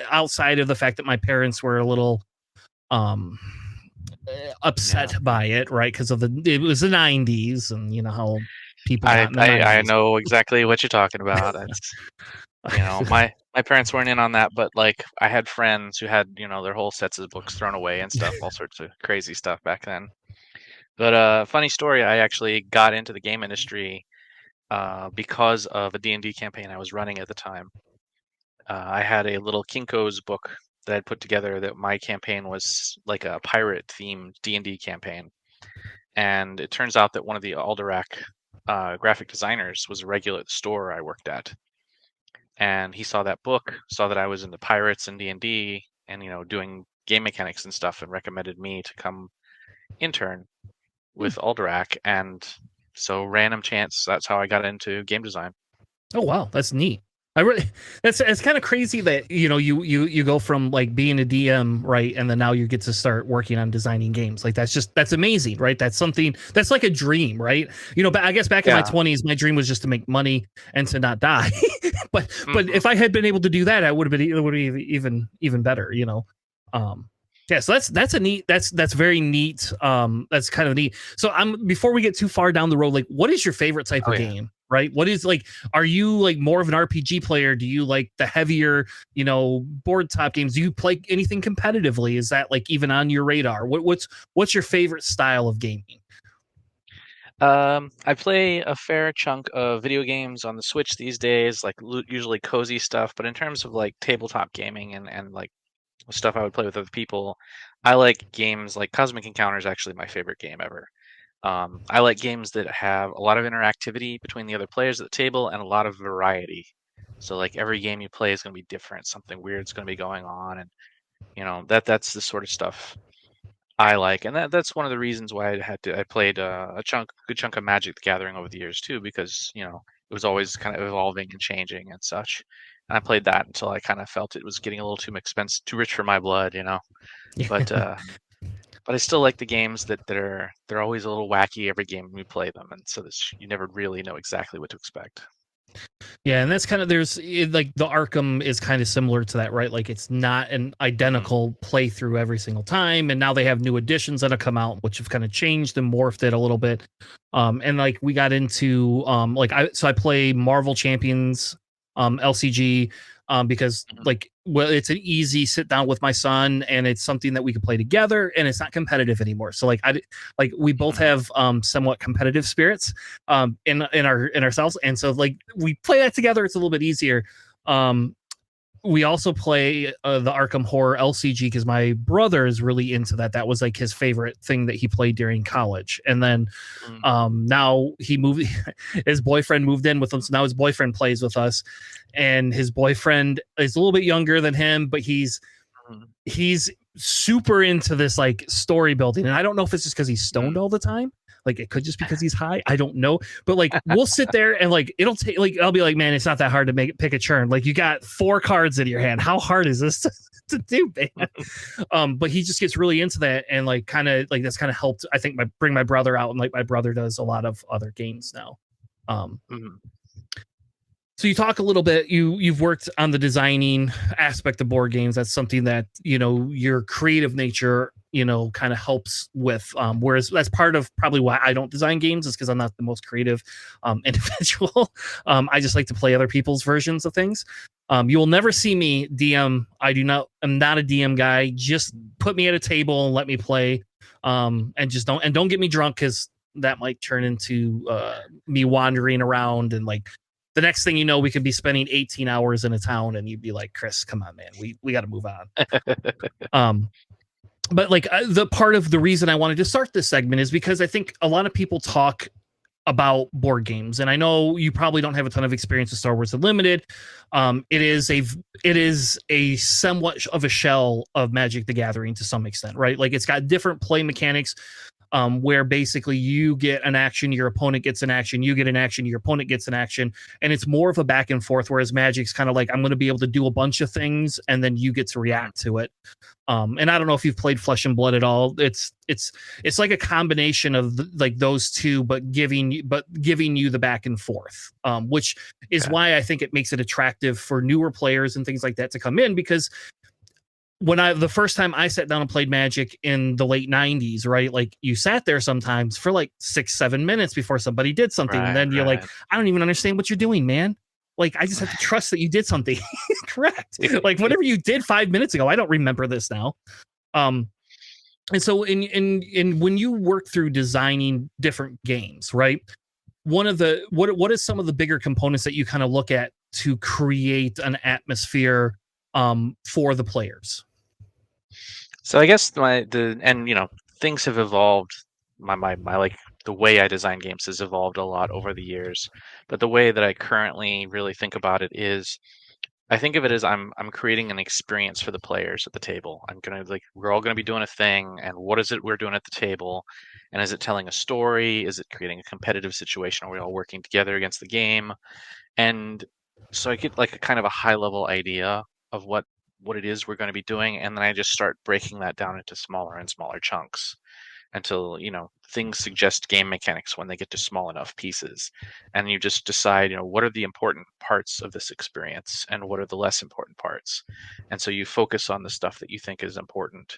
outside of the fact that my parents were a little upset by it, right? Because it was the 90s, and you know how people got in the 90s. I know exactly what you're talking about. It's my parents weren't in on that, but like I had friends who had their whole sets of books thrown away and stuff, all sorts of crazy stuff back then. But funny story, I actually got into the game industry because of a D&D campaign I was running at the time. I had a little Kinko's book that I'd put together that my campaign was like a pirate themed D&D campaign. And it turns out that one of the Alderac graphic designers was a regular at the store I worked at. And he saw that book, saw that I was into pirates and D&D and, doing game mechanics and stuff, and recommended me to come intern with Alderac. And so random chance, that's how I got into game design. Oh, wow. That's neat. It's kind of crazy that you go from like being a DM, right, and then now you get to start working on designing games. Like that's amazing, right? That's something that's like a dream, right? But I guess back in my 20s, my dream was just to make money and to not die. but if I had been able to do that, it would be even better. Yeah, so that's a neat. That's very neat. That's kind of neat. So before we get too far down the road, like, what is your favorite type of game? Right? What is like? Are you like more of an RPG player? Do you like the heavier, board top games? Do you play anything competitively? Is that like even on your radar? What's your favorite style of gaming? I play a fair chunk of video games on the Switch these days, like usually cozy stuff. But in terms of like tabletop gaming and like stuff I would play with other people, I like games like Cosmic Encounter is actually my favorite game ever. I like games that have a lot of interactivity between the other players at the table and a lot of variety. So like every game you play is going to be different. Something weird's going to be going on, and that's the sort of stuff I like. And that's one of the reasons why I played a good chunk of Magic the Gathering over the years too, because it was always kind of evolving and changing and such. And I played that until I kind of felt it was getting a little too expensive, too rich for my blood, But but I still like the games they're always a little wacky every game we play them, and so you never really know exactly what to expect. Yeah, and that's kind of like the Arkham is kind of similar to that, right? Like it's not an identical playthrough every single time, and now they have new additions that have come out, which have kind of changed and morphed it a little bit. And like we got into I play Marvel Champions, LCG. because Mhm. like, well, it's an easy sit down with my son, and it's something that we can play together, and it's not competitive anymore. So like we both Mhm. have somewhat competitive spirits in ourselves, and so like we play that together. It's a little bit easier. Um, we also play the Arkham Horror LCG because my brother is really into that. That was like his favorite thing that he played during college. And then Mhm. now he moved, his boyfriend moved in with him. So now his boyfriend plays with us, and his boyfriend is a little bit younger than him, but Mhm. he's super into this like story building. And I don't know if it's just because he's stoned Mhm. all the time. Like it could just because he's high. I don't know. But like we'll sit there and like it'll take like I'll be like, man, it's not that hard to pick a churn. Like you got 4 cards in your hand. How hard is this to do, man? But he just gets really into that, and like kind of like that's kind of helped, I think, bring my brother out, and like my brother does a lot of other games now. Mhm. So you talk a little bit. You've worked on the designing aspect of board games. That's something that your creative nature kind of helps with. Whereas that's part of probably why I don't design games is because I'm not the most creative individual. I just like to play other people's versions of things. You will never see me DM. I'm not a DM guy. Just put me at a table and let me play. And just don't get me drunk because that might turn into me wandering around and like the next thing you know, we could be spending 18 hours in a town, and you'd be like, Chris, come on, man, we got to move on. Um, but like the part of the reason I wanted to start this segment is because I think a lot of people talk about board games, and I know you probably don't have a ton of experience with Star Wars Unlimited. It is a somewhat of a shell of Magic the Gathering to some extent, right? Like it's got different play mechanics, where basically you get an action, your opponent gets an action, you get an action, your opponent gets an action, and it's more of a back and forth. Whereas Magic's kind of like I'm going to be able to do a bunch of things, and then you get to react to it. And I don't know if you've played Flesh and Blood at all. It's like a combination of like those two, but giving you the back and forth, which is Okay. why I think it makes it attractive for newer players and things like that to come in because the first time I sat down and played Magic in the late 90s, right? Like you sat there sometimes for like 6-7 minutes before somebody did something. And Right. then you're like, Right. I don't even understand what you're doing, man. Like I just have to trust that you did something correct. Like whatever you did 5 minutes ago, I don't remember this now. Um, and so in when you work through designing different games, right? One of the what is some of the bigger components that you kind of look at to create an atmosphere for the players? So I guess things have evolved. My like the way I design games has evolved a lot over the years. But the way that I currently really think about it is I think of it as I'm creating an experience for the players at the table. We're all gonna be doing a thing, and what is it we're doing at the table? And is it telling a story? Is it creating a competitive situation? Are we all working together against the game? And so I get like a kind of a high level idea of what it is we're going to be doing, and then I just start breaking that down into smaller and smaller chunks until things suggest game mechanics when they get to small enough pieces, and you just decide what are the important parts of this experience and what are the less important parts, and so you focus on the stuff that you think is important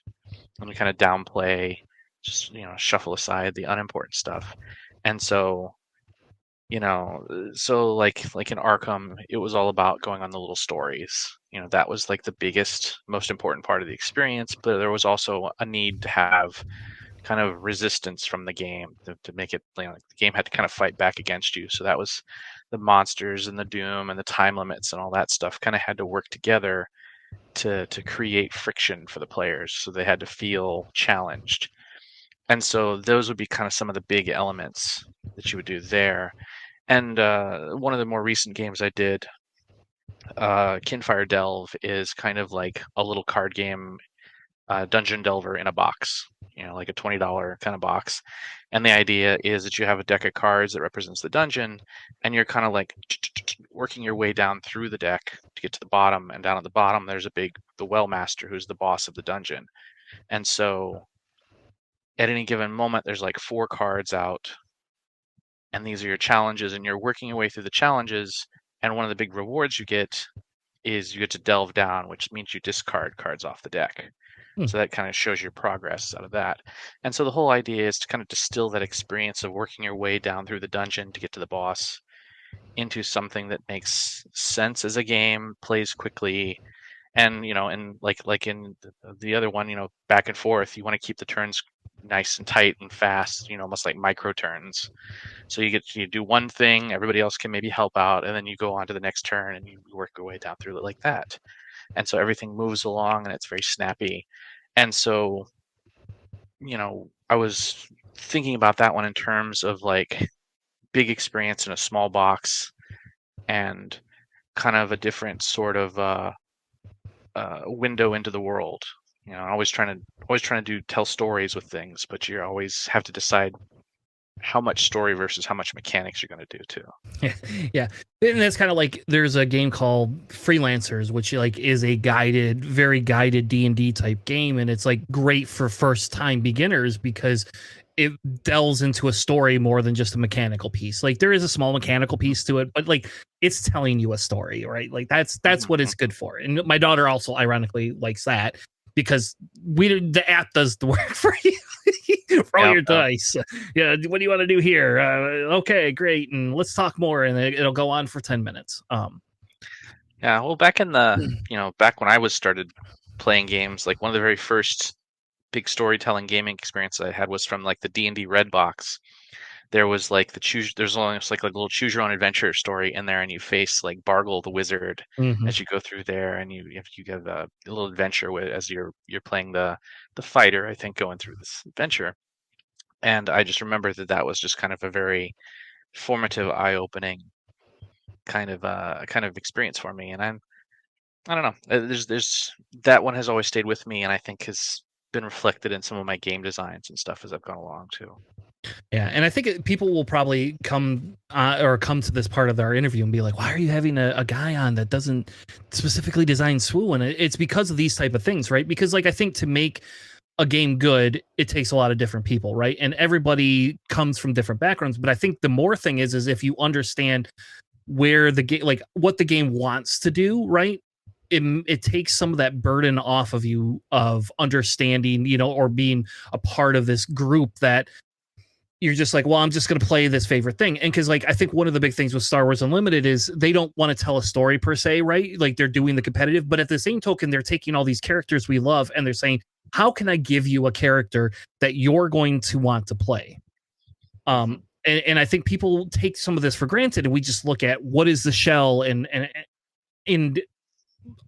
and you kind of downplay, just shuffle aside the unimportant stuff. And so like in Arkham, it was all about going on the little stories. That was like the biggest, most important part of the experience. But there was also a need to have kind of resistance from the game to make it, like the game had to kind of fight back against you. So that was the monsters and the doom and the time limits and all that stuff kind of had to work together to create friction for the players. So they had to feel challenged. And so those would be kind of some of the big elements that you would do there. And one of the more recent games I did, Kinfire Delve, is kind of like a little card game, dungeon delver in a box, like a $20 kind of box. And the idea is that you have a deck of cards that represents the dungeon, and you're kind of like working your way down through the deck to get to the bottom. And down at the bottom, there's the Well Master, who's the boss of the dungeon. And so at any given moment, there's like 4 cards out, and these are your challenges, and you're working your way through the challenges. And one of the big rewards you get is you get to delve down, which means you discard cards off the deck. Hmm. So that kind of shows your progress out of that. And so the whole idea is to kind of distill that experience of working your way down through the dungeon to get to the boss into something that makes sense as a game, plays quickly, and and like in the other one, back and forth, you want to keep the turns nice and tight and fast, almost like micro turns. So you do one thing, everybody else can maybe help out, and then you go on to the next turn and you work your way down through it like that. And so everything moves along and it's very snappy. And so, I was thinking about that one in terms of like big experience in a small box and kind of a different sort of window into the world. Always trying to tell stories with things, but you always have to decide how much story versus how much mechanics you're going to do too. Yeah, and that's kind of like there's a game called Freelancers, which like is a very guided D&D type game, and it's like great for first time beginners because it delves into a story more than just a mechanical piece. Like there is a small mechanical piece to it, but like it's telling you a story, right? Like that's what it's good for. And my daughter also ironically likes that because the app does the work for you. Roll your dice. Yeah, what do you want to do here? Okay, great, and let's talk more, and it'll go on for 10 minutes. Yeah, well, back in the back when I was started playing games, like one of the very first big storytelling gaming experiences I had was from like the D&D Red box. There was like there's almost like a little choose your own adventure story in there, and you face like Bargle the wizard as you go through there, and you get a little adventure as you're playing the fighter, I think, going through this adventure. And I just remember that was just kind of a very formative, eye-opening kind of experience for me. And I don't know. There's that one has always stayed with me, and I think has been reflected in some of my game designs and stuff as I've gone along too. Yeah, and I think people will probably come to this part of our interview and be like, "Why are you having a guy on that doesn't specifically design SWU?" And it's because of these type of things, right? Because like I think to make a game good, it takes a lot of different people, right? And everybody comes from different backgrounds. But I think the more thing is if you understand where the game, like what the game wants to do, right? It takes some of that burden off of you of understanding, or being a part of this group that you're just like, well, I'm just going to play this favorite thing. And because like, I think one of the big things with Star Wars Unlimited is they don't want to tell a story per se, right? Like they're doing the competitive, but at the same token, they're taking all these characters we love and they're saying, how can I give you a character that you're going to want to play? And I think people take some of this for granted and we just look at what is the shell and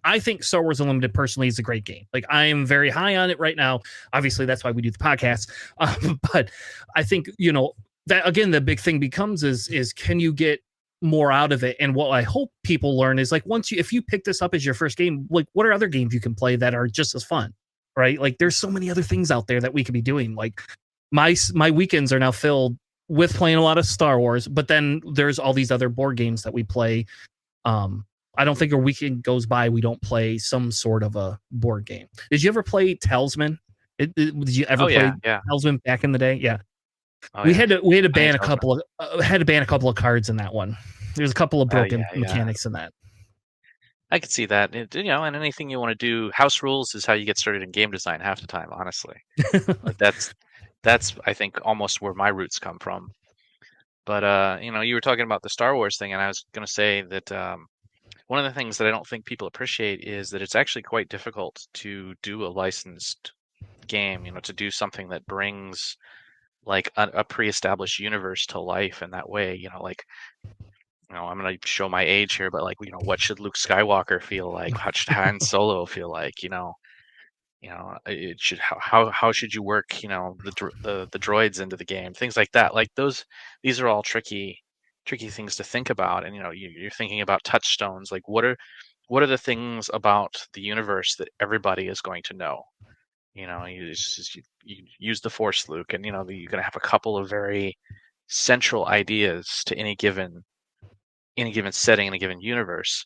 I think Star Wars Unlimited personally is a great game. Like I am very high on it right now. Obviously, that's why we do the podcast. But I think that again, the big thing becomes is can you get more out of it? And what I hope people learn is like if you pick this up as your first game, like what are other games you can play that are just as fun, right? Like there's so many other things out there that we could be doing. Like my weekends are now filled with playing a lot of Star Wars, but then there's all these other board games that we play. I don't think a weekend goes by we don't play some sort of a board game. Did you ever play Talisman? Did you ever play Talisman back in the day? Yeah. We had to ban a couple of cards in that one. There's a couple of broken mechanics in that. I could see that. And anything you want to do, house rules is how you get started in game design half the time, honestly. Like that's I think almost where my roots come from. But you were talking about the Star Wars thing, and I was going to say that one of the things that I don't think people appreciate is that it's actually quite difficult to do a licensed game, to do something that brings like a pre-established universe to life in that way, I'm going to show my age here, but like, what should Luke Skywalker feel like? What should Han Solo feel like? It should how should you work, the droids into the game, things like that. Like these are all tricky things to think about. And you're thinking about touchstones. Like what are the things about the universe that everybody is going to know? You use the Force, Luke, and you're going to have a couple of very central ideas to any given setting in a given universe,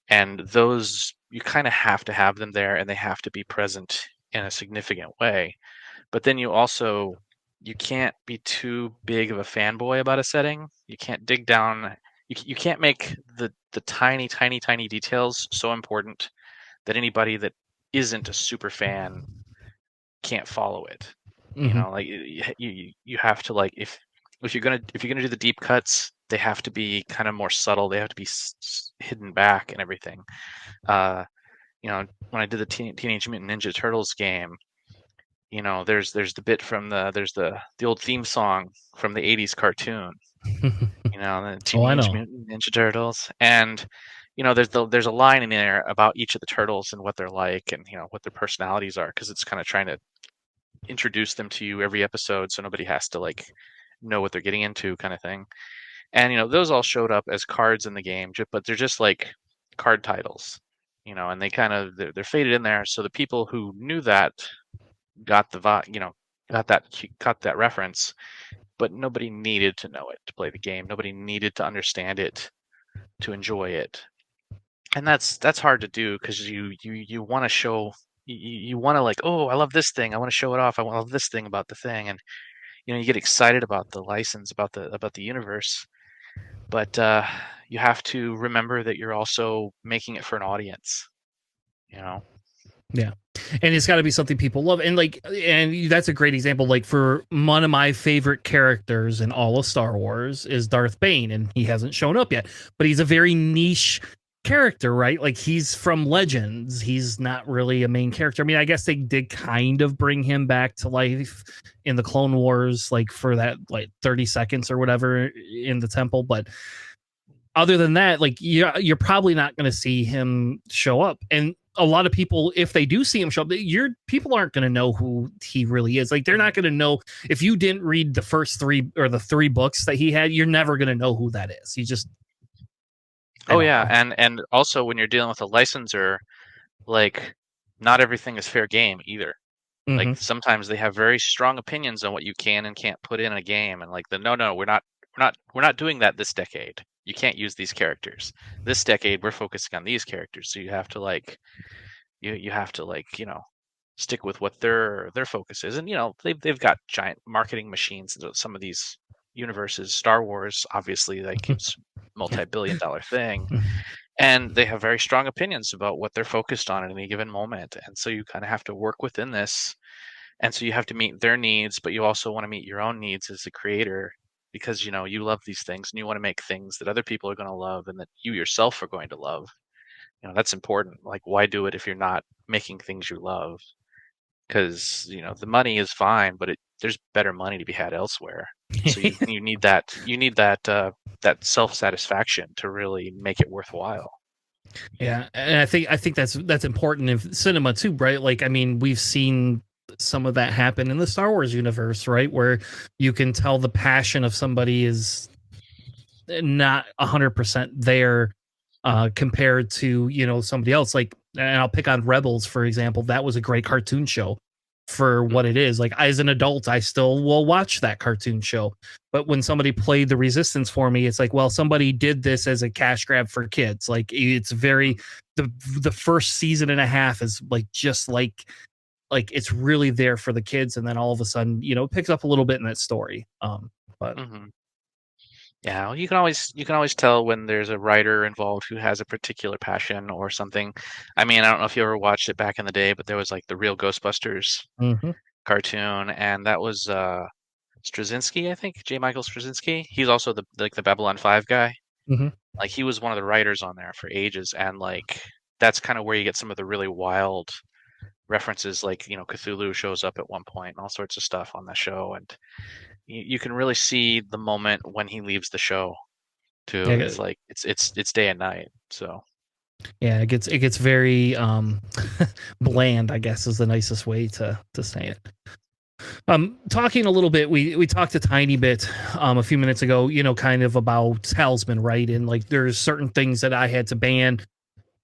and those you kind of have to have them there, and they have to be present in a significant way. But then you can't be too big of a fanboy about a setting. You can't dig down. You can't make the tiny details so important that anybody that isn't a super fan can't follow it. Like you have to, like, if you're gonna do the deep cuts, they have to be kind of more subtle. They have to be hidden back and everything. You know, when I did the Teenage Mutant Ninja Turtles game, you know, there's the bit from the old theme song from the 80s cartoon, you know, the Oh, I Teenage know. Mutant Ninja Turtles. And, you know, there's a line in there about each of the turtles and what they're like and, you know, what their personalities are, because it's kind of trying to introduce them to you every episode so nobody has to like know what they're getting into kind of thing. And, you know, those all showed up as cards in the game, but they're just like card titles, you know, and they're faded in there. So the people who knew that got you know, got that reference, but nobody needed to know it to play the game. Nobody needed to understand it to enjoy it. And that's hard to do because you want to show you want to like, oh, I love this thing. I want to show it off. I love this thing about the thing, and you know, you get excited about the license, about the universe, but you have to remember that you're also making it for an audience, you know. Yeah. And it's got to be something people love. And like, and that's a great example. Like, for one of my favorite characters in all of Star Wars is Darth Bane, and he hasn't shown up yet, but he's a very niche character, right? Like, he's from Legends. He's not really a main character. I mean, I guess they did kind of bring him back to life in the Clone Wars, like for that like 30 seconds or whatever in the temple, but other than that, like, you're probably not going to see him show up. And a lot of people, if they do see him show up, people aren't going to know who he really is. Like, they're not going to know. If you didn't read the first three or the three books that he had, you're never going to know who that is. You just, Oh yeah, and also when you're dealing with a licensor, like not everything is fair game either. mm-hmm. Like sometimes they have very strong opinions on what you can and can't put in a game, and like no, we're not doing that this decade. You can't use these characters. This decade we're focusing on these characters, so you have to like you have to like, you know, stick with what their focus is. And you know, they've got giant marketing machines into some of these universes. Star Wars, obviously, like it's multi-billion-dollar thing, and they have very strong opinions about what they're focused on at any given moment. And so you kind of have to work within this, and so you have to meet their needs, but you also want to meet your own needs as a creator, because you know you love these things and you want to make things that other people are going to love and that you yourself are going to love. You know, that's important. Like, why do it if you're not making things you love? Because you know the money is fine, but there's better money to be had elsewhere. So you need that self-satisfaction to really make it worthwhile. Yeah, and I think that's important in cinema too, right? Like, I mean, we've seen some of that happen in the Star Wars universe, right? Where you can tell the passion of somebody is not 100% there compared to, you know, somebody else. Like, and I'll pick on Rebels, for example. That was a great cartoon show for what it is. Like, as an adult, I still will watch that cartoon show. But when somebody played the Resistance for me, it's like, well, somebody did this as a cash grab for kids. Like, it's very, the first season and a half is like just like it's really there for the kids, and then all of a sudden, you know, it picks up a little bit in that story. But yeah, well, you can always tell when there's a writer involved who has a particular passion or something. I mean, I don't know if you ever watched it back in the day, but there was like the Real Ghostbusters cartoon, and that was Straczynski, I think, J. Michael Straczynski. He's also the Babylon 5 guy. Like, he was one of the writers on there for ages, and like that's kind of where you get some of the really wild references, like, you know, Cthulhu shows up at one point and all sorts of stuff on the show, and you can really see the moment when he leaves the show too. Yeah, It's like it's day and night. So yeah, it gets very bland, I guess is the nicest way to say it. Talking a little bit, we talked a tiny bit a few minutes ago, you know, kind of about Talisman, right? And like, there's certain things that I had to ban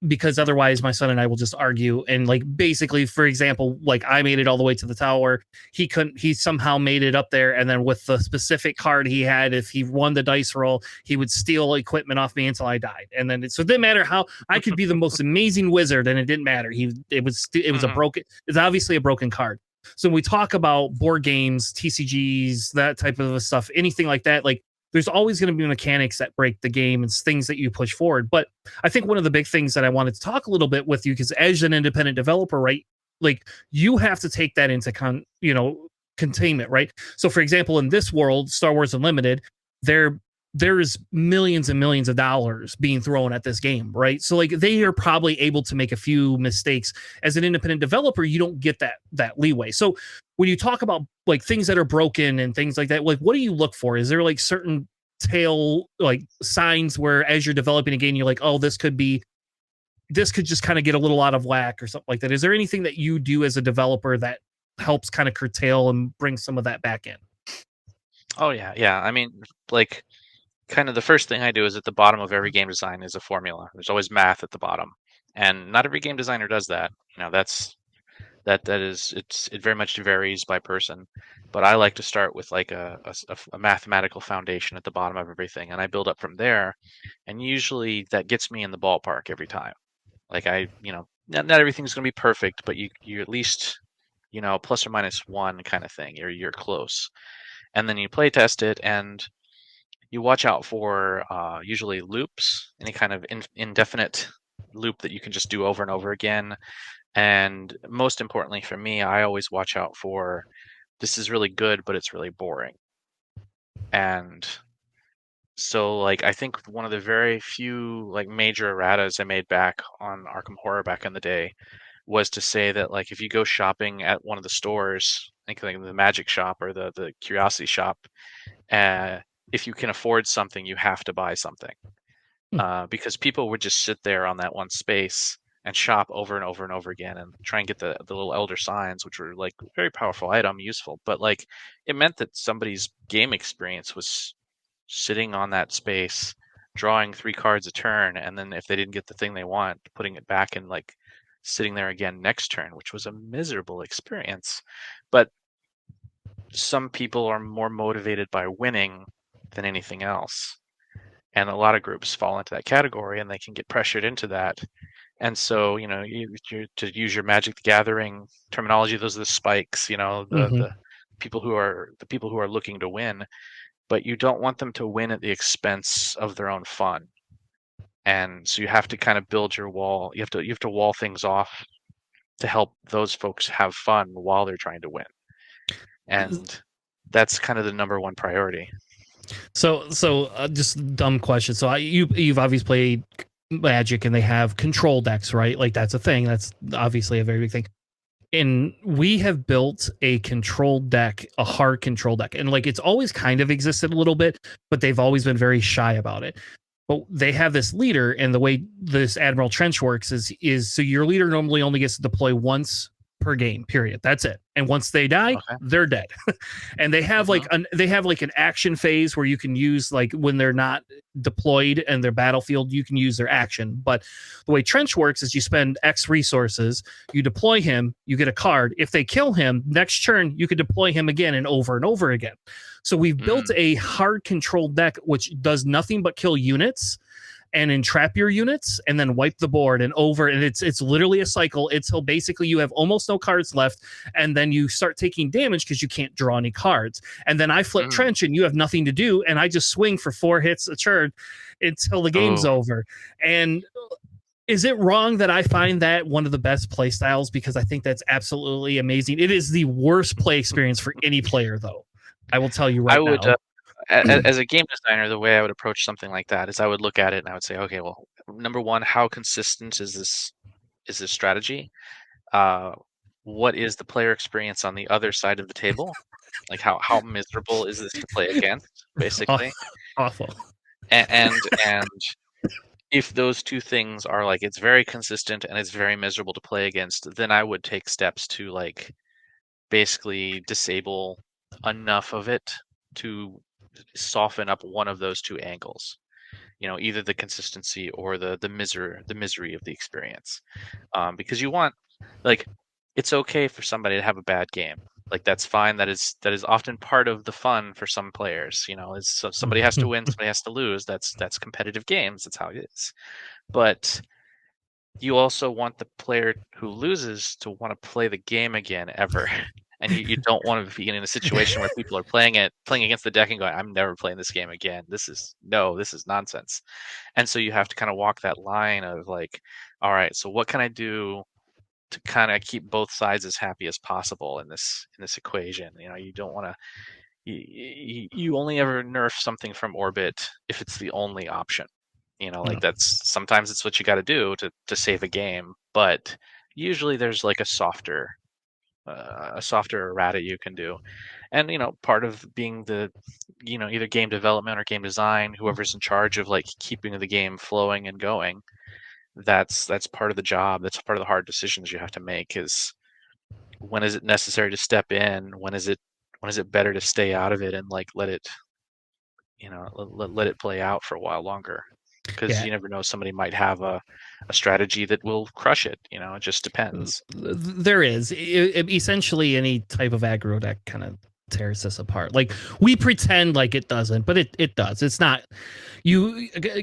because otherwise my son and I will just argue. And like, basically, for example, like, I made it all the way to the tower. He somehow made it up there. And then with the specific card he had, if he won the dice roll, he would steal equipment off me until I died. And then so it didn't matter how I could be the most amazing wizard, and it didn't matter. It was it's obviously a broken card. So when we talk about board games, TCGs, that type of stuff, anything like that, like, there's always going to be mechanics that break the game and things that you push forward. But I think one of the big things that I wanted to talk a little bit with you, because as an independent developer, right, like, you have to take that into containment, right? So for example, in this world, Star Wars Unlimited, they're there's millions and millions of dollars being thrown at this game, right? So like they are probably able to make a few mistakes. As an independent developer, you don't get that leeway. So when you talk about like things that are broken and things like that, like what do you look for? Is there like certain tail like signs where as you're developing a game, you're like, oh, this could just kind of get a little out of whack or something like that? Is there anything that you do as a developer that helps kind of curtail and bring some of that back in? Oh yeah. I mean, like, kind of the first thing I do is at the bottom of every game design is a formula. There's always math at the bottom, and not every game designer does that. It very much varies by person. But I like to start with like a mathematical foundation at the bottom of everything, and I build up from there. And usually that gets me in the ballpark every time. Like not everything's going to be perfect, but you at least plus or minus one kind of thing. You're close, and then you play test it, and you watch out for usually loops, any kind of indefinite loop that you can just do over and over again. And most importantly for me, I always watch out for this is really good, but it's really boring. And so, like, I think one of the very few like major erratas I made back on Arkham Horror back in the day was to say that like if you go shopping at one of the stores, I think like the Magic Shop or the Curiosity Shop, uh, if you can afford something, you have to buy something. Because people would just sit there on that one space and shop over and over and over again and try and get the little elder signs, which were like very powerful item, useful. But like it meant that somebody's game experience was sitting on that space, drawing 3 cards a turn, and then if they didn't get the thing they want, putting it back and like sitting there again next turn, which was a miserable experience. But some people are more motivated by winning than anything else. And a lot of groups fall into that category and they can get pressured into that. And so, to use your Magic the Gathering terminology, those are the spikes, the people who are looking to win, but you don't want them to win at the expense of their own fun. And so you have to kind of build your wall. You have to wall things off to help those folks have fun while they're trying to win. And that's kind of the number one priority. So just dumb question. So you've obviously played Magic, and they have control decks, right? Like that's a thing. That's obviously a very big thing. And we have built a control deck, a hard control deck, and like it's always kind of existed a little bit, but they've always been very shy about it. But they have this leader, and the way this Admiral Trench works is so your leader normally only gets to deploy once per game, period. That's it. And once they die, Okay. they're dead. And they have like an action phase where you can use, like, when they're not deployed and their battlefield, you can use their action. But the way Trench works is you spend X resources, you deploy him, you get a card. If they kill him, next turn you could deploy him again and over again. So we've built a hard control deck which does nothing but kill units and entrap your units and then wipe the board and it's literally a cycle. It's basically you have almost no cards left, and then you start taking damage because you can't draw any cards. And then I flip Trench and you have nothing to do, and I just swing for 4 hits a turn until the game's over. And is it wrong that I find that one of the best play styles? Because I think that's absolutely amazing. It is the worst play experience for any player, though. I will tell you right now. As a game designer, the way I would approach something like that is I would look at it and I would say, okay, well, number one, how consistent is this strategy? What is the player experience on the other side of the table? Like how miserable is this to play against, basically? Awful. And if those two things are like it's very consistent and it's very miserable to play against, then I would take steps to like basically disable enough of it to soften up one of those two angles, either the consistency or the misery of the experience, because you want, like, it's okay for somebody to have a bad game, like that's fine. That is often part of the fun for some players. Is so somebody has to win, somebody has to lose. That's competitive games. That's how it is. But you also want the player who loses to want to play the game again ever. And you don't want to be in a situation where people are playing against the deck and going, I'm never playing this game again. This is nonsense. And so you have to kind of walk that line of like, all right, so what can I do to kind of keep both sides as happy as possible in this equation? You don't want to you only ever nerf something from orbit if it's the only option. Like Yeah. that's sometimes it's what you got to do to save a game, but usually there's like a softer errata you can do. And part of being the either game development or game design, whoever's in charge of like keeping the game flowing and going, that's part of the job. That's part of the hard decisions you have to make, is when is it necessary to step in, when is it better to stay out of it and like let it let it play out for a while longer, because Yeah. you never know, somebody might have a strategy that will crush it. It just depends. There is essentially any type of aggro deck kind of tears this apart. Like, we pretend like it doesn't, but it does. It's not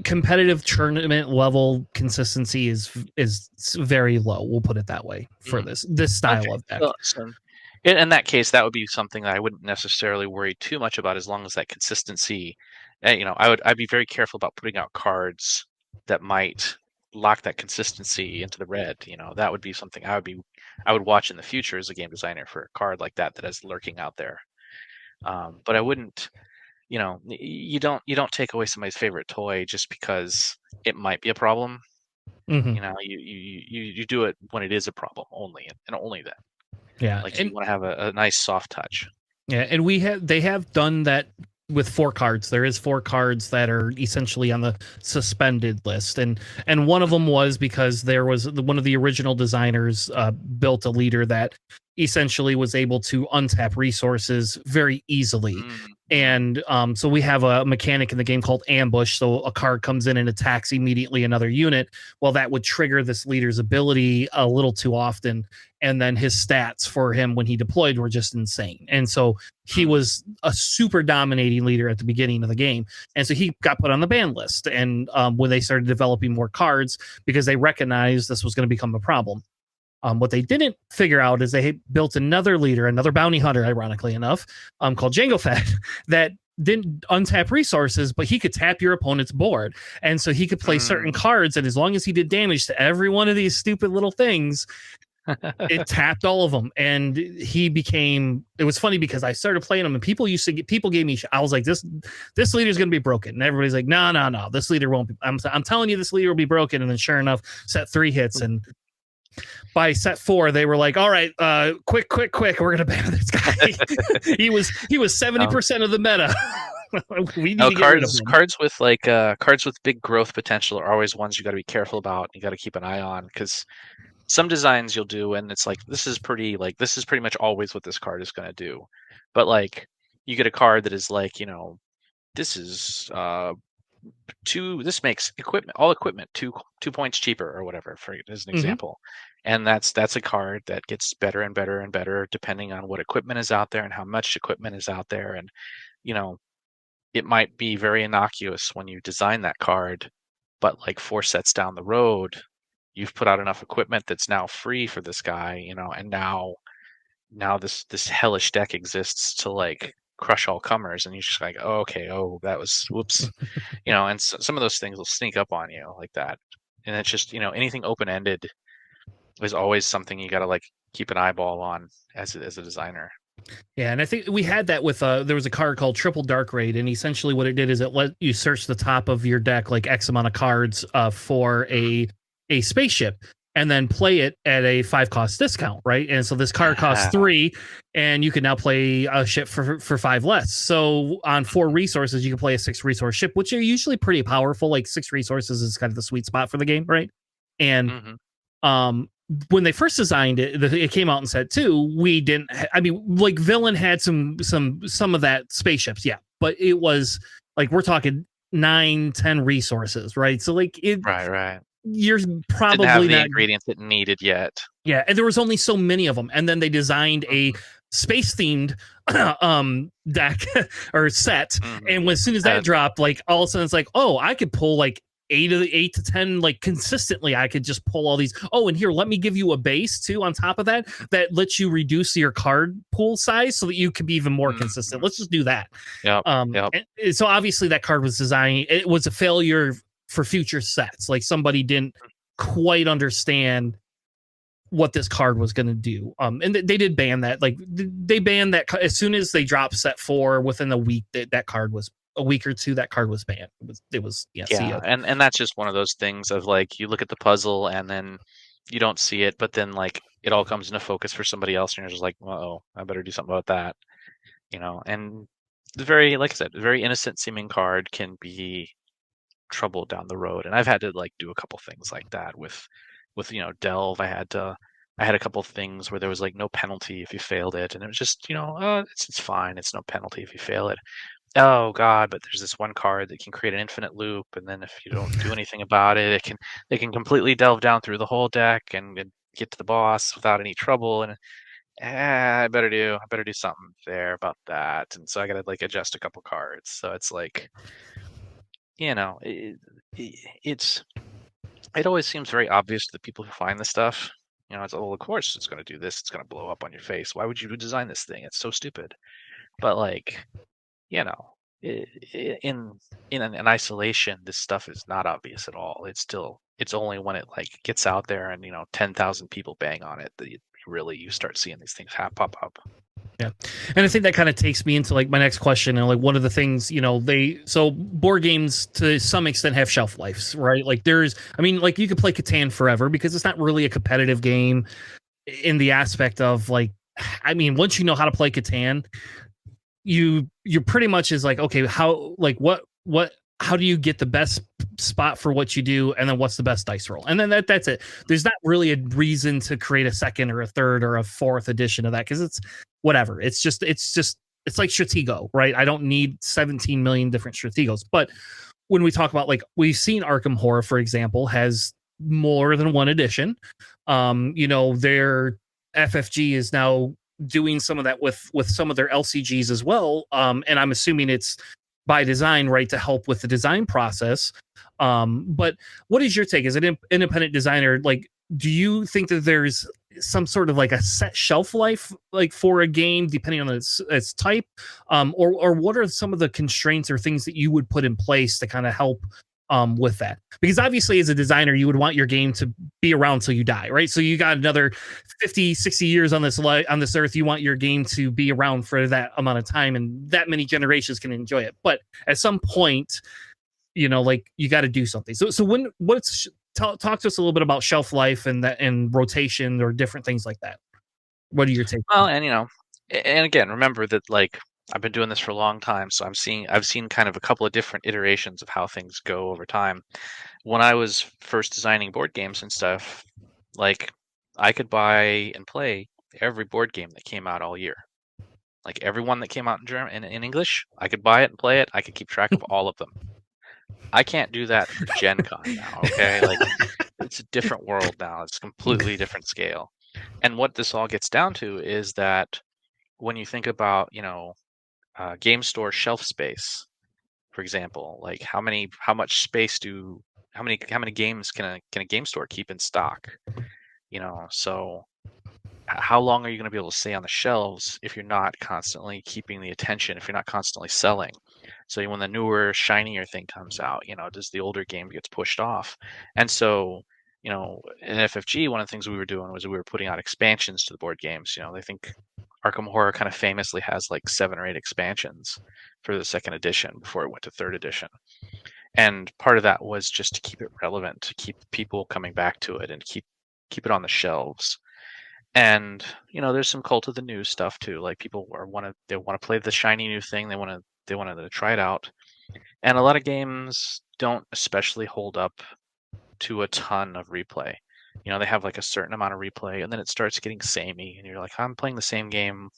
competitive tournament level consistency is very low. We'll put it that way for this style of deck. So in that case, that would be something that I wouldn't necessarily worry too much about, as long as that consistency. I'd be very careful about putting out cards that might lock that consistency into the red. That would be something I would watch in the future as a game designer, for a card like that is lurking out there. But I wouldn't. You don't take away somebody's favorite toy just because it might be a problem. Mhm. You do it when it is a problem only, and only then. Yeah, Like, you want to have a nice soft touch. Yeah, and they have done that with 4 cards. There is 4 cards that are essentially on the suspended list, and one of them was because there was one of the original designers built a leader that essentially was able to untap resources very easily. And so we have a mechanic in the game called ambush. So a card comes in and attacks immediately another unit. Well, that would trigger this leader's ability a little too often. And then his stats for him when he deployed were just insane. And so he was a super dominating leader at the beginning of the game. And so he got put on the ban list. And when they started developing more cards, because they recognized this was going to become a problem. What they didn't figure out is they built another leader, another bounty hunter, ironically enough, called Jango Fett, that didn't untap resources, but he could tap your opponent's board. And so he could play certain cards, and as long as he did damage to every one of these stupid little things, it tapped all of them. And it was funny because I started playing them, and people gave me, I was like, this leader is going to be broken. And everybody's like, no, this leader won't be. I'm telling you, this leader will be broken. And then sure enough, set 3 hits, and by set 4, they were like, all right, quick, we're gonna ban this guy. he was 70% of the meta. We need to get rid of him. Cards with big growth potential are always ones you got to be careful about. You got to keep an eye on, because some designs you'll do and it's like, this is pretty much always what this card is going to do. But like, you get a card that is like, this is this makes all equipment 2 points cheaper or whatever, for as an example. And that's a card that gets better and better and better depending on what equipment is out there and how much equipment is out there. And it might be very innocuous when you design that card, but like 4 sets down the road, you've put out enough equipment that's now free for this guy, and now this hellish deck exists to like crush all comers, and you're just like, oh, okay, that was whoops. And some of those things will sneak up on you like that. And it's just, anything open-ended is always something you got to like keep an eyeball on as a designer. Yeah, and I think we had that with there was a card called Triple Dark Raid, and essentially what it did is it let you search the top of your deck like X amount of cards for a spaceship, and then play it at a 5 cost discount, right? And so this card costs 3, and you can now play a ship for 5 less. So on 4 resources, you can play a 6 resource ship, which are usually pretty powerful. Like 6 resources is kind of the sweet spot for the game, right? And when they first designed it, it came out in set 2. We didn't. Like Villain had some of that spaceships, yeah, but it was like we're talking 9-10 resources, right? So like it, right. You're probably didn't have the not ingredients it needed yet. Yeah, and there was only so many of them, and then they designed a space themed deck or set, and as soon as that dropped, like all of a sudden it's like, oh, I could pull like 8 to 10 like consistently. I could just pull all these. Oh, and here, let me give you a base too on top of that lets you reduce your card pool size so that you can be even more consistent. Let's just do that. Yep. And so obviously that card was designed. It was a failure for future sets. Like somebody didn't quite understand what this card was going to do. And they did ban that. Like they banned that as soon as they dropped set 4. Within a week, that card was a week or two. That card was banned. It was see Yeah, ya. and that's just one of those things of like you look at the puzzle and then you don't see it, but then like it all comes into focus for somebody else, and you're just like, oh, I better do something about that, you know. And the very, like I said, the very innocent seeming card can be trouble down the road. And I've had to like do a couple things like that with Delve. I had a couple things where there was like no penalty if you failed it, and it was just it's fine, it's no penalty if you fail it. Oh God, but there's this one card that can create an infinite loop, and then if you don't do anything about it, they can completely delve down through the whole deck and get to the boss without any trouble. And I better do something there about that. And so I gotta like adjust a couple cards. So it's like, it's it always seems very obvious to the people who find this stuff. It's well, of course it's going to do this. It's going to blow up on your face. Why would you design this thing? It's so stupid. But like, you know, in an isolation, this stuff is not obvious at all. It's only when it like gets out there and 10,000 people bang on it that you start seeing these things pop up. Yeah. And I think that kind of takes me into like my next question. And like one of the things, so board games to some extent have shelf lives, right? Like like you could play Catan forever because it's not really a competitive game in the aspect of like, once you know how to play Catan, you're pretty much is like, okay, how do you get the best spot for what you do, and then what's the best dice roll, and then that's it. There's not really a reason to create a second or a third or a fourth edition of that because it's whatever. It's like Stratego, right? I don't need 17 million different Strategos. But when we talk about like we've seen Arkham Horror, for example, has more than one edition. Their FFG is now doing some of that with some of their LCGs as well. And I'm assuming it's by design, right, to help with the design process. But what is your take as an independent designer? Like, do you think that there's some sort of like a set shelf life, like for a game, depending on its type, or what are some of the constraints or things that you would put in place to kind of help with that? Because obviously as a designer, you would want your game to be around till you die, right? So you got another 50, 60 years on this earth. You want your game to be around for that amount of time and that many generations can enjoy it. But at some point, like you got to do something. So talk to us a little bit about shelf life and rotation or different things like that. What are your takes? Well, and again, remember that like I've been doing this for a long time, so I've seen kind of a couple of different iterations of how things go over time. When I was first designing board games and stuff, like I could buy and play every board game that came out all year. Like every one that came out in German in English, I could buy it and play it. I could keep track of all of them. I can't do that for Gen Con now, okay? Like it's a different world now. It's a completely different scale. And what this all gets down to is that when you think about, game store shelf space, for example, like how much space how many games can a game store keep in stock? So how long are you going to be able to stay on the shelves if you're not constantly keeping the attention, if you're not constantly selling? So when the newer, shinier thing comes out, does the older game gets pushed off? And so, in FFG, one of the things we were doing was we were putting out expansions to the board games. I think Arkham Horror kind of famously has like 7 or 8 expansions for the second edition before it went to third edition. And part of that was just to keep it relevant, to keep people coming back to it and keep it on the shelves. And there's some cult of the new stuff too. Like people want to play the shiny new thing. They want to try it out. And a lot of games don't especially hold up to a ton of replay. They have like a certain amount of replay, and then it starts getting samey, and you're like, I'm playing the same game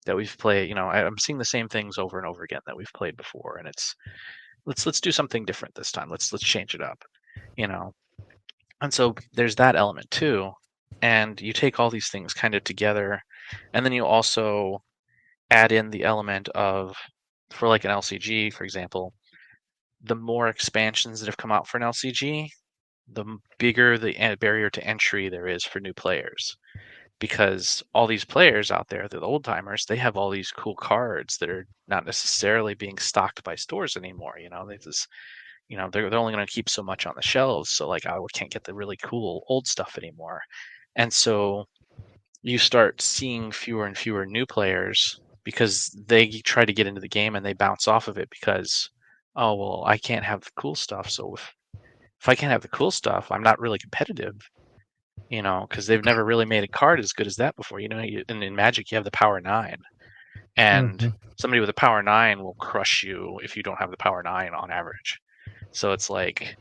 that we've played. I'm seeing the same things over and over again that we've played before, and it's let's do something different this time. Let's change it up, And so there's that element too. And you take all these things kind of together, and then you also add in the element of, for like an LCG, for example, the more expansions that have come out for an LCG, the bigger the barrier to entry there is for new players. Because all these players out there, the old timers, they have all these cool cards that are not necessarily being stocked by stores anymore. They just, they're only going to keep so much on the shelves. So like, I can't get the really cool old stuff anymore. And so you start seeing fewer and fewer new players because they try to get into the game and they bounce off of it because, oh, well, I can't have the cool stuff. So if I can't have the cool stuff, I'm not really competitive, because they've never really made a card as good as that before. In Magic, you have the Power 9, and Mhm. somebody with a Power 9 will crush you if you don't have the Power 9 on average. So it's like,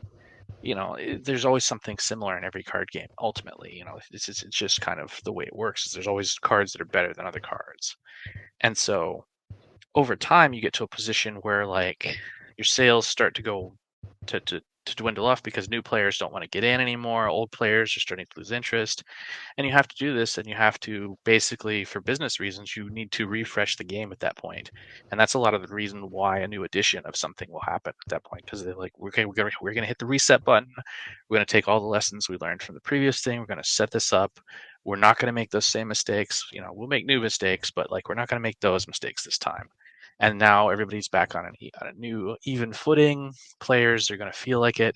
there's always something similar in every card game. Ultimately, it's just kind of the way it works. Is there's always cards that are better than other cards, and so over time you get to a position where like your sales start to go to dwindle off because new players don't want to get in anymore. Old players are starting to lose interest, and you have to do this, and you have to basically, for business reasons, you need to refresh the game at that point. And that's a lot of the reason why a new edition of something will happen at that point, because they're like, okay, we're gonna hit the reset button. We're gonna take all the lessons we learned from the previous thing. We're gonna set this up. We're not gonna make those same mistakes. We'll make new mistakes, but like we're not gonna make those mistakes this time. And now everybody's back on a new even footing. Players are going to feel like it.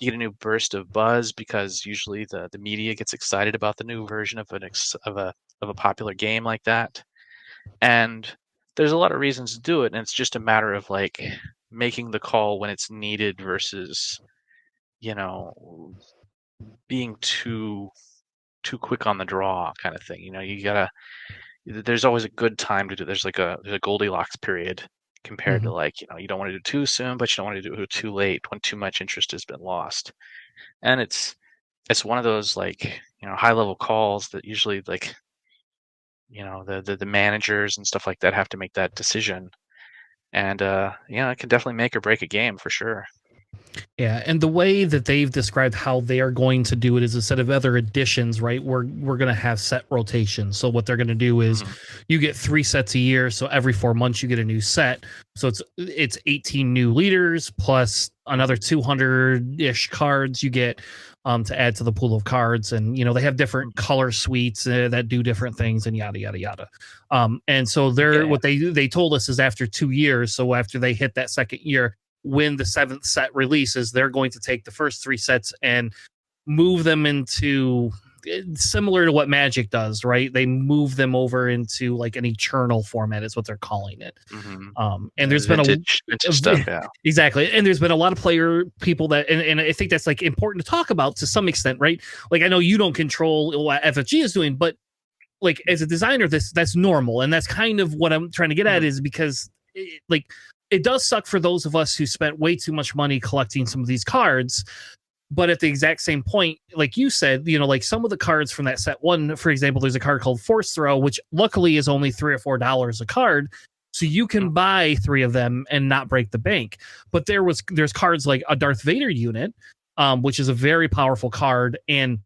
You get a new burst of buzz because usually the media gets excited about the new version of a popular game like that. And there's a lot of reasons to do it, and it's just a matter of like making the call when it's needed versus being too quick on the draw kind of thing. You gotta there's always a good time to do. There's a Goldilocks period compared to Mhm. like you don't want to do too soon, but you don't want to do it too late when too much interest has been lost. And it's one of those like high level calls that usually like the managers and stuff like that have to make that decision. And it can definitely make or break a game for sure. Yeah, and the way that they've described how they are going to do it is instead of other editions, right? We're going to have set rotations. So what they're going to do is Hmm. you get 3 sets a year, so every 4 months you get a new set. So it's 18 new leaders plus another Hmm. 200-ish cards you get to add to the pool of cards, and they have different Hmm. color suites that do different things and yada yada yada. And so Yeah, yeah. what they told us is after 2 years, so after they hit that second year, when the 7th set releases, they're going to take the first 3 sets and move them into similar to what Magic does, right? They move them over into like an eternal format, is what they're calling it. Hmm. And there's been Vintage stuff. Yeah. exactly, and there's been a lot of player people that, and I think that's like important to talk about to some extent, right? Like I know you don't control what FFG is doing, but like as a designer, that's normal, and that's kind of what I'm trying to get at Hmm. is because like it does suck for those of us who spent way too much money collecting some of these cards. But at the exact same point, like you said, like some of the cards from that set one, for example, there's a card called Force Throw, which luckily is only $3 or $4 a card. So you can buy 3 of them and not break the bank. But there's cards like a Darth Vader unit, which is a very powerful card, and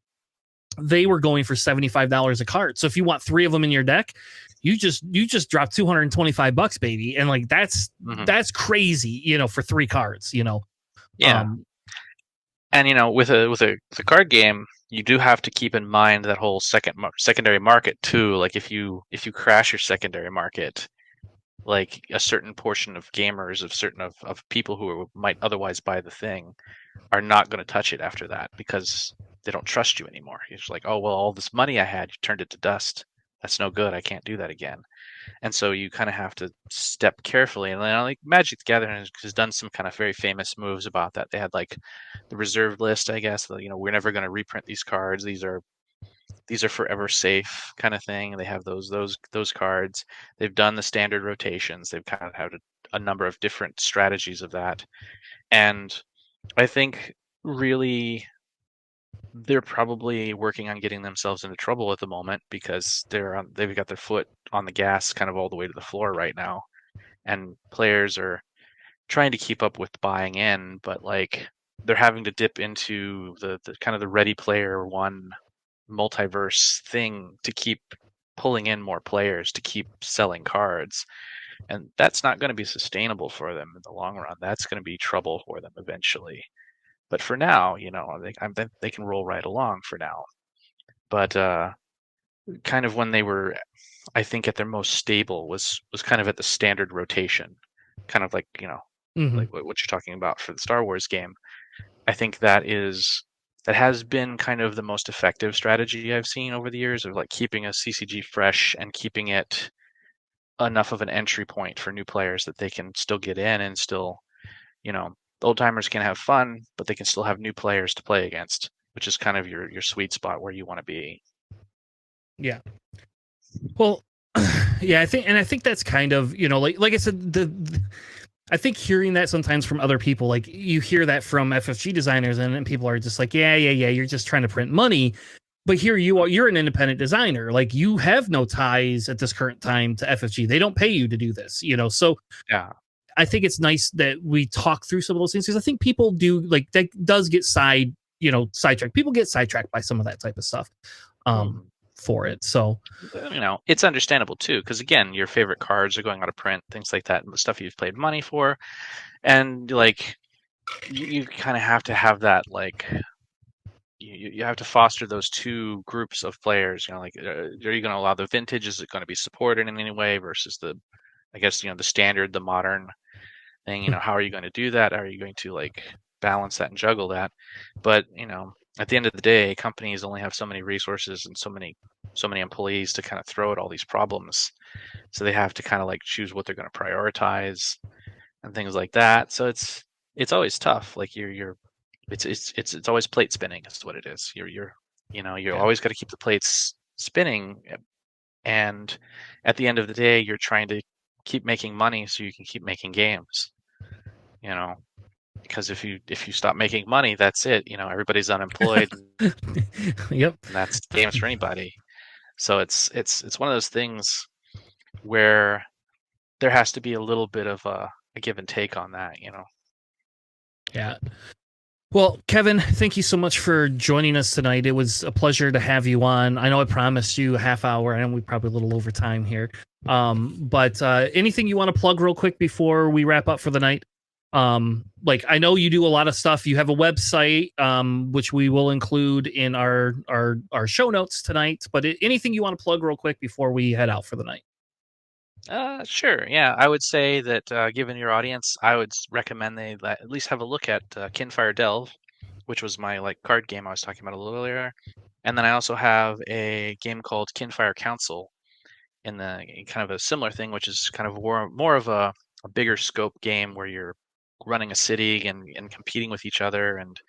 they were going for $75 a card. So if you want 3 of them in your deck, you just drop $225, baby. And like Hmm. that's crazy, for 3 cards. Yeah. Um And with a card game, you do have to keep in mind that whole secondary market too. Like if you crash your secondary market, like a certain portion of gamers, of people might otherwise buy the thing, are not going to touch it after that because they don't trust you anymore. It's like, oh well, all this money I had, you turned it to dust. That's no good. I can't do that again. And so you kind of have to step carefully. And then like Magic the Gathering has done some kind of very famous moves about that. They had like the reserved list, I guess. We're never going to reprint these cards. These are forever safe kind of thing. They have those cards. They've done the standard rotations. They've kind of had a number of different strategies of that. And I think really they're probably working on getting themselves into trouble at the moment because they've got their foot on the gas kind of all the way to the floor right now, and players are trying to keep up with buying in, but like they're having to dip into the kind of the Ready Player One multiverse thing to keep pulling in more players to keep selling cards, and that's not going to be sustainable for them in the long run. That's going to be trouble for them eventually. But for now, they can roll right along for now. But kind of when they were, I think, at their most stable was kind of at the standard rotation, kind of like mhm. like what you're talking about for the Star Wars game. I think that is that has been kind of the most effective strategy I've seen over the years of like keeping a CCG fresh and keeping it enough of an entry point for new players that they can still get in and still, the old timers can have fun, but they can still have new players to play against, which is kind of your sweet spot where you want to be. Yeah. Well, yeah, I think that's kind of, like I said, I think hearing that sometimes from other people, like you hear that from FFG designers and people are just like, yeah, you're just trying to print money. But here you are, you're an independent designer. Like you have no ties at this current time to FFG. They don't pay you to do this, So Yeah. I think it's nice that we talk through some of those things because I think people do like that does get sidetracked. People get sidetracked by some of that type of stuff. For it. So, it's understandable too, because again, your favorite cards are going out of print, things like that, and the stuff you've paid money for. And like, you kind of have to have that, like, you have to foster those two groups of players. Like, are you going to allow the vintage? Is it going to be supported in any way versus the standard, the modern thing? How are you going to do that? Are you going to like balance that and juggle that? But at the end of the day, companies only have so many resources and so many employees to kind of throw at all these problems. So they have to kind of like choose what they're going to prioritize and things like that. So it's always tough. Like it's always plate spinning is what it is. You're always got to keep the plates spinning, and at the end of the day, you're trying to keep making money so you can keep making games. Because if you stop making money, that's it. Everybody's unemployed. Yep. And that's games for anybody. So it's one of those things where there has to be a little bit of a give and take on that, Yeah. Well, Kevin, thank you so much for joining us tonight. It was a pleasure to have you on. I know I promised you a half hour, and we're probably a little over time here. But anything you want to plug real quick before we wrap up for the night? Like I know you do a lot of stuff. You have a website, which we will include in our show notes tonight. But anything you want to plug real quick before we head out for the night? Sure. Yeah, I would say that given your audience, I would recommend they at least have a look at Kinfire Delve, which was my like card game I was talking about a little earlier. And then I also have a game called Kinfire Council in kind of a similar thing, which is kind of more of a bigger scope game where you're running a city and competing with each other and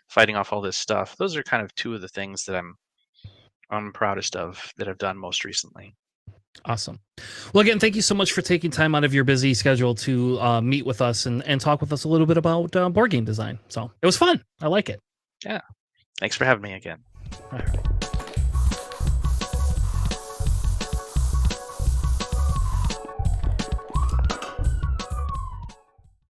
fighting off all this stuff. Those are kind of two of the things that I'm proudest of that I've done most recently. Awesome. Well, again, thank you so much for taking time out of your busy schedule to meet with us and talk with us a little bit about board game design. So it was fun. I like it. Yeah. Thanks for having me again. All right.